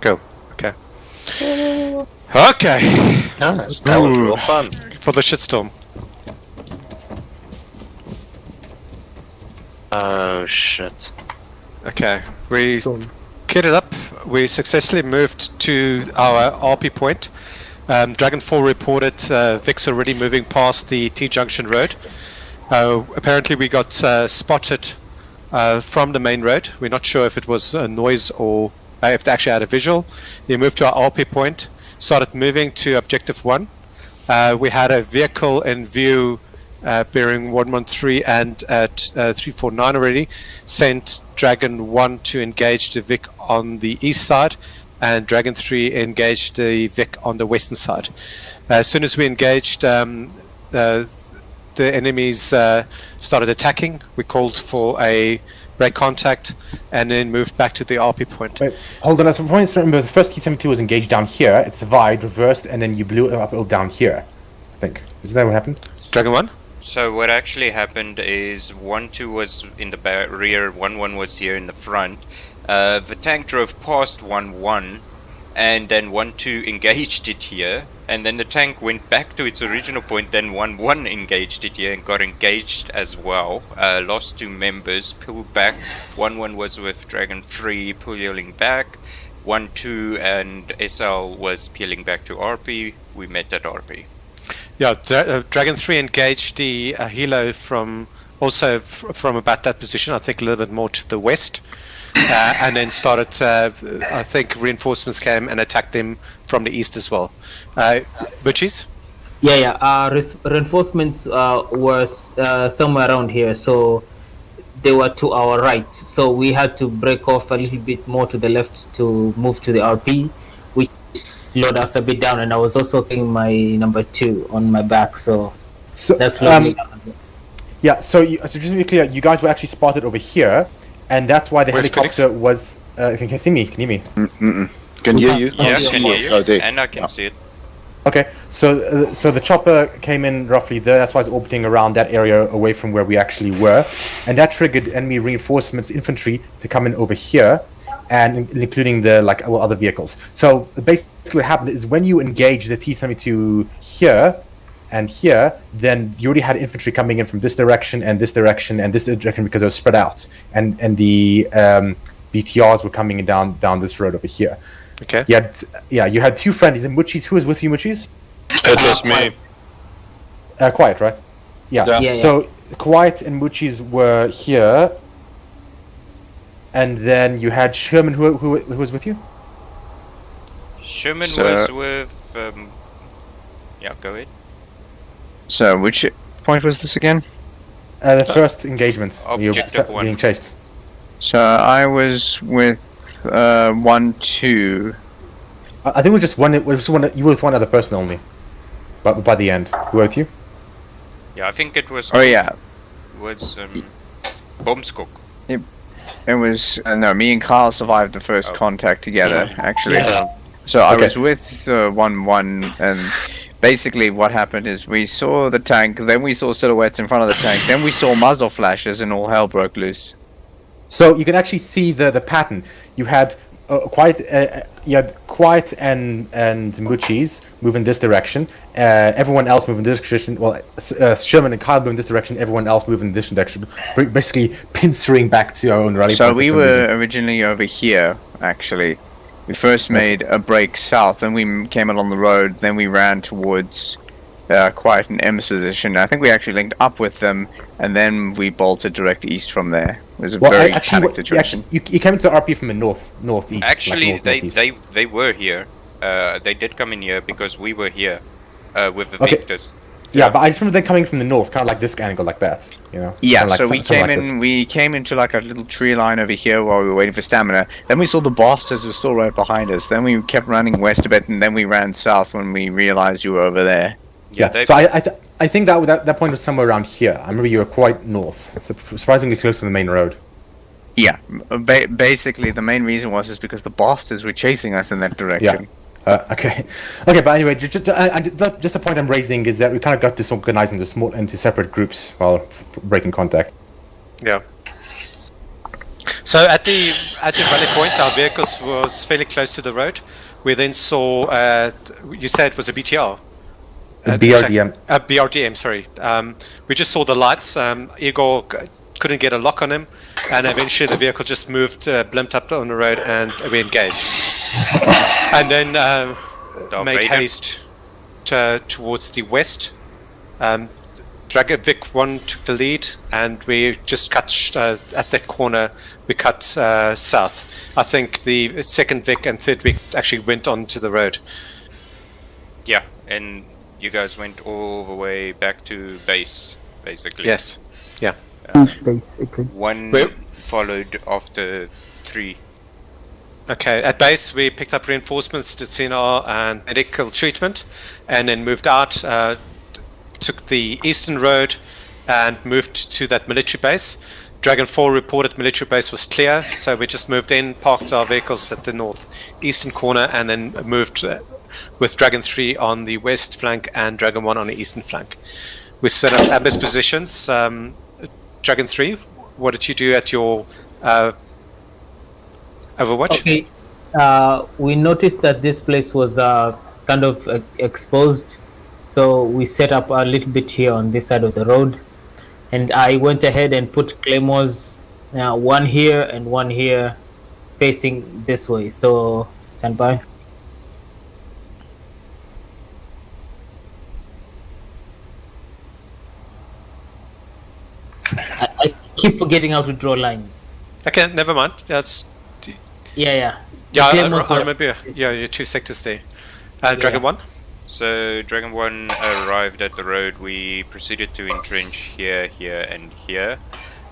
Go. Okay. Okay. Nice. That was real fun. For the shitstorm. Oh shit. Okay, we kitted up. We successfully moved to our RP point. Dragon 4 reported Vic's already moving past the T-junction road. Apparently we got spotted from the main road. We're not sure if it was a noise or if they actually had a visual. They moved to our RP point, started moving to Objective 1. We had a vehicle in view bearing 113 and at 349 already. Sent Dragon 1 to engage the Vic on the east side, and Dragon 3 engaged the Vic on the western side. As soon as we engaged, the enemies started attacking. We called for a break contact, and then moved back to the RP point. Wait, hold on. At some point, remember the first T-72 was engaged down here. It survived, reversed, and then you blew it up down here. I think. Is that what happened? Dragon 1? So what actually happened is 1-2 was in the rear, 1-1 was here in the front. The tank drove past 1-1, and then 1-2 engaged it here, and then the tank went back to its original point, then 1-1 engaged it here and got engaged as well. Lost 2 members, pulled back. 1-1 was with Dragon 3 pulling back. 1-2 and SL was peeling back to RP. We met at RP. Yeah, Dragon 3 engaged the helo from about that position, I think a little bit more to the west. And then started, I think reinforcements came and attacked them from the east as well. Butchies? Yeah. Reinforcements were somewhere around here, so they were to our right. So we had to break off a little bit more to the left to move to the RP, which slowed us a bit down. And I was also getting my number 2 on my back, so that's yeah. So just to be clear, you guys were actually spotted over here. And that's why the helicopter was. Can you see me? Can you hear me? Can hear you? Yeah, I can hear you. Oh, there. And I can see it. Okay, so the chopper came in roughly there. That's why it's orbiting around that area away from where we actually were, and that triggered enemy reinforcements, infantry, to come in over here, and including the other vehicles. So basically, what happened is when you engage the T-72 here and here, then you already had infantry coming in from this direction and this direction and this direction because they were spread out, and the BTRs were coming in down this road over here. Okay. You had 2 friendlies. And Muchis, who was with you, Muchis? It was me. Quiet, right? Yeah. So Quiet and Muchis were here, and then you had Sherman, who was with you. Sherman was with. Yeah, go ahead. So, which point was this again? The first engagement. Objective 1. Being chased. So, I was with 1-2. I think it was just one. You were with one other person only. But by the end, who were with you? Yeah, I think it was. Oh yeah. Was Bomskog. It was no. Me and Carl survived the first contact together. Actually. Yeah. So I was with 1-1 and. Basically, what happened is we saw the tank, then we saw silhouettes in front of the tank, then we saw muzzle flashes, and all hell broke loose. So you can actually see the pattern. You had Quiet and Muchis move in this direction. Everyone else move in this direction. Well, Sherman and Kyle move in this direction. Everyone else move in this direction. Basically, pincering back to our own rally. So we were originally over here, actually. We first made a break south, then we came along the road, then we ran towards Quiet and M's position. I think we actually linked up with them, and then we bolted direct east from there. It was a very panic situation. You came into the RP from the northeast. Actually, they were here. They did come in here because we were here with the Victors. Yeah, but I just remember them coming from the north, kind of like this angle, like that, you know? Yeah, like so we came in, we came into like a little tree line over here while we were waiting for stamina. Then we saw the bastards were still right behind us. Then we kept running west a bit, and then we ran south when we realized you were over there. Yeah, so I think that point was somewhere around here. I remember you were quite north, surprisingly close to the main road. Yeah, basically the main reason was because the bastards were chasing us in that direction. Yeah. Okay, but anyway, just the point I'm raising is that we kind of got disorganized into separate groups while breaking contact. Yeah. So at the rally point, our vehicles was fairly close to the road. We then saw, you said it was a BTR? BRDM. BRDM, sorry. We just saw the lights. Igor couldn't get a lock on him, and eventually the vehicle just moved, blimped up on the road, and we engaged. And then made haste towards the west. Dragon Vic 1 took the lead, and we just cut at that corner. We cut south. I think the second Vic and third Vic actually went onto the road. Yeah, and you guys went all the way back to base, basically. Yes. Yeah. Basically. One followed after 3. Okay, at base we picked up reinforcements to CNR and medical treatment, and then moved out, took the eastern road and moved to that military base. Dragon 4 reported military base was clear, so we just moved in, parked our vehicles at the northeastern corner, and then moved with Dragon 3 on the west flank and Dragon 1 on the eastern flank. We set up ambush positions. Dragon 3, what did you do at your overwatch? Okay, we noticed that this place was kind of exposed, so we set up a little bit here on this side of the road, and I went ahead and put claymores, one here and one here, facing this way. So stand by. I keep forgetting how to draw lines. Okay, never mind. That's yeah. Yeah, I remember. Yeah, your 2 sectors there. Dragon 1. So Dragon 1 arrived at the road. We proceeded to entrench here, here, and here.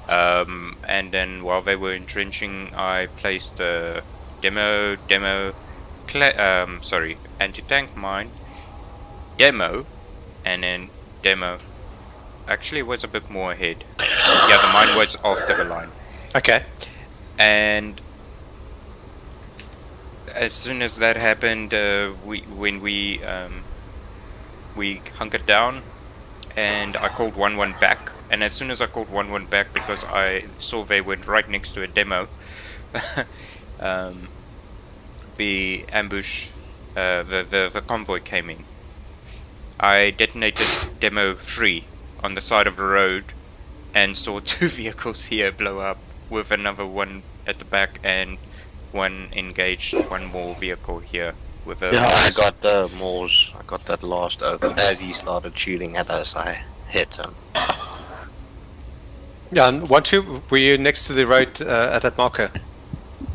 And then while they were entrenching, I placed the anti-tank mine, demo, and then demo. Actually, it was a bit more ahead. Yeah, the mine was after the line. Okay. And as soon as that happened, when we hunkered down, and I called 1-1 back. And as soon as I called 1-1 back, because I saw they went right next to a demo, the ambush, the convoy came in. I detonated demo 3 on the side of the road, and saw 2 vehicles here blow up, with another one at the back and one engaged, one more vehicle here with a... Yeah, I got the Moors. I got that last open. As he started shooting at us, I hit him. Yeah, and 1-2, were you next to the road at that marker?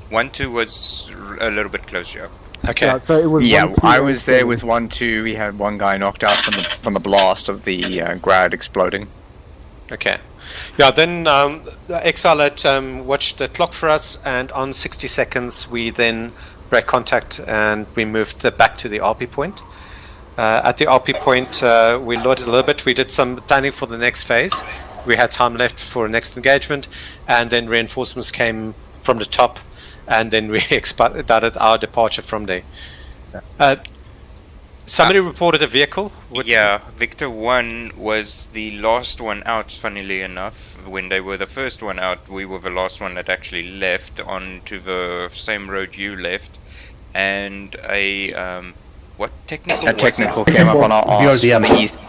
1-2 was a little bit closer. Okay. So it was I was there with 1-2. We had one guy knocked out from the blast of the grad exploding. Okay. Yeah, then Exile had watched the clock for us, and on 60 seconds we then break contact and we moved back to the RP point. At the RP point, we loaded a little bit. We did some planning for the next phase. We had time left for next engagement, and then reinforcements came from the top, and then we expedited our departure from there. Somebody reported a vehicle? Yeah, Victor 1 was the last one out, funnily enough. When they were the first one out, we were the last one that actually left onto the same road you left. And what technical? A technical came up on our arse from the east.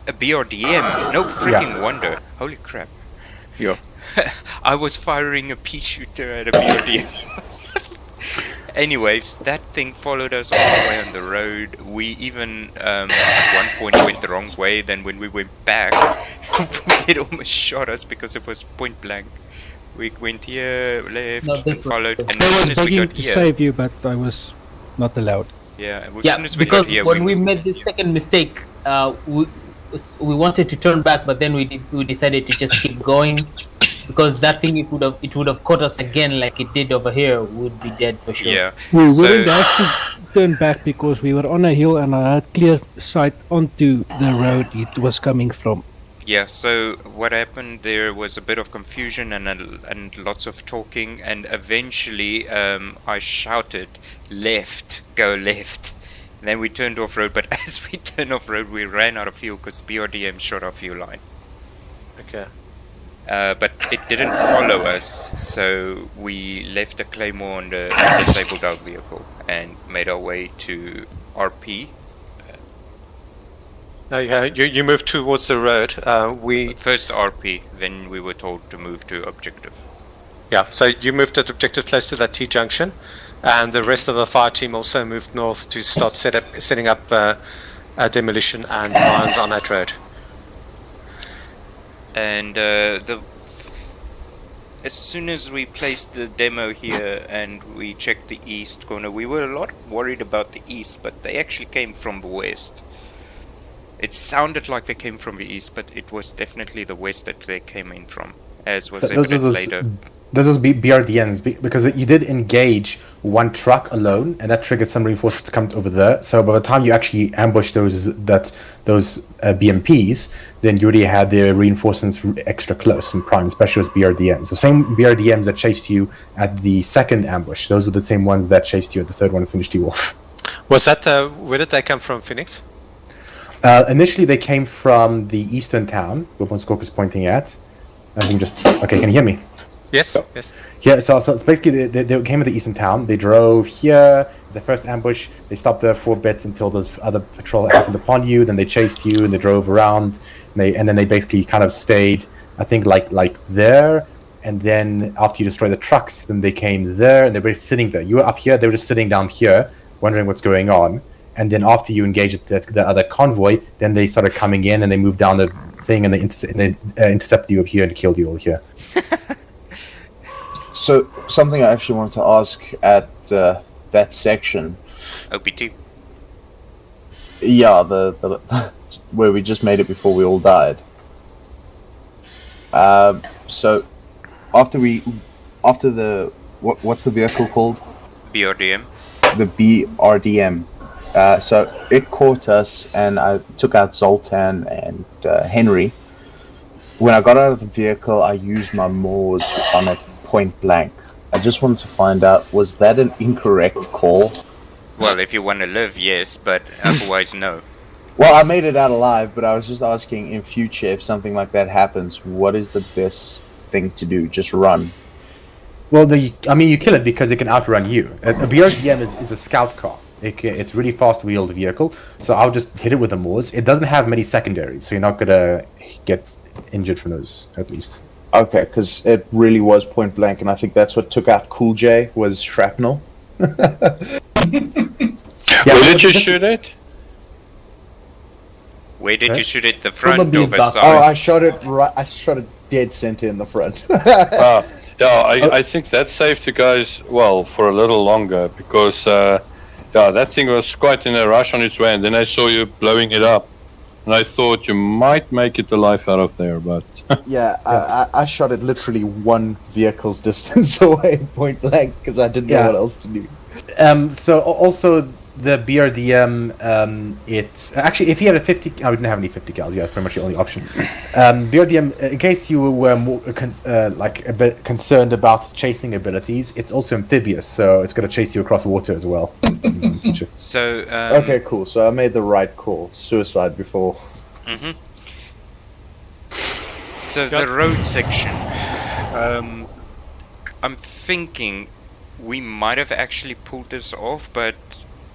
A BRDM? No freaking wonder. Holy crap. Yeah. I was firing a pea shooter at a BRDM. Anyways, that thing followed us all the way on the road. We even at one point went the wrong way. Then when we went back, it almost shot us because it was point blank. We went here, left, and followed. And as soon as we got here, save you, but I was not allowed. Yeah, as Yeah, soon as we because got here, when we made the second mistake, we wanted to turn back, but then we decided to just keep going, because that thing, it would have caught us again like it did over here, would be dead for sure. Yeah. We weren't asked to turn back because we were on a hill and I had clear sight onto the road it was coming from. Yeah, so what happened there was a bit of confusion and lots of talking, and eventually I shouted, "Left, go left." And then we turned off road, but as we turned off road, we ran out of fuel because BRDM shot our fuel line. Okay. But it didn't follow us, so we left a claymore on the disabled our vehicle and made our way to RP. No, you moved towards the road. First RP, then we were told to move to objective. Yeah, so you moved at objective close to that T-junction, and the rest of the fire team also moved north to start setting up demolition and mines on that road. And as soon as we placed the demo here and we checked the east corner, we were a lot worried about the east, but they actually came from the west. It sounded like they came from the east, but it was definitely the west that they came in from, as was evident later. Those will be BRDMs because you did engage one truck alone, and that triggered some reinforcements to come over there. So by the time you actually ambushed those BMPs, then you already had the reinforcements extra close and prime, especially with BRDMs. So same BRDMs that chased you at the second ambush. Those were the same ones that chased you at the third one and finished you off. Was that where did they come from, Phoenix? Initially, they came from the eastern town, where Scork is pointing at. I think okay. Can you hear me? Yes. Yes. Yeah, so it's basically they came to the eastern town. They drove here. The first ambush, they stopped there for a bit until those other patrol happened upon you. Then they chased you and they drove around. And then they basically kind of stayed, I think, like there. And then after you destroyed the trucks, then they came there and they were sitting there. You were up here. They were just sitting down here, wondering what's going on. And then after you engaged the other convoy, then they started coming in and they moved down the thing and they intercepted you up here and killed you all here. So, something I actually wanted to ask at that section. OP2. Yeah, the where we just made it before we all died. So, after the what's the vehicle called? BRDM. The BRDM. So it caught us, and I took out Zoltan and Henry. When I got out of the vehicle, I used my Moors on it point blank. I just wanted to find out, was that an incorrect call? Well, if you want to live, yes, but otherwise, no. Well, I made it out alive, but I was just asking, in future, if something like that happens, what is the best thing to do? Just run. Well, you kill it because it can outrun you. A BRDM is a scout car. It's really fast wheeled vehicle, so I'll just hit it with the Moors. It doesn't have many secondaries, so you're not gonna get injured from those, at least. Okay, because it really was point blank, and I think that's what took out Cool J, was shrapnel. Where did you shoot it? Where did you shoot it? The front or the side? Oh, I shot it right. I shot it dead center in the front. Yeah, I think that saved you guys, well, for a little longer, because that thing was quite in a rush on its way, and then I saw you blowing it up, and I thought you might make it alive out of there, but... Yeah, I shot it literally one vehicle's distance away, point blank, because I didn't know what else to do. So also the BRDM, it's actually if you had a 50, I didn't have any 50 cals. Yeah, it's pretty much the only option. BRDM, in case you were more like a bit concerned about chasing abilities, it's also amphibious, so it's going to chase you across water as well. So okay, cool. So I made the right call. Suicide before. Mhm. So the road section. I'm thinking we might have actually pulled this off, but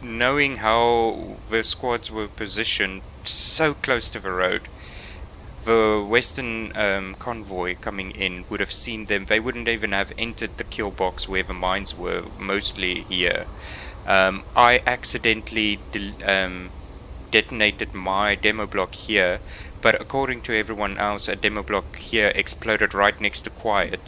knowing how the squads were positioned so close to the road, the western convoy coming in would have seen them. They wouldn't even have entered the kill box where the mines were, mostly here. I accidentally detonated my demo block here, but according to everyone else, a demo block here exploded right next to Quiet.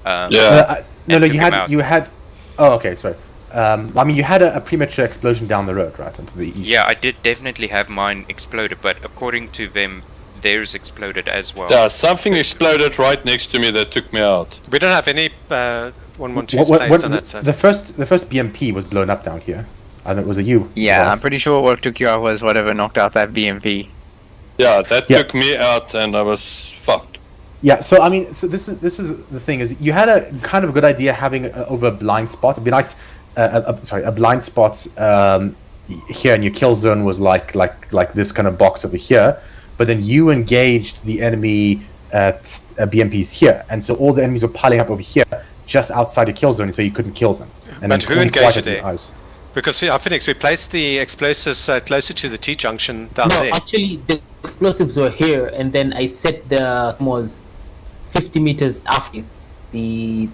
You had. Oh, okay, sorry. You had a premature explosion down the road, right, into the east. Yeah, I did definitely have mine exploded, but according to them, theirs exploded as well. Yeah, something exploded right next to me that took me out. We don't have any 112 place on that side. The first BMP was blown up down here. I think it was a U. Yeah, I'm pretty sure what took you out was whatever knocked out that BMP. Yeah, that took me out, and I was fucked. Yeah, so this is the thing, is you had a kind of a good idea having over a blind spot. It'd be nice. A blind spot here in your kill zone was like this kind of box over here, but then you engaged the enemy BMPs here, and so all the enemies were piling up over here, just outside your kill zone, so you couldn't kill them. And but who engaged there? Because Phoenix, we placed the explosives closer to the T junction down there. No, actually, the explosives were here, and then I set the was 50 meters after the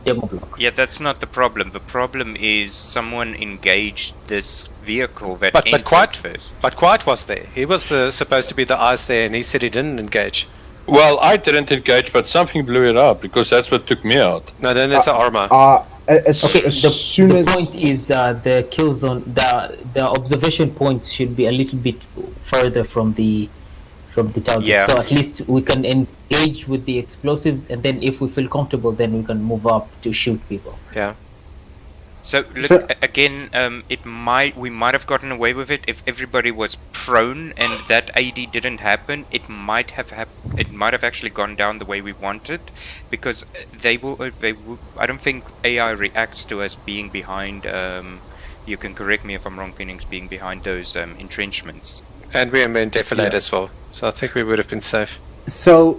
demo blocks. Yeah, that's not the problem. The problem is someone engaged this vehicle that but Quiet first. But Quiet was there. He was supposed to be the eyes there, and he said he didn't engage. Well, I didn't engage, but something blew it up, because that's what took me out. No, then it's the Arma. The point is the kill zone, the observation points should be a little bit further from the from the target. Yeah. So at least we can engage with the explosives, and then if we feel comfortable, then we can move up to shoot people. Yeah. So look, again, we might have gotten away with it if everybody was prone and that AD didn't happen. It might have actually gone down the way we wanted, because they will. I don't think AI reacts to us being behind. You can correct me if I'm wrong, Phoenix, being behind those entrenchments. And we are in defilade as well, so I think we would have been safe. So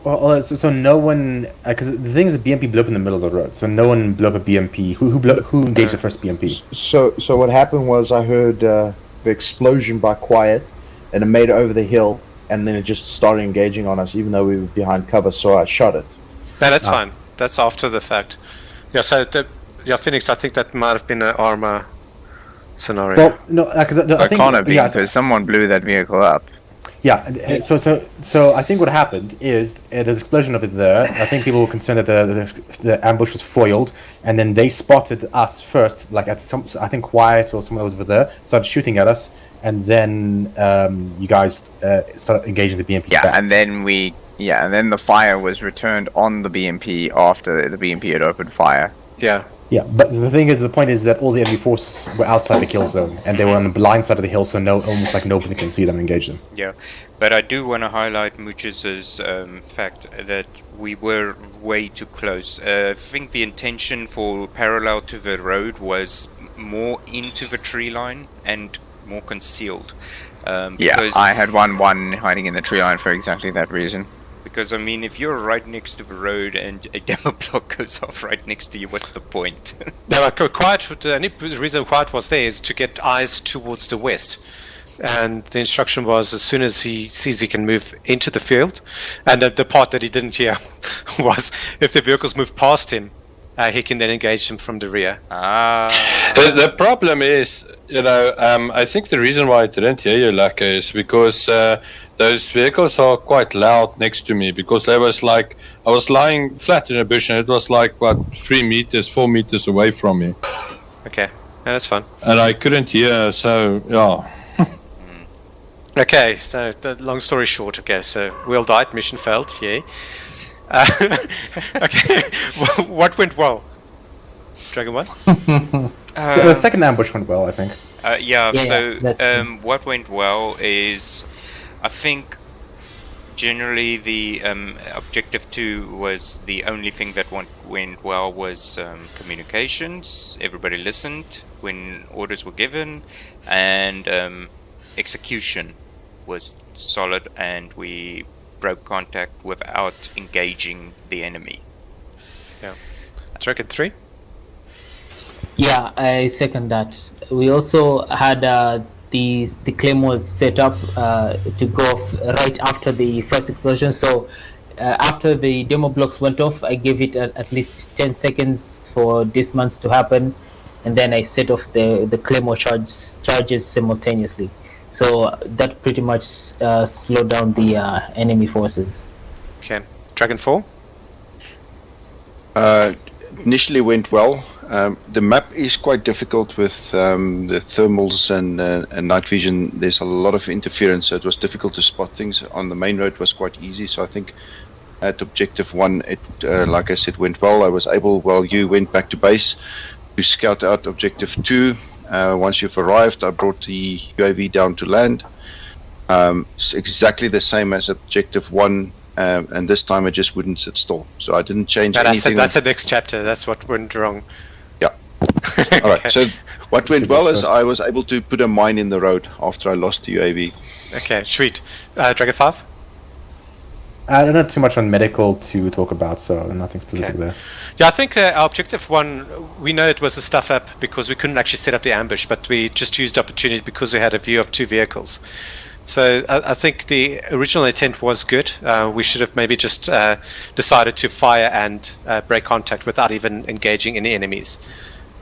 no one, because the thing is, the BMP blew up in the middle of the road, so no one blew up a BMP. Who engaged the first BMP? So what happened was I heard the explosion by Quiet, and it made it over the hill, and then it just started engaging on us, even though we were behind cover. So I shot it. No, that's fine. That's after the fact. Yeah. So Phoenix, I think that might have been an Arma scenario. Well, no, because I think can't have been, because someone blew that vehicle up. Yeah, so I think what happened is there's an explosion of it there. I think people were concerned that the ambush was foiled, and then they spotted us first, like at I think Quiet or someone that was over there, started shooting at us, and then you guys started engaging the BMP. Yeah, back. and then the fire was returned on the BMP after the BMP had opened fire. Yeah, but the point is that all the enemy forces were outside the kill zone, and they were on the blind side of the hill, so almost like nobody can see them and engage them. Yeah, but I do want to highlight Muchiz's fact that we were way too close. I think the intention for parallel to the road was more into the tree line and more concealed. Yeah, I had one hiding in the tree line for exactly that reason. Because, I mean, if you're right next to the road and a demo block goes off right next to you, what's the point? No, the only reason Quiet was there is to get eyes towards the west. And the instruction was, as soon as he sees he can move into the field, and the part that he didn't hear was, if the vehicles move past him, he can then engage them from the rear. The problem is, I think the reason why I didn't hear you, Laka, is because those vehicles are quite loud next to me, because I was lying flat in a bush, and it was like, 4 meters away from me. Okay, that's fine. And I couldn't hear, so, yeah. Okay, so long story short, so we all died, mission failed, yay. Okay, what went well? Dragon 1? The second ambush went well, I think. What went well is, I think, generally the objective 2 was the only thing that went well was communications. Everybody listened when orders were given, and execution was solid, and we broke contact without engaging the enemy. Yeah. Dragon 3? Yeah, I second that. We also had the claymores set up to go off right after the first explosion. So after the demo blocks went off, I gave it at least 10 seconds for dismounts to happen, and then I set off the claymore charges simultaneously. So that pretty much slowed down the enemy forces. Okay. Dragon 4? Initially went well. The map is quite difficult with the thermals and night vision. There's a lot of interference, so it was difficult to spot things. On the main road was quite easy, so I think at objective 1 it, like I said, went well. I was able, while you went back to base, to scout out objective 2. Once you've arrived, I brought the UAV down to land. It's exactly the same as objective 1, and this time I just wouldn't sit still. So I didn't change anything. That's the next chapter. That's what went wrong. Yeah. All right. So what went well is I was able to put a mine in the road after I lost the UAV. Okay, sweet. Dragon 5? I don't have too much on medical to talk about, so nothing specific there. Yeah, I think our objective 1, we know it was a stuff up because we couldn't actually set up the ambush, but we just used the opportunity because we had a view of 2 vehicles. So I think the original intent was good. We should have maybe just decided to fire and break contact without even engaging any enemies.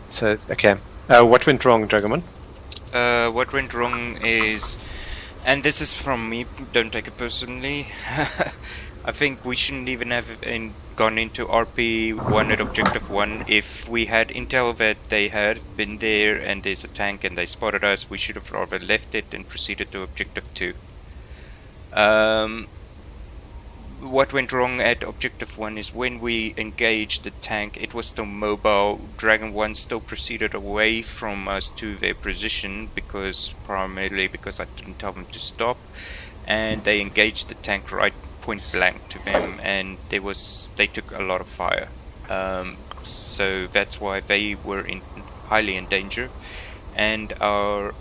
So, okay. What went wrong, Dragamon? What went wrong is, and this is from me, don't take it personally, I think we shouldn't even have gone into RP1 at Objective 1. If we had intel that they had been there and there's a tank and they spotted us, we should have rather left it and proceeded to Objective 2. what went wrong at Objective 1 is when we engaged the tank, it was still mobile. Dragon 1 still proceeded away from us to their position, primarily because I didn't tell them to stop, and they engaged the tank right point blank to them, and they took a lot of fire. So that's why they were highly in danger, and our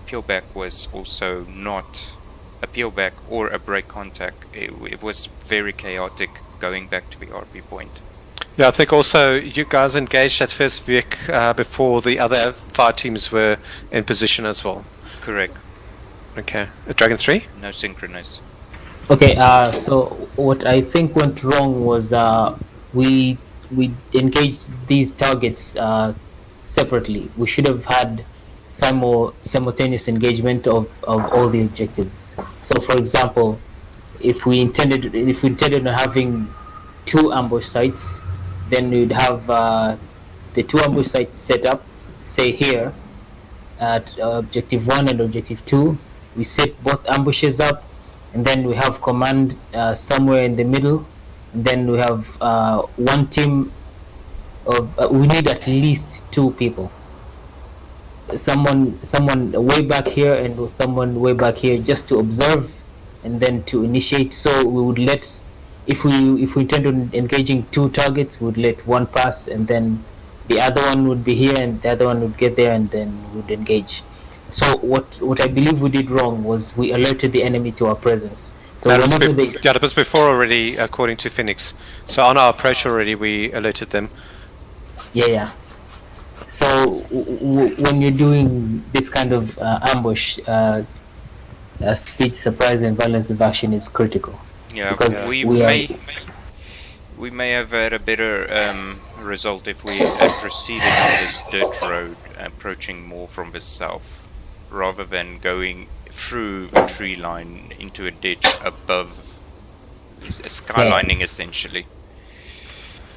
peelback was also not a peelback or a break contact. It was very chaotic going back to the RP point. Yeah, I think also you guys engaged that first Vic before the other fire teams were in position as well. Correct. Okay. Dragon 3? No synchronous. Okay, so what I think went wrong was we engaged these targets separately. We should have had simultaneous engagement of all the objectives. So, for example, if we intended on having 2 ambush sites, then we'd have the 2 ambush sites set up, say here at Objective 1 and Objective 2. We set both ambushes up, and then we have command somewhere in the middle. And then we have one team of we need at least 2 people. Someone way back here and someone way back here, just to observe and then to initiate. So we would let, if we intend on engaging 2 targets, we would let one pass, and then the other one would be here and the other one would get there, and then we would engage. So what I believe we did wrong was we alerted the enemy to our presence. So that was before already, according to Phoenix. So on our approach already, we alerted them. Yeah. So when you're doing this kind of ambush, speed, surprise, and violence of action is critical. Yeah, because we may have had a better result if we had proceeded on this dirt road, approaching more from the south, rather than going through a tree line into a ditch above, skylining essentially.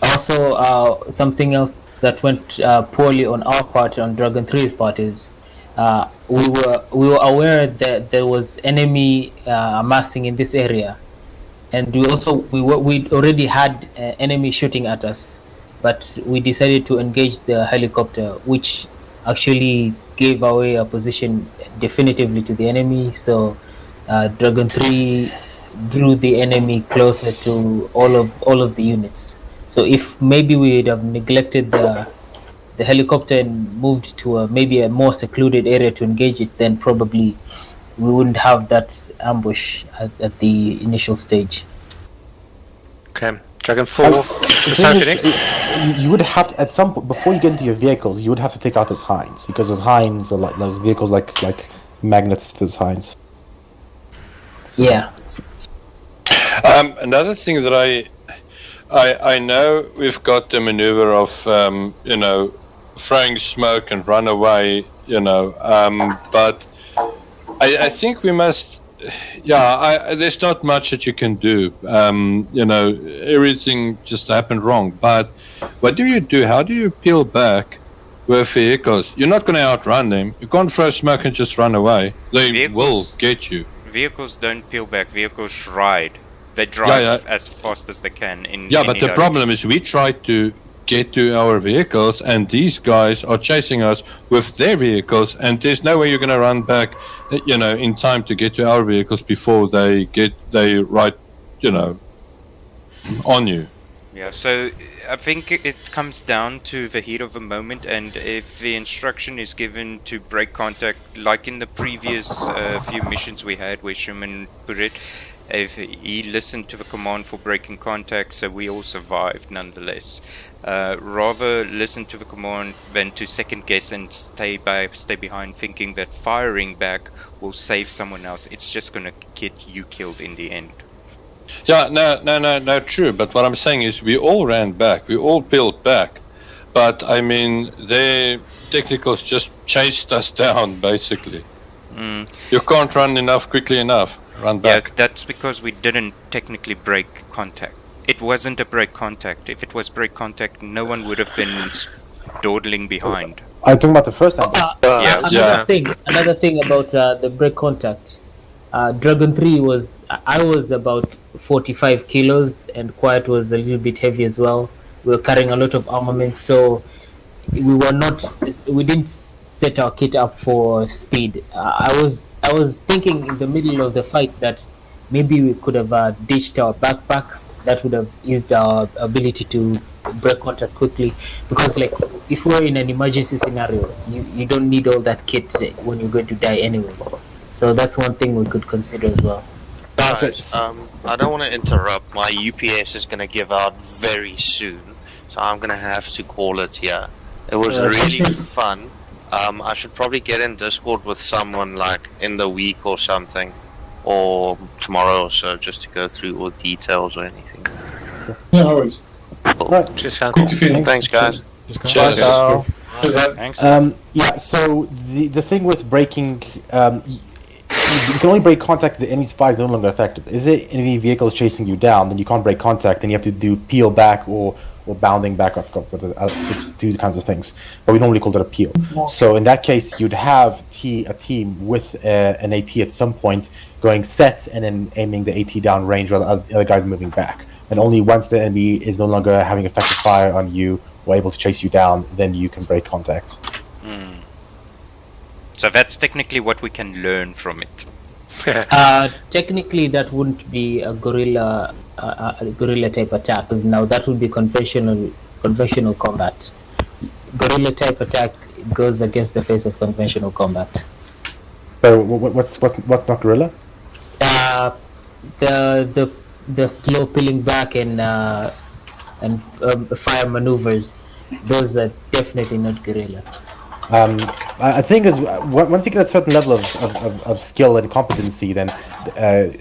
Also, something else that went poorly on our part, on Dragon 3's part, is we were aware that there was enemy amassing in this area, and we already had enemy shooting at us, but we decided to engage the helicopter, which actually gave away our position definitively to the enemy. So Dragon 3 drew the enemy closer to all of the units. So if maybe we would have neglected the helicopter and moved to maybe a more secluded area to engage it, then probably we wouldn't have that ambush at the initial stage. Okay, Dragon 4. You would have to, at some point, before you get into your vehicles, you would have to take out those hinds, because those hinds are like those vehicles like magnets to those hinds. So, yeah. Another thing that I know we've got the maneuver of throwing smoke and run away, but I think we must. Yeah, there's not much that you can do. Everything just happened wrong. But what do you do? How do you peel back with vehicles? You're not going to outrun them. You can't throw smoke and just run away. They will get you. Vehicles don't peel back. Vehicles ride. They drive as fast as they can in but the problem is we try to get to our vehicles, and these guys are chasing us with their vehicles, and there's no way you're going to run back, in time to get to our vehicles before they ride, on you. Yeah, so I think it comes down to the heat of the moment, and if the instruction is given to break contact, like in the previous few missions we had where Schumann put it, if he listened to the command for breaking contact, so we all survived nonetheless. Rather listen to the command than to second guess and stay behind thinking that firing back will save someone else. It's just going to get you killed in the end. Yeah, no, true. But what I'm saying is we all ran back. We all peeled back. But, I mean, their technicals just chased us down, basically. You can't run quickly enough. Run back. Yeah, that's because we didn't technically break contact. It wasn't a break contact. If it was break contact, no one would have been dawdling behind. Are you talking about the first time? Another thing about the break contact. Dragon 3 was, I was about 45 kilos, and Quiet was a little bit heavy as well. We were carrying a lot of armament, so we didn't set our kit up for speed. I was thinking in the middle of the fight that maybe we could have ditched our backpacks. That would have eased our ability to break contact quickly, because like if we're in an emergency scenario, you don't need all that kit when you're going to die anyway. So that's one thing we could consider as well. Guys, I don't want to interrupt. My UPS is going to give out very soon, so I'm going to have to call it here. It was really fun. I should probably get in Discord with someone like in the week or something, or tomorrow or so, just to go through all details or anything. No worries. Cool. Thanks, guys. Cheers. Yeah, so the thing with breaking, you can only break contact if the enemy's fire is no longer effective. If the enemy vehicle is chasing you down, then you can't break contact, and you have to do peel back or bounding back. I forgot what it's two kinds of things, but we normally call it a peel. So in that case, you'd have a team with an AT at some point going set and then aiming the AT down range while the other guy's moving back. And only once the enemy is no longer having effective fire on you or able to chase you down, then you can break contact. So that's technically what we can learn from it. Technically, that wouldn't be a guerrilla type attack, because now that would be conventional combat. Guerrilla type attack goes against the face of conventional combat. So what's not guerrilla? The slow peeling back and fire maneuvers, those are definitely not guerrilla. I think is once you get a certain level of skill and competency, then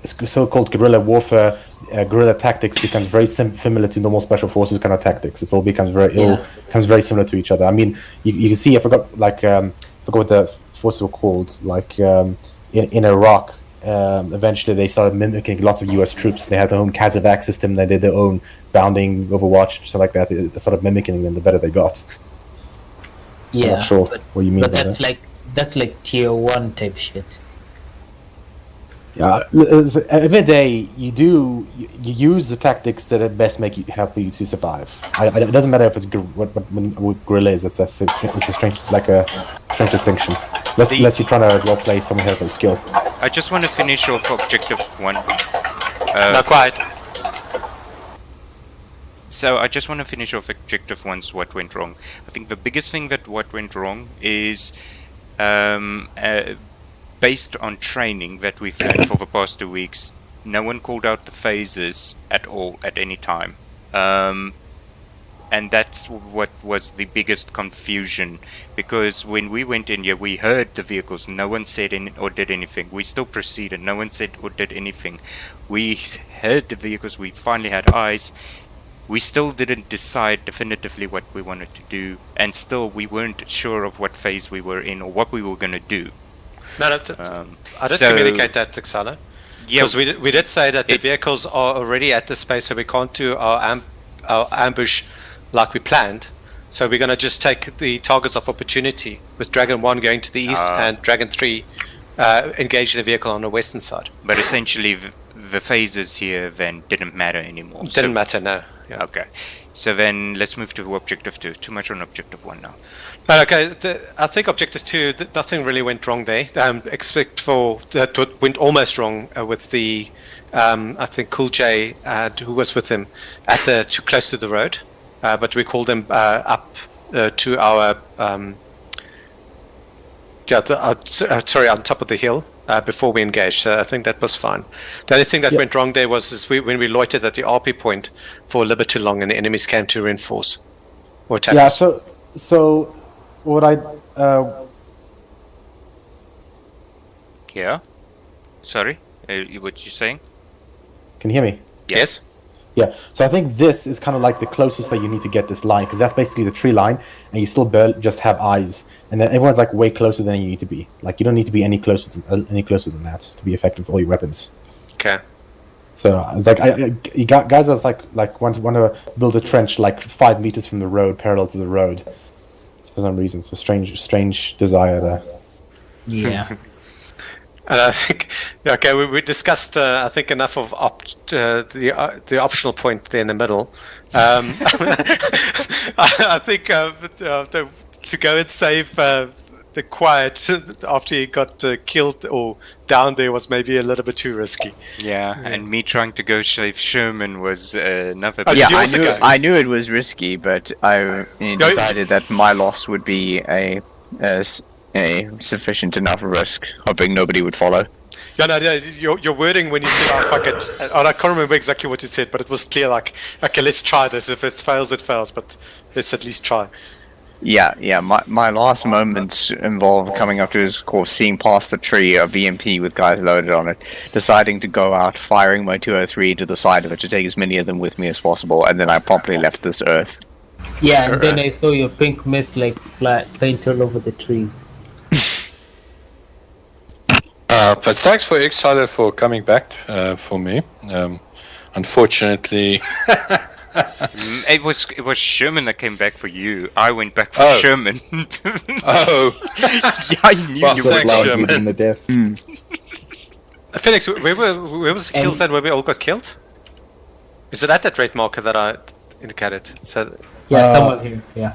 so-called guerrilla warfare, guerrilla tactics becomes very similar to normal special forces kind of tactics. It all becomes very similar to each other. I mean, you can see, I forgot what the forces were called. Like in Iraq, eventually they started mimicking lots of U.S. troops. They had their own Kazav system. They did their own bounding, Overwatch, stuff like that. They started mimicking them the better they got. Yeah, I'm not sure what you mean but by that's like tier 1 type shit. Yeah, every day you use the tactics that at best help you to survive. It doesn't matter if it's what guerrilla is. It's a strength, like a strength distinction. Unless you're trying to role play someone who has no skill. I just want to finish off objective 1. Not quite. So I just want to finish off objective 1's what went wrong. I think the biggest thing that what went wrong is based on training that we've done for the past 2 weeks. No one called out the phases at all at any time. And that's what was the biggest confusion, because when we went in here, we heard the vehicles. No one said or did anything. We still proceeded. No one said or did anything. We heard the vehicles. We finally had eyes. We still didn't decide definitively what we wanted to do, and still we weren't sure of what phase we were in or what we were going to do. No, I didn't communicate that to Xala. Yeah, because we did say that the vehicles are already at the space, so we can't do our ambush like we planned. So we're going to just take the targets of opportunity, with Dragon 1 going to the east and Dragon 3 engaging the vehicle on the western side. But essentially, the phases here then didn't matter anymore. Didn't matter, no. Yeah. Okay, so then let's move to objective 2. Too much on objective 1 now. Okay, I think objective 2, nothing really went wrong there, except for that what went almost wrong with the, I think Cool J, who was with him, too close to the road, but we called them up to our, sorry, on top of the hill. Before we engaged, so I think that was fine. The only thing that went wrong there was when we loitered at the RP point for a little bit too long, and the enemies came to reinforce or attack. Yeah. So what I Yeah. Sorry, what you saying? Can you hear me? Yes. Yeah, so I think this is kind of like the closest that you need to get this line, because that's basically the tree line, and you still just have eyes, and then everyone's like way closer than you need to be. Like you don't need to be any closer than that to be effective with all your weapons. Okay. So it's like guys are like want to build a trench like 5 meters from the road, parallel to the road. For some reason, it's a strange desire there. Yeah. And I think, okay, we discussed, I think, enough of the optional point there in the middle. I think to go and save the Quiet after he got killed or down there was maybe a little bit too risky. Yeah, and me trying to go save Sherman was another. Yeah, I knew it was risky, but I decided that my loss would be a sufficient enough risk, hoping nobody would follow. Yeah, no, your wording when you said, "Oh fuck it," and I can't remember exactly what you said, but it was clear, like, okay, let's try this. If it fails, it fails, but let's at least try. Yeah. My last moments involved coming up to his course, seeing past the tree, a BMP with guys loaded on it, deciding to go out, firing my 203 to the side of it to take as many of them with me as possible, and then I promptly left this earth. Yeah, and then I saw your pink mist like paint all over the trees. But thanks for Excited for coming back for me. Unfortunately, it was Sherman that came back for you. I went back for Sherman. Oh, yeah, I knew you were Sherman. In the death. Felix, where was the kill zone where we all got killed? Is it at that red marker that I indicated? So yeah, somewhere here. Yeah.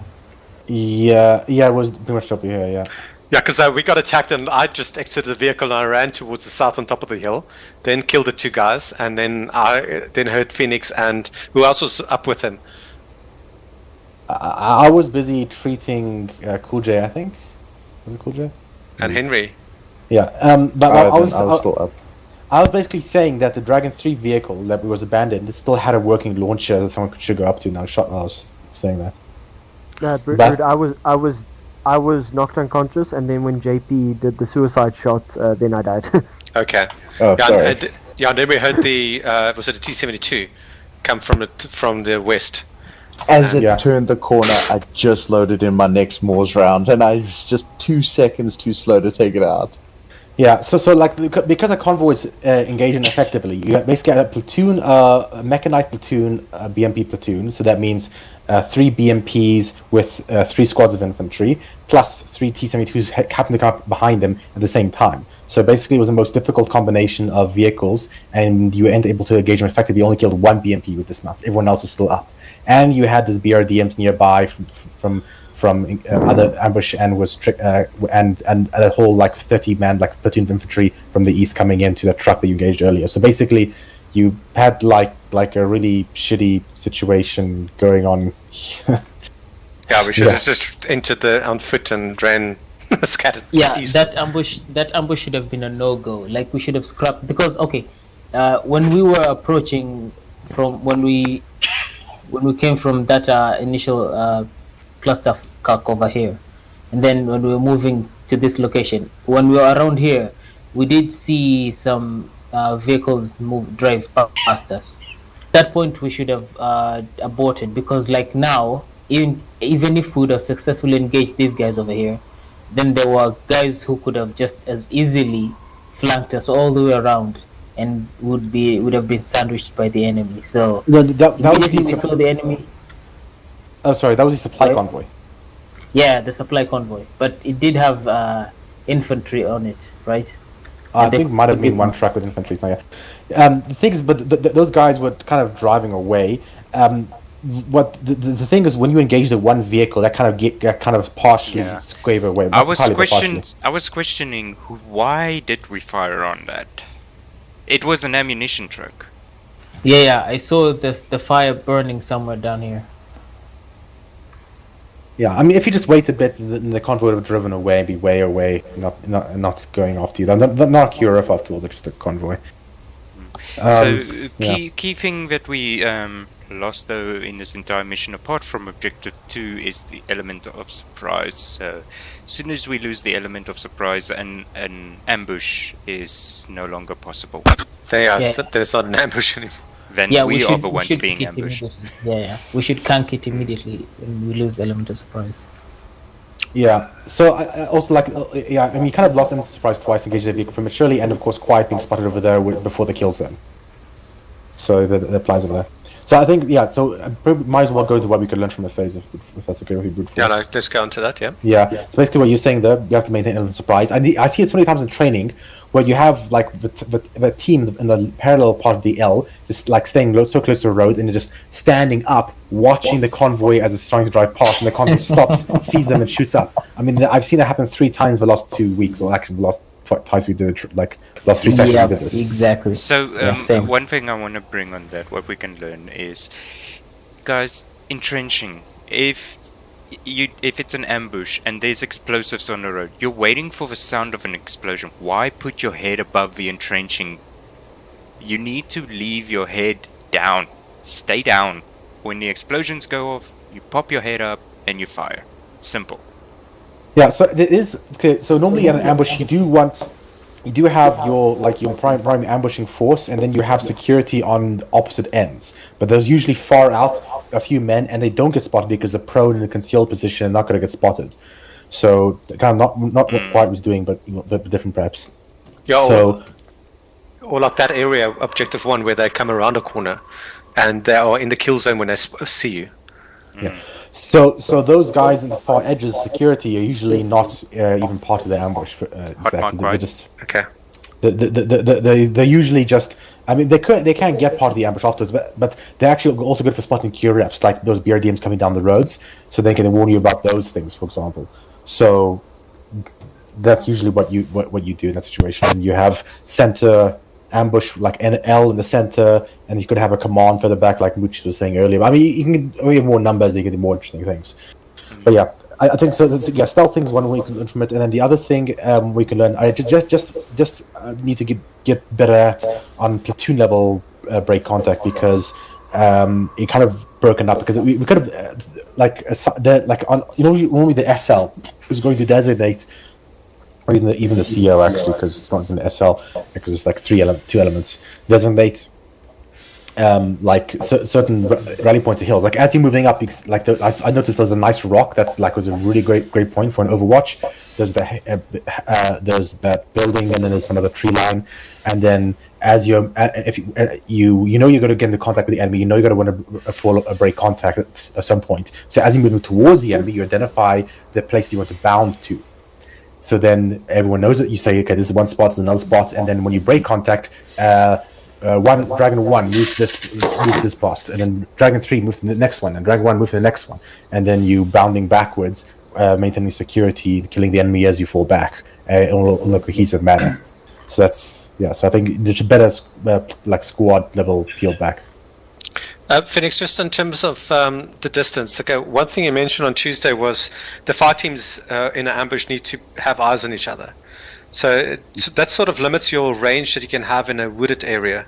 Yeah, it was pretty much over here. Yeah. Yeah, because we got attacked and I just exited the vehicle and I ran towards the south on top of the hill, then killed the two guys, and then I heard Phoenix and who else was up with him? I was busy treating Cool J, I think. Was it Cool J? And Henry. Yeah, but I was still up. I was basically saying that the Dragon 3 vehicle that was abandoned still had a working launcher that someone should go up to. And I was saying that. Brit, I was knocked unconscious, and then when JP did the suicide shot, then I died. Okay. Oh, sorry. And then we heard the was it a T-72 come from the west. As it turned the corner, I just loaded in my next Moors round, and I was just 2 seconds too slow to take it out. Yeah, so like because a convoy is engaging effectively, you basically have a platoon, a mechanized platoon, a BMP platoon. So that means 3 BMPs with 3 squads of infantry, plus 3 T-72s happen to come up behind them at the same time. So basically, it was the most difficult combination of vehicles, and you weren't able to engage them effectively. You only killed 1 BMP with this match. Everyone else was still up, and you had the BRDMs nearby from other ambush and was and a whole like 30-man like platoon of infantry from the east coming into the truck that you engaged earlier. So basically, you had like a really shitty situation going on. Yeah, we should have just entered on foot and ran scattered. Yeah, east. that ambush should have been a no-go. Like we should have scrapped because when we were approaching from when we came from that initial cluster over here, and then when we were moving to this location, when we were around here, we did see some vehicles drive past us. At that point we should have aborted, because like now, even if we would have successfully engaged these guys over here, then there were guys who could have just as easily flanked us all the way around and would have been sandwiched by the enemy. So immediately we saw the enemy. Oh, sorry, that was the supply convoy. Yeah, the supply convoy, but it did have infantry on it, right? I think it might have been one truck with infantry. The thing is, but those guys were kind of driving away. What the thing is, when you engage the one vehicle, that kind of partially scrape away. I was questioning why did we fire on that? It was an ammunition truck. Yeah, I saw the fire burning somewhere down here. Yeah, I mean, if you just wait a bit, the convoy would have driven away and be way away, not going after you. They're not a Curif after all; they're just a convoy. Key thing that we lost though in this entire mission, apart from objective 2, is the element of surprise. So, as soon as we lose the element of surprise, an ambush is no longer possible. There's not an ambush anymore. Then we are the ones being ambushed. Yeah, we should cank it immediately when we lose element of surprise. Yeah. So I also I mean, you kind of lost element of surprise twice, engaged the vehicle prematurely, and of course, Quiet being spotted over there before the kill zone. So that applies over there. So I think, yeah, so probably might as well go to what we could learn from the phase, if that's okay with you, brute force. Yeah, no, let's go into that, yeah. Yeah, so basically what you're saying there, you have to maintain element of surprise. I see it so many times in training where you have like the team in the parallel part of the L just like staying so close to the road and they're just standing up, watching the convoy as it's trying to drive past, and the convoy stops, sees them, and shoots up. I mean, I've seen that happen 3 times the last 2 weeks, or actually the last twice we did it, like last 3 sessions we did this. Exactly. So Yeah, one thing I want to bring on that, what we can learn is, guys, entrenching. If it's an ambush and there's explosives on the road, you're waiting for the sound of an explosion. Why put your head above the entrenching? You need to leave your head down. Stay down. When the explosions go off, you pop your head up and you fire. Simple. Yeah, so there is okay. So normally at an ambush, you do have your primary ambushing force, and then you have security on opposite ends. But those usually far out a few men, and they don't get spotted because they're prone in a concealed position and not going to get spotted. So kind of not what Quiet was doing, but but different perhaps. Yeah. So or like that area, objective 1, where they come around a corner, and they are in the kill zone when they see you. yeah. So those guys in the far edges of security are usually not even part of the ambush. Exactly. They're just okay. They're usually just. I mean, they can get part of the ambush afterwards, but they're actually also good for spotting QRFs, like those BRDMs coming down the roads, so they can warn you about those things, for example. So that's usually what you do in that situation. And you have center ambush, like an L in the center, and you could have a command further back, like Mooch was saying earlier. I mean, you can have more numbers, you can do more interesting things. But yeah, I think so. Yeah, stealth thing is one way you can learn from it, and then the other thing we can learn. I just need to get better at on platoon level break contact, because it kind of broken up, because we could have normally the SL is going to designate. Or even the CL actually, because it's not in the SL, because it's like 2 elements. Designate certain rally points of hills. Like as you're moving up, I noticed there's a nice rock that's was a really great point for an Overwatch. There's there's that building, and then there's another tree line, and then as you're if you're going to get into contact with the enemy, you're going to want to follow a break contact at some point. So as you're moving towards the enemy, you identify the place you want to bound to. So then everyone knows it. You say, okay, this is one spot, this is another spot, and then when you break contact, Dragon 1 moves this past, and then Dragon 3 moves to the next one, and Dragon 1 moves to the next one, and then you bounding backwards, maintaining security, killing the enemy as you fall back in a cohesive manner. So that's So I think there's a better squad level peeled back. Phoenix, just in terms of the distance, okay, one thing you mentioned on Tuesday was the 5 teams in an ambush need to have eyes on each other. So that sort of limits your range that you can have in a wooded area.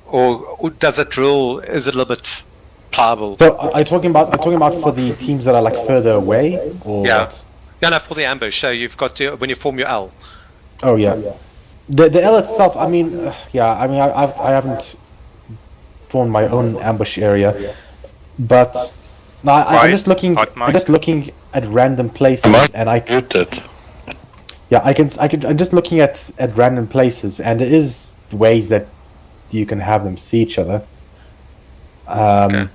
Or does it rule? Is it a little bit pliable? So are you talking about for the teams that are further away, or yeah, what? Yeah, no, for the ambush. So you've got to, when you form your L. Oh yeah, the L itself. I mean, I haven't formed my own ambush area, but no, I'm just looking. I'm just looking at random places, and I put it. Yeah, I'm just looking at random places, and there is ways that you can have them see each other. Okay.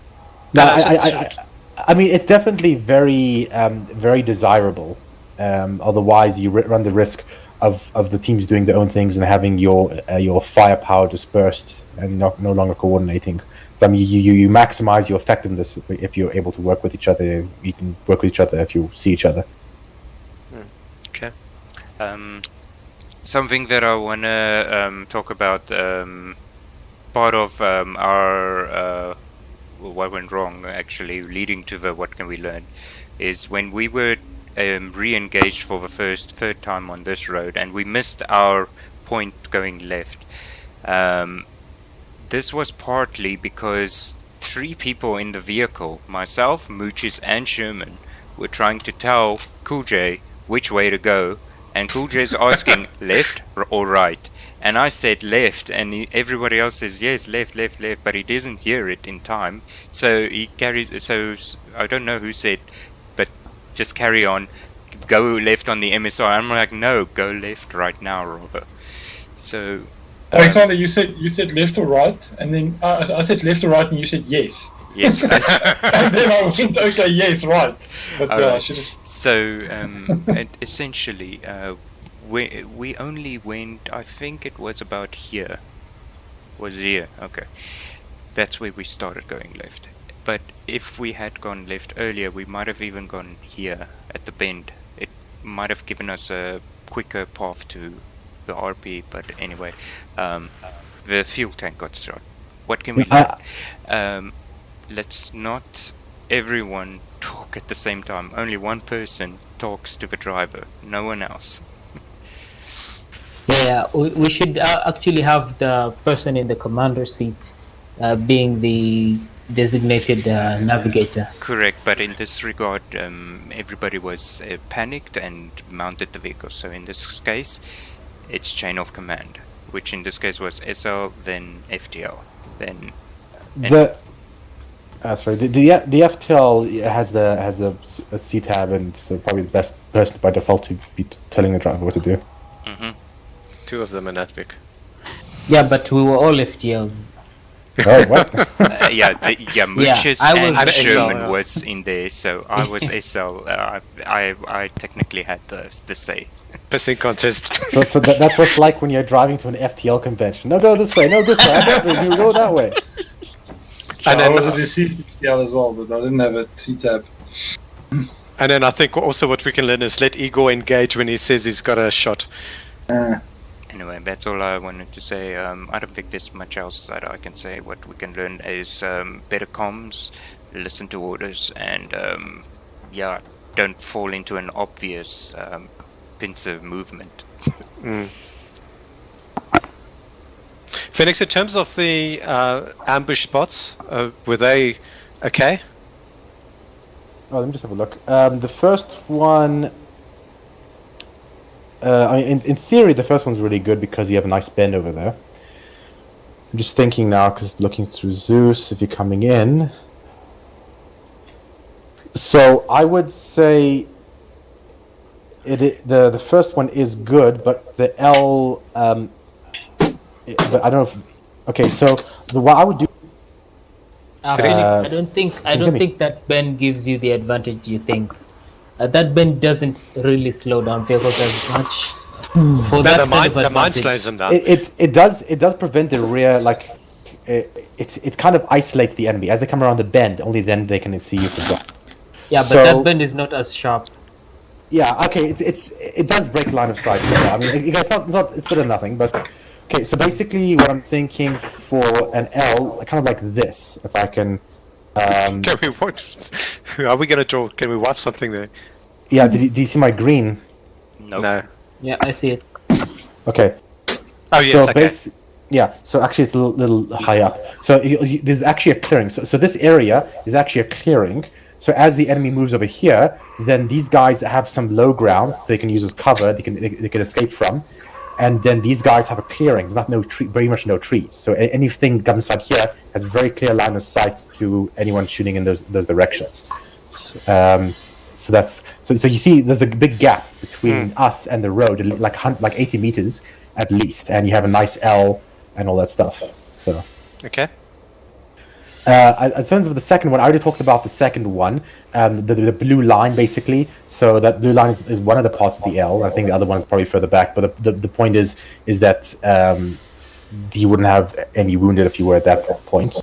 I mean, it's definitely very, very desirable. Otherwise, you run the risk of the teams doing their own things and having your firepower dispersed and no longer coordinating. I mean, you maximize your effectiveness if you're able to work with each other. You can work with each other if you see each other. Okay. Something that I want to talk about, part of our what went wrong, actually, leading to the what can we learn, is when we were re-engaged for the third time on this road, and we missed our point going left. This was partly because 3 people in the vehicle, myself, Mooches, and Sherman, were trying to tell Cool J which way to go, and Cool J's asking left or right, and I said left, and everybody else says yes, left, but he doesn't hear it in time, so he carries. So I don't know who said, but just carry on, go left on the MSR. I'm like, no, go left right now, Robert. So Alexander, you said left or right, and then I said left or right, and you said yes. Yes. And then I went, okay, yes, right. But All I right. should have. So and essentially, we only went. I think it was about here. Was here? Okay, that's where we started going left. But if we had gone left earlier, we might have even gone here at the bend. It might have given us a quicker path to the RP. But anyway, the fuel tank got shot. What can we do? Let's not everyone talk at the same time. Only one person talks to the driver, no one else. Yeah, we should actually have the person in the commander seat being the designated navigator. Correct, but in this regard, everybody was panicked and mounted the vehicle. So in this case, it's chain of command, which in this case was SL, then FTL, then. Sorry, the FTL has a C-tab, and so probably the best person by default to be telling the driver what to do. Mm-hmm. Two of them in that Vic. Yeah, but we were all FTLs. Oh, what? Mooches and Sherman was in there, so I was SL. I technically had the say. Pissing contest. So that's what's like when you're driving to an FTL convention. No, go this way. No, this way. I'm not go that way. And then I was a deceived FTL as well, but I didn't have a C-tab. And then I think also what we can learn is let Igor engage when he says he's got a shot. Anyway, that's all I wanted to say. I don't think there's much else that I can say. What we can learn is better comms, listen to orders, and don't fall into an obvious pincer movement. Phoenix, in terms of the ambush spots, were they okay? Oh, let me just have a look. The first one, I mean, in theory, the first one's really good because you have a nice bend over there. I'm just thinking now, because looking through Zeus, if you're coming in. So I would say the first one is good, but the L, but I don't know if. Okay, so what I would do. Phoenix, I don't think that bend gives you the advantage you think. That bend doesn't really slow down vehicles as much. For that the mine slows them down. It does prevent the rear, like it kind of isolates the enemy as they come around the bend. Only then they can see you from drop. Yeah, but that bend is not as sharp. Yeah, okay, it does break line of sight. So, I mean, it's better than nothing, but. Okay, so basically what I'm thinking for an L, kind of like this, if I can... Can we what? Are we going to draw? Can we wipe something there? Yeah, do you see my green? No. Yeah, I see it. Okay. Oh, yes, so okay. Yeah, so actually it's a little high up. So there's actually a clearing. So this area is actually a clearing. So as the enemy moves over here, then these guys have some low grounds so they can use as cover, they can escape from. And then these guys have a clearing. There's very much no trees. So anything that comes inside here has a very clear line of sight to anyone shooting in those directions. So you see, there's a big gap between us and the road, like 80 meters at least, and you have a nice L and all that stuff. So okay. In terms of the second one, I already talked about the second one, the blue line basically. So that blue line is one of the parts of the L. I think the other one is probably further back. But the point is that you wouldn't have any wounded if you were at that point.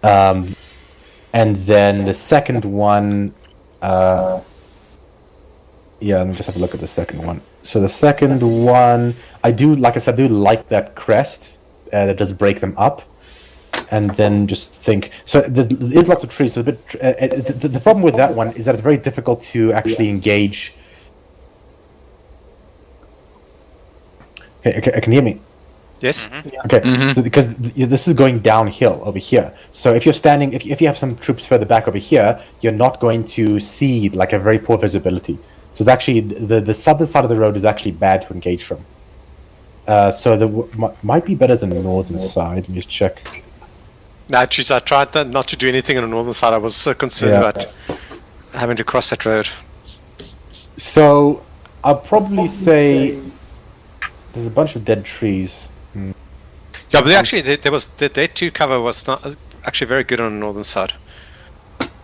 And then the second one, let me just have a look at the second one. So the second one, I do like that crest that does break them up. And then just think. So there is lots of trees. So the problem with that one is that it's very difficult to actually engage. Okay, can you hear me? Yes. Okay. So because this is going downhill over here. So if you're standing, if you have some troops further back over here, you're not going to see like a very poor visibility. So it's actually the southern side of the road is actually bad to engage from. So might be better than the northern side. Let me just check. Actually, I tried not to do anything on the northern side. I was so concerned about having to cross that road. So I'll probably say there's a bunch of dead trees. Yeah, but actually, their 2 cover was not actually very good on the northern side.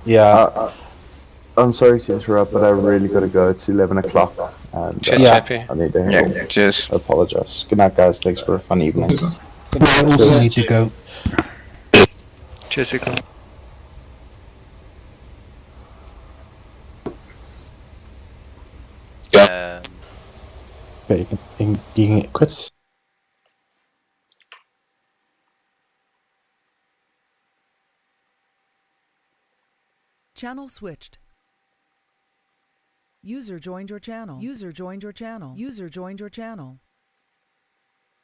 Yeah. I'm sorry to interrupt, but I really got to go. It's 11 o'clock. And, Cheers, JP. I need to head home. Cheers. I apologize. Good night, guys. Thanks for a fun evening. I also need to go. Cheers, Rico. Okay, you can quit. Channel switched. User joined your channel. User joined your channel. User joined your channel.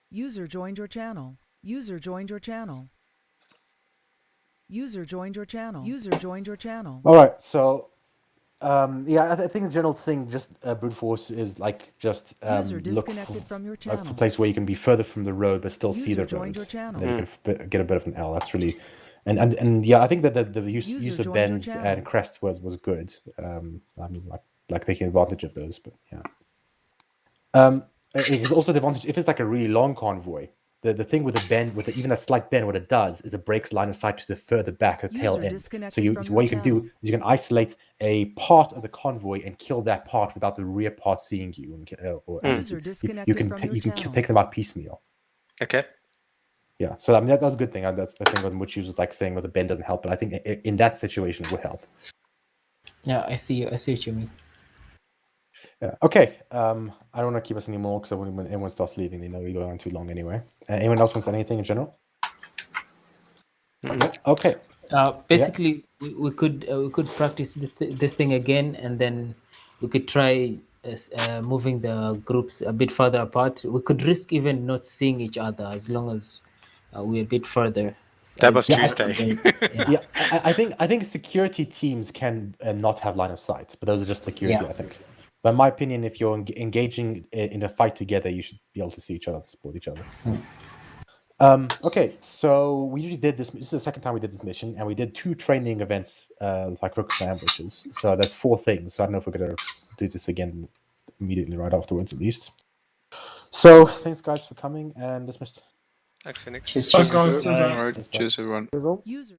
User joined your channel. User joined your channel. User joined your channel. User joined your channel. All right, so yeah, I think the general thing, just brute force, is like just User look disconnected from your for channel. a place where you can be further from the road but still see User the joined road. your channel. Then you can get a bit of an L. That's really, and yeah, I think that the use User of joined your bends channel. and crests was good. I mean, like taking advantage of those, but yeah. It's also the advantage if it's like a really long convoy. The thing with the bend, even that slight bend, what it does is it breaks line of sight to the further back at the tail end. So what you can do is you can isolate a part of the convoy and kill that part without the rear part seeing you. And you can take them out piecemeal. Okay. Yeah, so I mean that was a good thing. That's the thing on which you was like saying what the bend doesn't help, but I think in that situation it would help. Yeah, I see what you mean. Yeah. Okay. I don't want to keep us anymore because when everyone starts leaving, they know we go on too long anyway. Anyone else wants anything in general? No? Okay. Basically, we could practice this thing again, and then we could try moving the groups a bit further apart. We could risk even not seeing each other as long as we're a bit further. That was Tuesday. Yeah, I think security teams can not have line of sight, but those are just security, Yeah. I think. But in my opinion, if you're engaging in a fight together, you should be able to see each other and support each other. Okay, so we usually did this. This is the second time we did this mission, and we did 2 training events, like rooks and ambushes. So that's 4 things. So I don't know if we're gonna do this again immediately right afterwards, at least. So thanks, guys, for coming and dismissed. Thanks, Phoenix. Cheers, Cheers, everyone. User